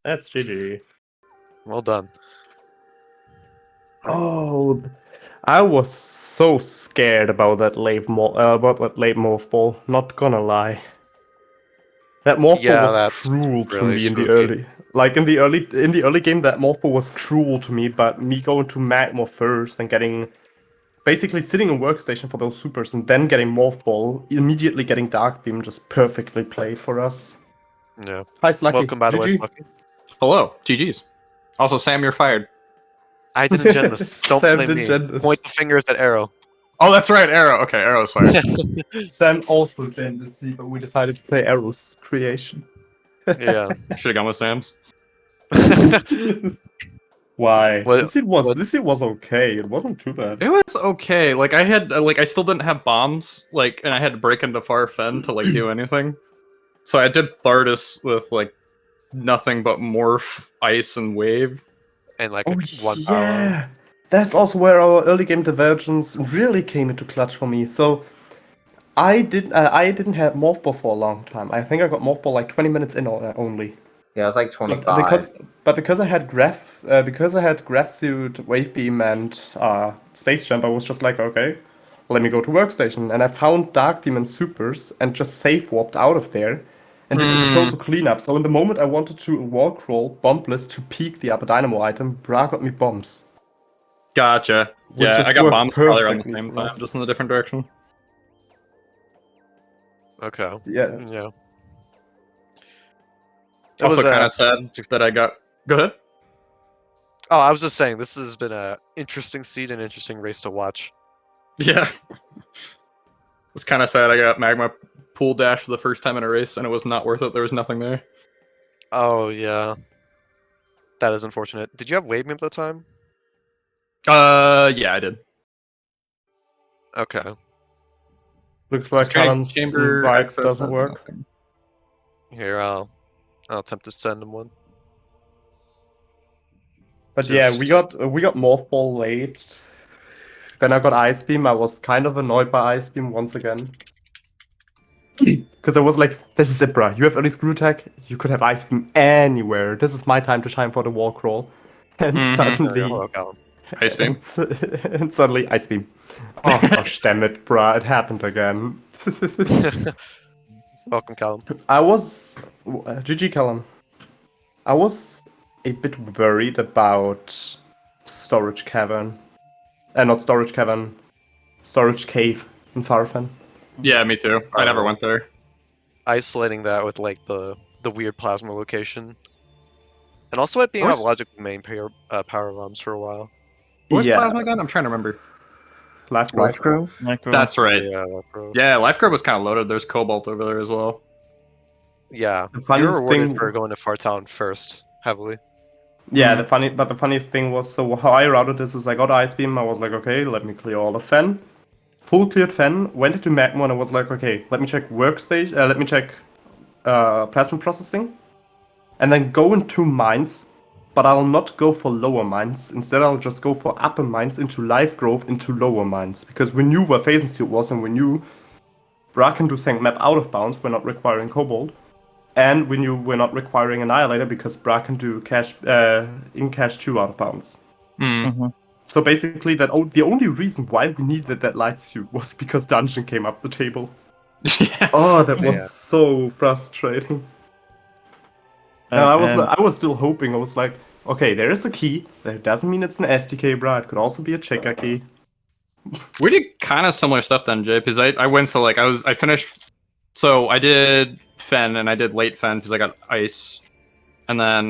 That's GG. Well done. Oh, I was so scared about that late morph ball. Not gonna lie. That morph ball was cruel to me in the early. Like in the early game, that morph ball was cruel to me. But me going to Magma first and basically sitting in workstation for those supers and then getting morph ball, immediately getting dark beam, just perfectly played for us. Yeah. Hi, Slucky. Welcome by the way, Slucky. Hello, GG's. Also, Sam, you're fired. I didn't gen this. Don't blame me. Point the fingers at Arrow. Oh, that's right, Arrow. Okay, Arrow's fired. Sam also gen this, but we decided to play Arrow's creation. Yeah. Should have gone with Sam's. Why? This was okay. It wasn't too bad. It was okay. Like I still didn't have bombs. And I had to break into Far Fen to do anything. So I did Thardus with nothing but morph, ice, and wave. And one power. Yeah, that's also where our early game divergence really came into clutch for me. So I didn't have morph ball for a long time. I think I got morph ball 20 minutes in only. Yeah, it was 25. Because I had graph suit, wave beam, and space jump, I was just like, okay, let me go to workstation, and I found dark beam and supers, and just safe warped out of there, and did a total cleanup. So in the moment I wanted to wall crawl bombless to peek the upper dynamo item, Bra got me bombs. Gotcha. Yeah, I got bombs probably around the same time, just in a different direction. Okay. Yeah. Yeah. It also kind of sad that I got... Go ahead. Oh, I was just saying, this has been an interesting seed and interesting race to watch. Yeah. It was kind of sad I got magma pool dash for the first time in a race, and it was not worth it. There was nothing there. Oh, yeah. That is unfortunate. Did you have wave beam at the time? Yeah, I did. Okay. Looks like Callum's chamber invite doesn't work. Nothing. Here, I'll attempt to send him one. But yeah, we got Morph Ball late. Then I got Ice Beam. I was kind of annoyed by Ice Beam once again. Because I was like, this is it, bruh. You have early screw attack. You could have Ice Beam anywhere. This is my time to shine for the wall crawl. And suddenly... Hello, Callum. Ice Beam. And suddenly Ice Beam. Oh gosh, damn it, bruh. It happened again. Welcome, Callum. I was... GG, Callum. I was a bit worried about Storage Cavern. Not Storage Cavern. Storage Cave in Farfen. Yeah, me too. I never went there. Isolating that with like the weird plasma location, and also it being out of logic main power bombs for a while. Where's plasma again? I'm trying to remember. Life Grove? That's right. Yeah, Life Grove. Yeah, Life Grove was kind of loaded. There's Cobalt over there as well. Yeah, you're rewarded for going to Fartown first, heavily. Yeah, the funny thing was, so how I routed this is I got Ice Beam, I was like, okay, let me clear all the Fen. Full cleared Fen, went into Magma and I was like, okay, let me check workstation, let me check plasma processing. And then go into mines, but I'll not go for lower mines. Instead, I'll just go for upper mines into Life Grove into lower mines. Because we knew where Phase Suit was and we knew Bra can do Sank Map out of bounds, we're not requiring Cobalt. And we knew we're not requiring Annihilator because Bra can do in cache 2 out of bounds. So basically, the only reason why we needed that light suit was because Dungeon came up the table. Yeah. Oh, that was so frustrating. I was still hoping. I was like, okay, there is a key. That doesn't mean it's an SDK, bro. It could also be a checker key. We did kind of similar stuff then, Jay, because I went to like I finished. So I did Fen and I did late Fen because I got ice, and then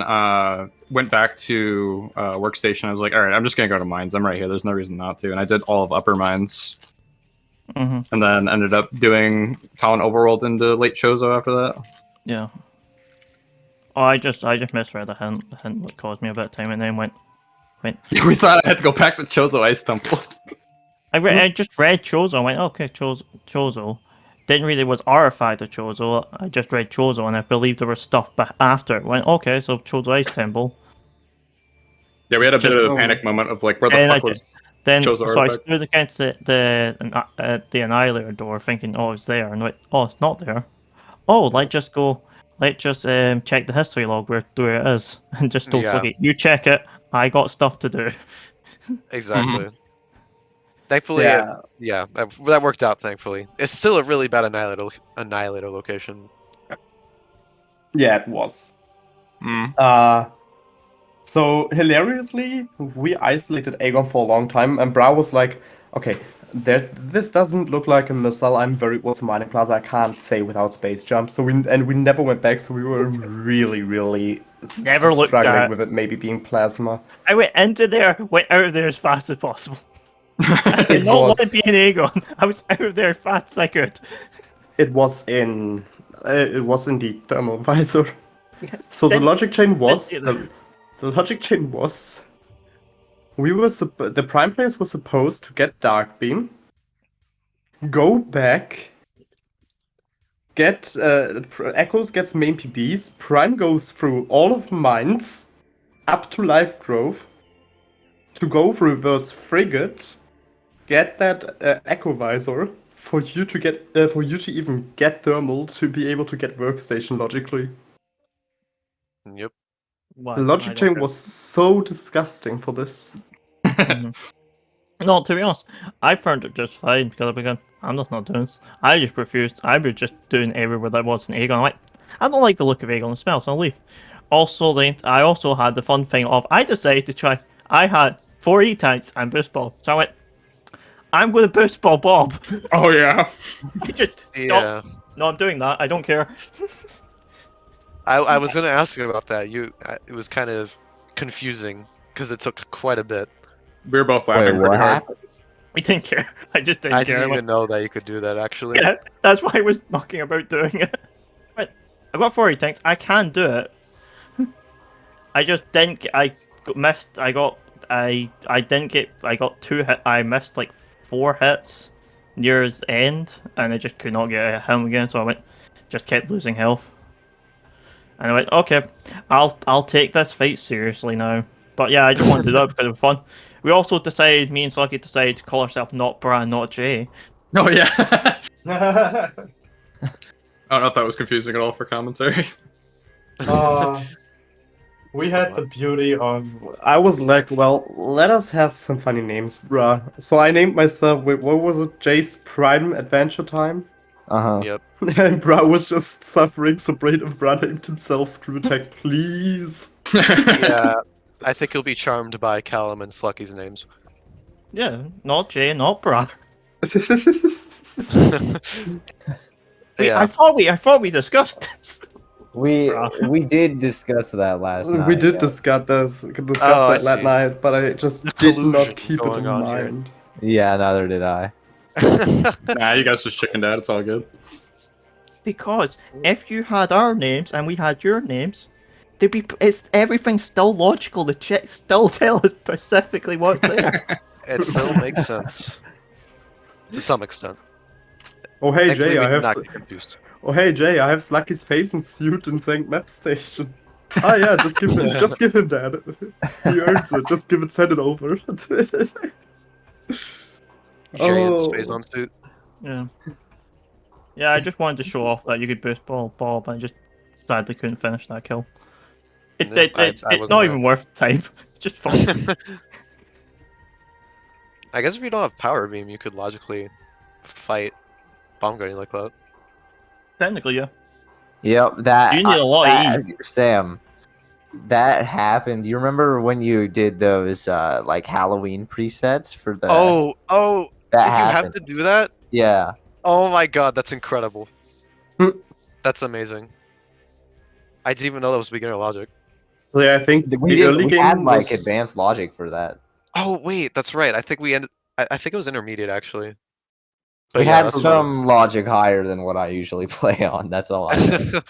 went back to workstation. I was like, all right, I'm just gonna go to mines. I'm right here. There's no reason not to. And I did all of upper mines, and then ended up doing Talon Overworld into late Chozo after that. Yeah. Oh, I just misread the hint. The hint that caused me a bit of time, and then went. We thought I had to go back to Chozo Ice Temple. I just read Chozo. I went, okay, Chozo. Didn't read it was Artifact of Chozo. I just read Chozo, and I believed there was stuff after it. Went, okay, so Chozo Ice Temple. Yeah, we had a bit of a panic moment of like, where the fuck was Chozo so Artifact? I stood against the Annihilator door, thinking, oh, it's there, and went, oh, it's not there. Oh, let's just check the history log where it is, and just told Sluggy, you check it. I got stuff to do. Exactly. Thankfully, that worked out. Thankfully, it's still a really bad annihilator location. Yeah, it was. So hilariously, we isolated Aegon for a long time, and Bra was like, "Okay, this doesn't look like a missile. I'm very what's mining plaza. I can't say without space jump." So we never went back. So we were really never struggling with it. Maybe being plasma. I went into there, went out of there as fast as possible. I did not want to be in Aegon. I was out of there as fast as I could. It was indeed thermal visor. So the logic chain was the prime players were supposed to get Dark Beam, go back, get Echoes gets main PBs, Prime goes through all of mines up to Life Grove to go for reverse frigate, get that Echo Visor for you to even get thermal to be able to get workstation logically. Yep. The logic chain was so disgusting for this. No, to be honest, I found it just fine because I began, I'm just not doing this. I just refused. I was just doing everywhere that wasn't Aegon. I'm like, I don't like the look of Aegon, the smell, so I'll leave. Also, I also had the fun thing of, I decided to try, I had 4 E-tanks and boost ball. So I went, I'm going to boost ball Bob. Oh yeah. He just stopped. Yeah. No, I'm doing that. I don't care. I was gonna ask you about that. It was kind of confusing because it took quite a bit. We were both laughing pretty hard. We didn't care. I just didn't care. I didn't even know that you could do that, actually. Yeah, that's why I was knocking about doing it. But I got 4 E-tanks. I can do it. I just didn't. I missed. I got 2 hit. I missed like 4 hits near his end, and I just could not get him again. So I just kept losing health. And I went, okay, I'll take this fight seriously now. But yeah, I just wanted to do that because it was fun. We also decided, me and Slucky decided to call ourselves not Bra, not Jay. Oh yeah. I don't know if that was confusing at all for commentary. We had the beauty of... I was like, well, let us have some funny names, bruh. So I named myself, what was it? Jay's Prime Adventure Time? Yep. And bruh was just suffering, so Bruh named himself Screwtech, please. Yeah, I think he'll be charmed by Callum and Slucky's names. Yeah, not Jay, not Bra. Yeah. I thought we discussed this. We did discuss that last night. We did discuss that last night, but I just did not keep it in mind. Yeah, neither did I. Nah, you guys just chickened out. It's all good. Because if you had our names and we had your names, everything's still logical. The check still tell us specifically what's there. It still makes sense. To some extent. Oh hey Thankfully, Jay, we I did have. not get confused. Oh hey Jay, I have Slacky's face and suit in St. Map Station. Ah yeah, just give him that. He earns it. Just send it over. Giant space on suit. Yeah. Yeah, I just wanted to show off that you could boost Bob, and I just sadly couldn't finish that kill. It's not even worth time. It's just fun. I guess if you don't have Power Beam, you could logically fight Bomb Guarding like that. Technically, yeah. Yep, that. You need a lot of E. Sam, that happened. You remember when you did those like Halloween presets for the? Oh, that did you have to do that? Yeah. Oh my god, that's incredible. That's amazing. I didn't even know that was beginner logic. Yeah, I think we had like advanced logic for that. Oh wait, that's right. I think we ended. I think it was intermediate actually. But we yeah, had some logic higher than what I usually play on. That's all I know.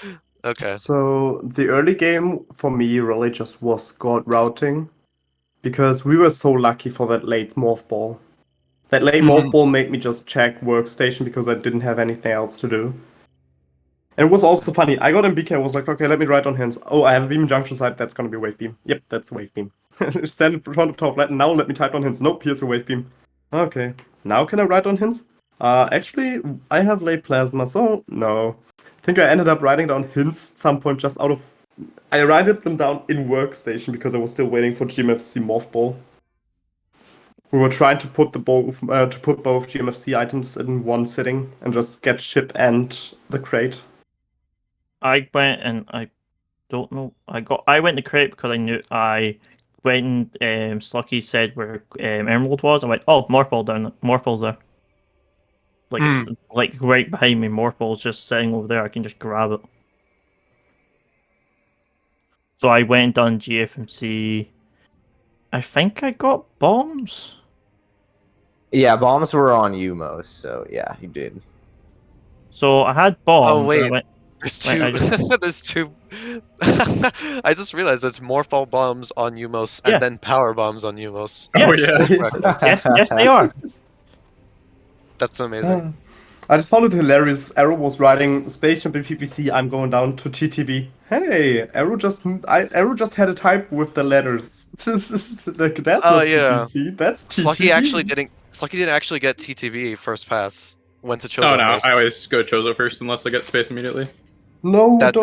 Okay. So the early game for me really just was God routing, because we were so lucky for that late morph ball. That late morph ball made me just check workstation because I didn't have anything else to do. And it was also funny. I got in BK, I was like, okay, let me write on hints. Oh, I have a beam junction side, that's gonna be wave beam. Yep, that's wave beam. Stand in front of top flat, now let me type on hints. Nope, here's a wave beam. Okay, now can I write on hints? Actually, I have late plasma, so no. I think I ended up writing down hints at some point just out of... I wrote them down in workstation because I was still waiting for GMFC morph ball. We were trying to put both GMFC items in one sitting and just get ship and the crate. I went and I don't know. I went to crate because I knew when Slucky said where Emerald was. I went, oh, Morphl's there. Like right behind me, Morphl's just sitting over there. I can just grab it. So I went and done GFMC. I think I got bombs. Yeah, bombs were on you most, so yeah, you did. So I had bombs. Oh wait, went, there's two. There's two. I just realized there's Morphball bombs on Umos and then Power bombs on Umos. Oh yeah. yes, they are. That's amazing. I just found it hilarious. Arrow was writing Space Champion PPC. I'm going down to TTV. Hey, Arrow just had a type with the letters. Like, that's not PPC. That's TTV. Slucky didn't actually get TTV first pass. Went to Chozo first. I always go Chozo first unless I get space immediately. No, that's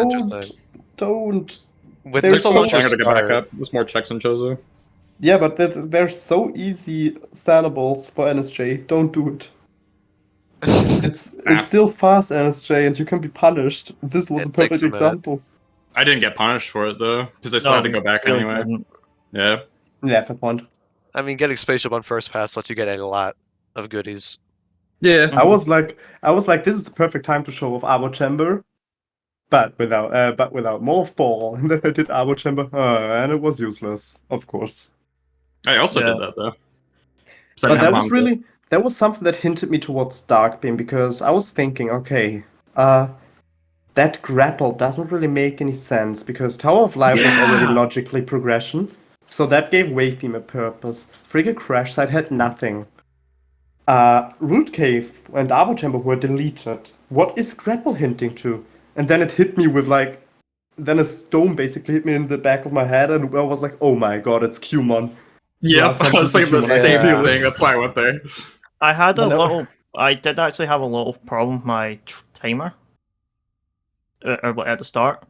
don't. With there's so much longer to get back up. There's more checks on Chozo. Yeah, but they're so easy standables for NSJ. Don't do it. It's still fast NSJ and you can be punished. This was a perfect example. I didn't get punished for it though, because I still had to go back anyway. Yeah. Yeah, fair point. I mean, getting spaceship on first pass lets you get a lot of goodies. Yeah. I was like, this is the perfect time to show off Arbor Chamber, but without Morph Ball. And then I did Arbor Chamber, and it was useless, of course. I also did that though. But that was something that hinted me towards Dark Beam, because I was thinking, okay, that grapple doesn't really make any sense because Tower of Life was already logically progression, so that gave Wave Beam a purpose. Frigate Crash Site had nothing. Root Cave and Arbor Chamber were deleted. What is grapple hinting to? And then it hit me with then a stone basically hit me in the back of my head, and I was like, oh my god, it's Qmon. Yep, I was thinking the same thing. That's why I went there. I did actually have a little problem with my timer at the start.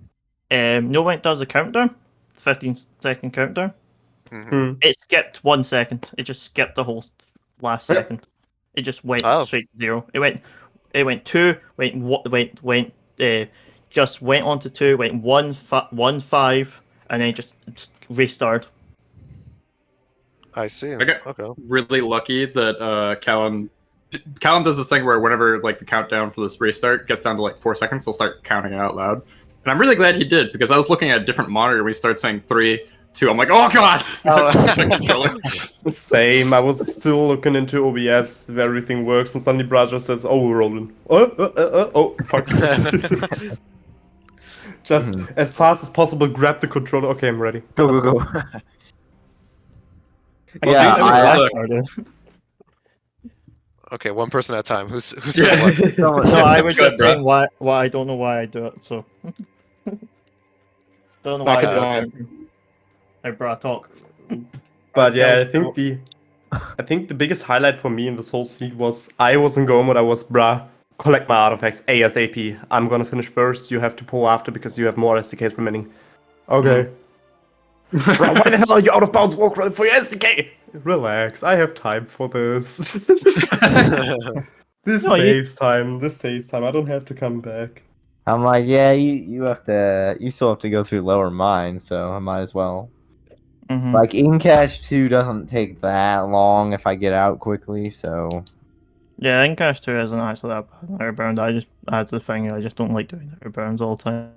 No when it does the countdown, 15-second countdown. It skipped 1 second. It just skipped the whole last second. It just went straight to 0. It went 2, just went on to 2, went 1, 5, and then just restarted. I see. I got really lucky that Callum does this thing where whenever like the countdown for this restart gets down to like 4 seconds, he'll start counting it out loud. And I'm really glad he did, because I was looking at a different monitor when he started saying 3, 2. I'm like, oh god! Same. I was still looking into OBS if everything works, and suddenly Braja says, oh, we're rolling. Oh, fuck. Just as fast as possible, grab the controller. Okay, I'm ready. Go. Okay, one person at a time. Who's saying what? No, I was just saying why I don't know why I do it, so don't know why I do it. I brought talk. But yeah, I think the biggest highlight for me in this whole seed was I wasn't going mode, I was collect my artifacts ASAP. I'm gonna finish first, you have to pull after because you have more SDKs remaining. Okay. Bro, why the hell are you out of bounds walk run for your SDK? Relax, I have time for this. This saves time. I don't have to come back. I'm like, yeah, you still have to go through lower mines, so I might as well. Like Incash 2 doesn't take that long if I get out quickly, so yeah, Incash 2 isn't actually that bad. Airbound, that's the thing. I just don't like doing airbounds all the time.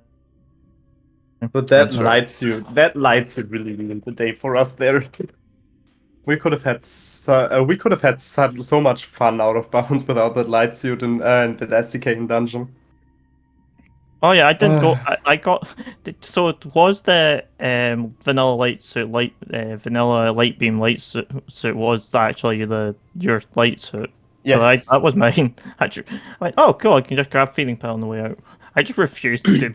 But that light suit really ruined the day for us there. We could have had so much fun out of bounds without that light suit and that SDK in dungeon. Oh yeah, I didn't go. I got. So it was the vanilla light suit, vanilla light beam light suit was actually your light suit. Yes, that was mine. I went, oh cool, I can just grab feeding pill on the way out. I just refused to do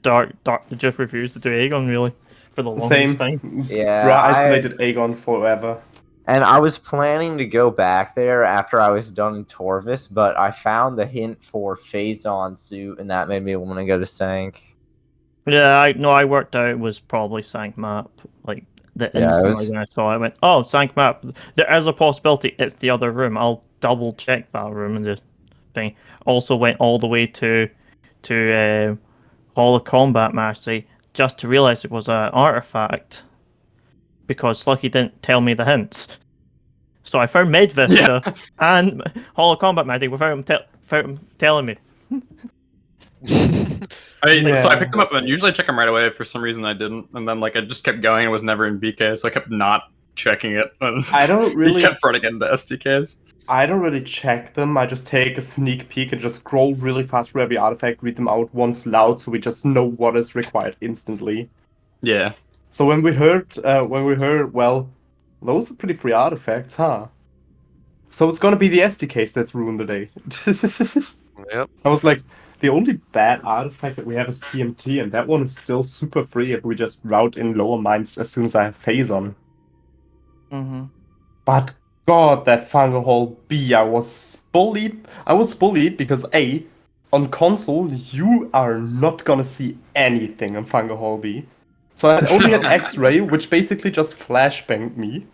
dark. Just refused to do Aegon really for the longest time. Yeah, Bro, isolated Aegon forever. And I was planning to go back there after I was done in Torvis, but I found the hint for Phazon suit, and that made me want to go to Sank. Yeah, I worked out it was probably Sank map. Like the instant when I saw it, I went, oh, Sank map. There is a possibility it's the other room. I'll double check that room and the thing. Also went all the way to Hall of Combat Mastery just to realize it was an artifact. Because Slucky didn't tell me the hints. So I found Med Vista and Hall of Combat Magic without him telling me. So I picked them up and usually I check them right away. For some reason I didn't. And then I just kept going and was never in BK, so I kept not checking it. And I don't really... He kept running into SDKs. I don't really check them. I just take a sneak peek and just scroll really fast through every artifact, read them out once loud, so we just know what is required instantly. Yeah. So when we heard, well, those are pretty free artifacts, huh? So it's gonna be the SDKs that's ruined the day. Yep. I was like, the only bad artifact that we have is PMT, and that one is still super free if we just route in lower mines as soon as I have Phazon. But god, that Fungal Hall B, I was bullied because A, on console, you are not gonna see anything on Fungal Hall B. So I only had X-Ray, which basically just flashbanged me.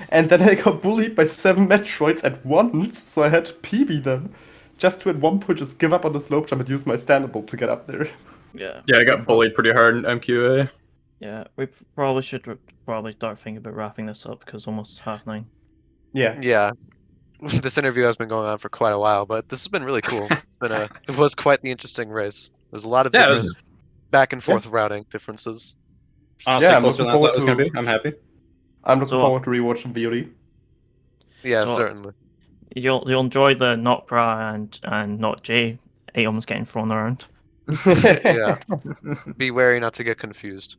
And then I got bullied by 7 Metroids at once, so I had to PB them. Just to at one point just give up on the slope jump and use my standable to get up there. Yeah. Yeah, I got bullied pretty hard in MQA. Yeah, we probably should probably start thinking about wrapping this up because it's almost 9:30. Yeah. Yeah. This interview has been going on for quite a while, but this has been really cool. It was quite the interesting race. There's a lot of different back and forth routing differences. Honestly, closer than I thought it was going to be. I'm happy. I'm looking forward to rewatching VOD. Yeah, certainly. You'll enjoy the not Bra and not J items getting thrown around. Yeah. Be wary not to get confused.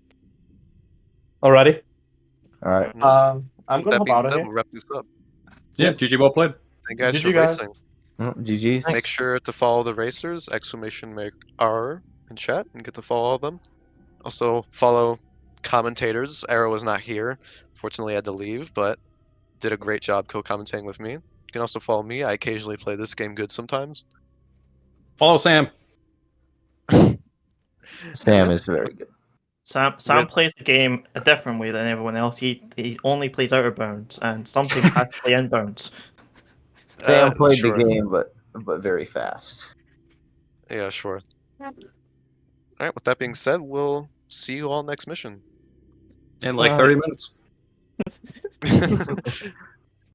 Alrighty. Alright. I'm gonna hop out of here. We'll wrap this up. Yeah, GG, well played. Thank you guys for GG, guys. racing. GG's. Make sure to follow the racers, !R in chat, and get to follow all of them. Also, follow commentators. Arrow was not here. Fortunately, I had to leave, but did a great job co-commentating with me. You can also follow me. I occasionally play this game good sometimes. Follow Sam. Sam is very good. Sam plays the game a different way than everyone else. He only plays out of bounds, and sometimes has to play inbounds. Sam played the game, but very fast. Yeah, sure. Alright, with that being said, we'll see you all next mission. In like 30 minutes.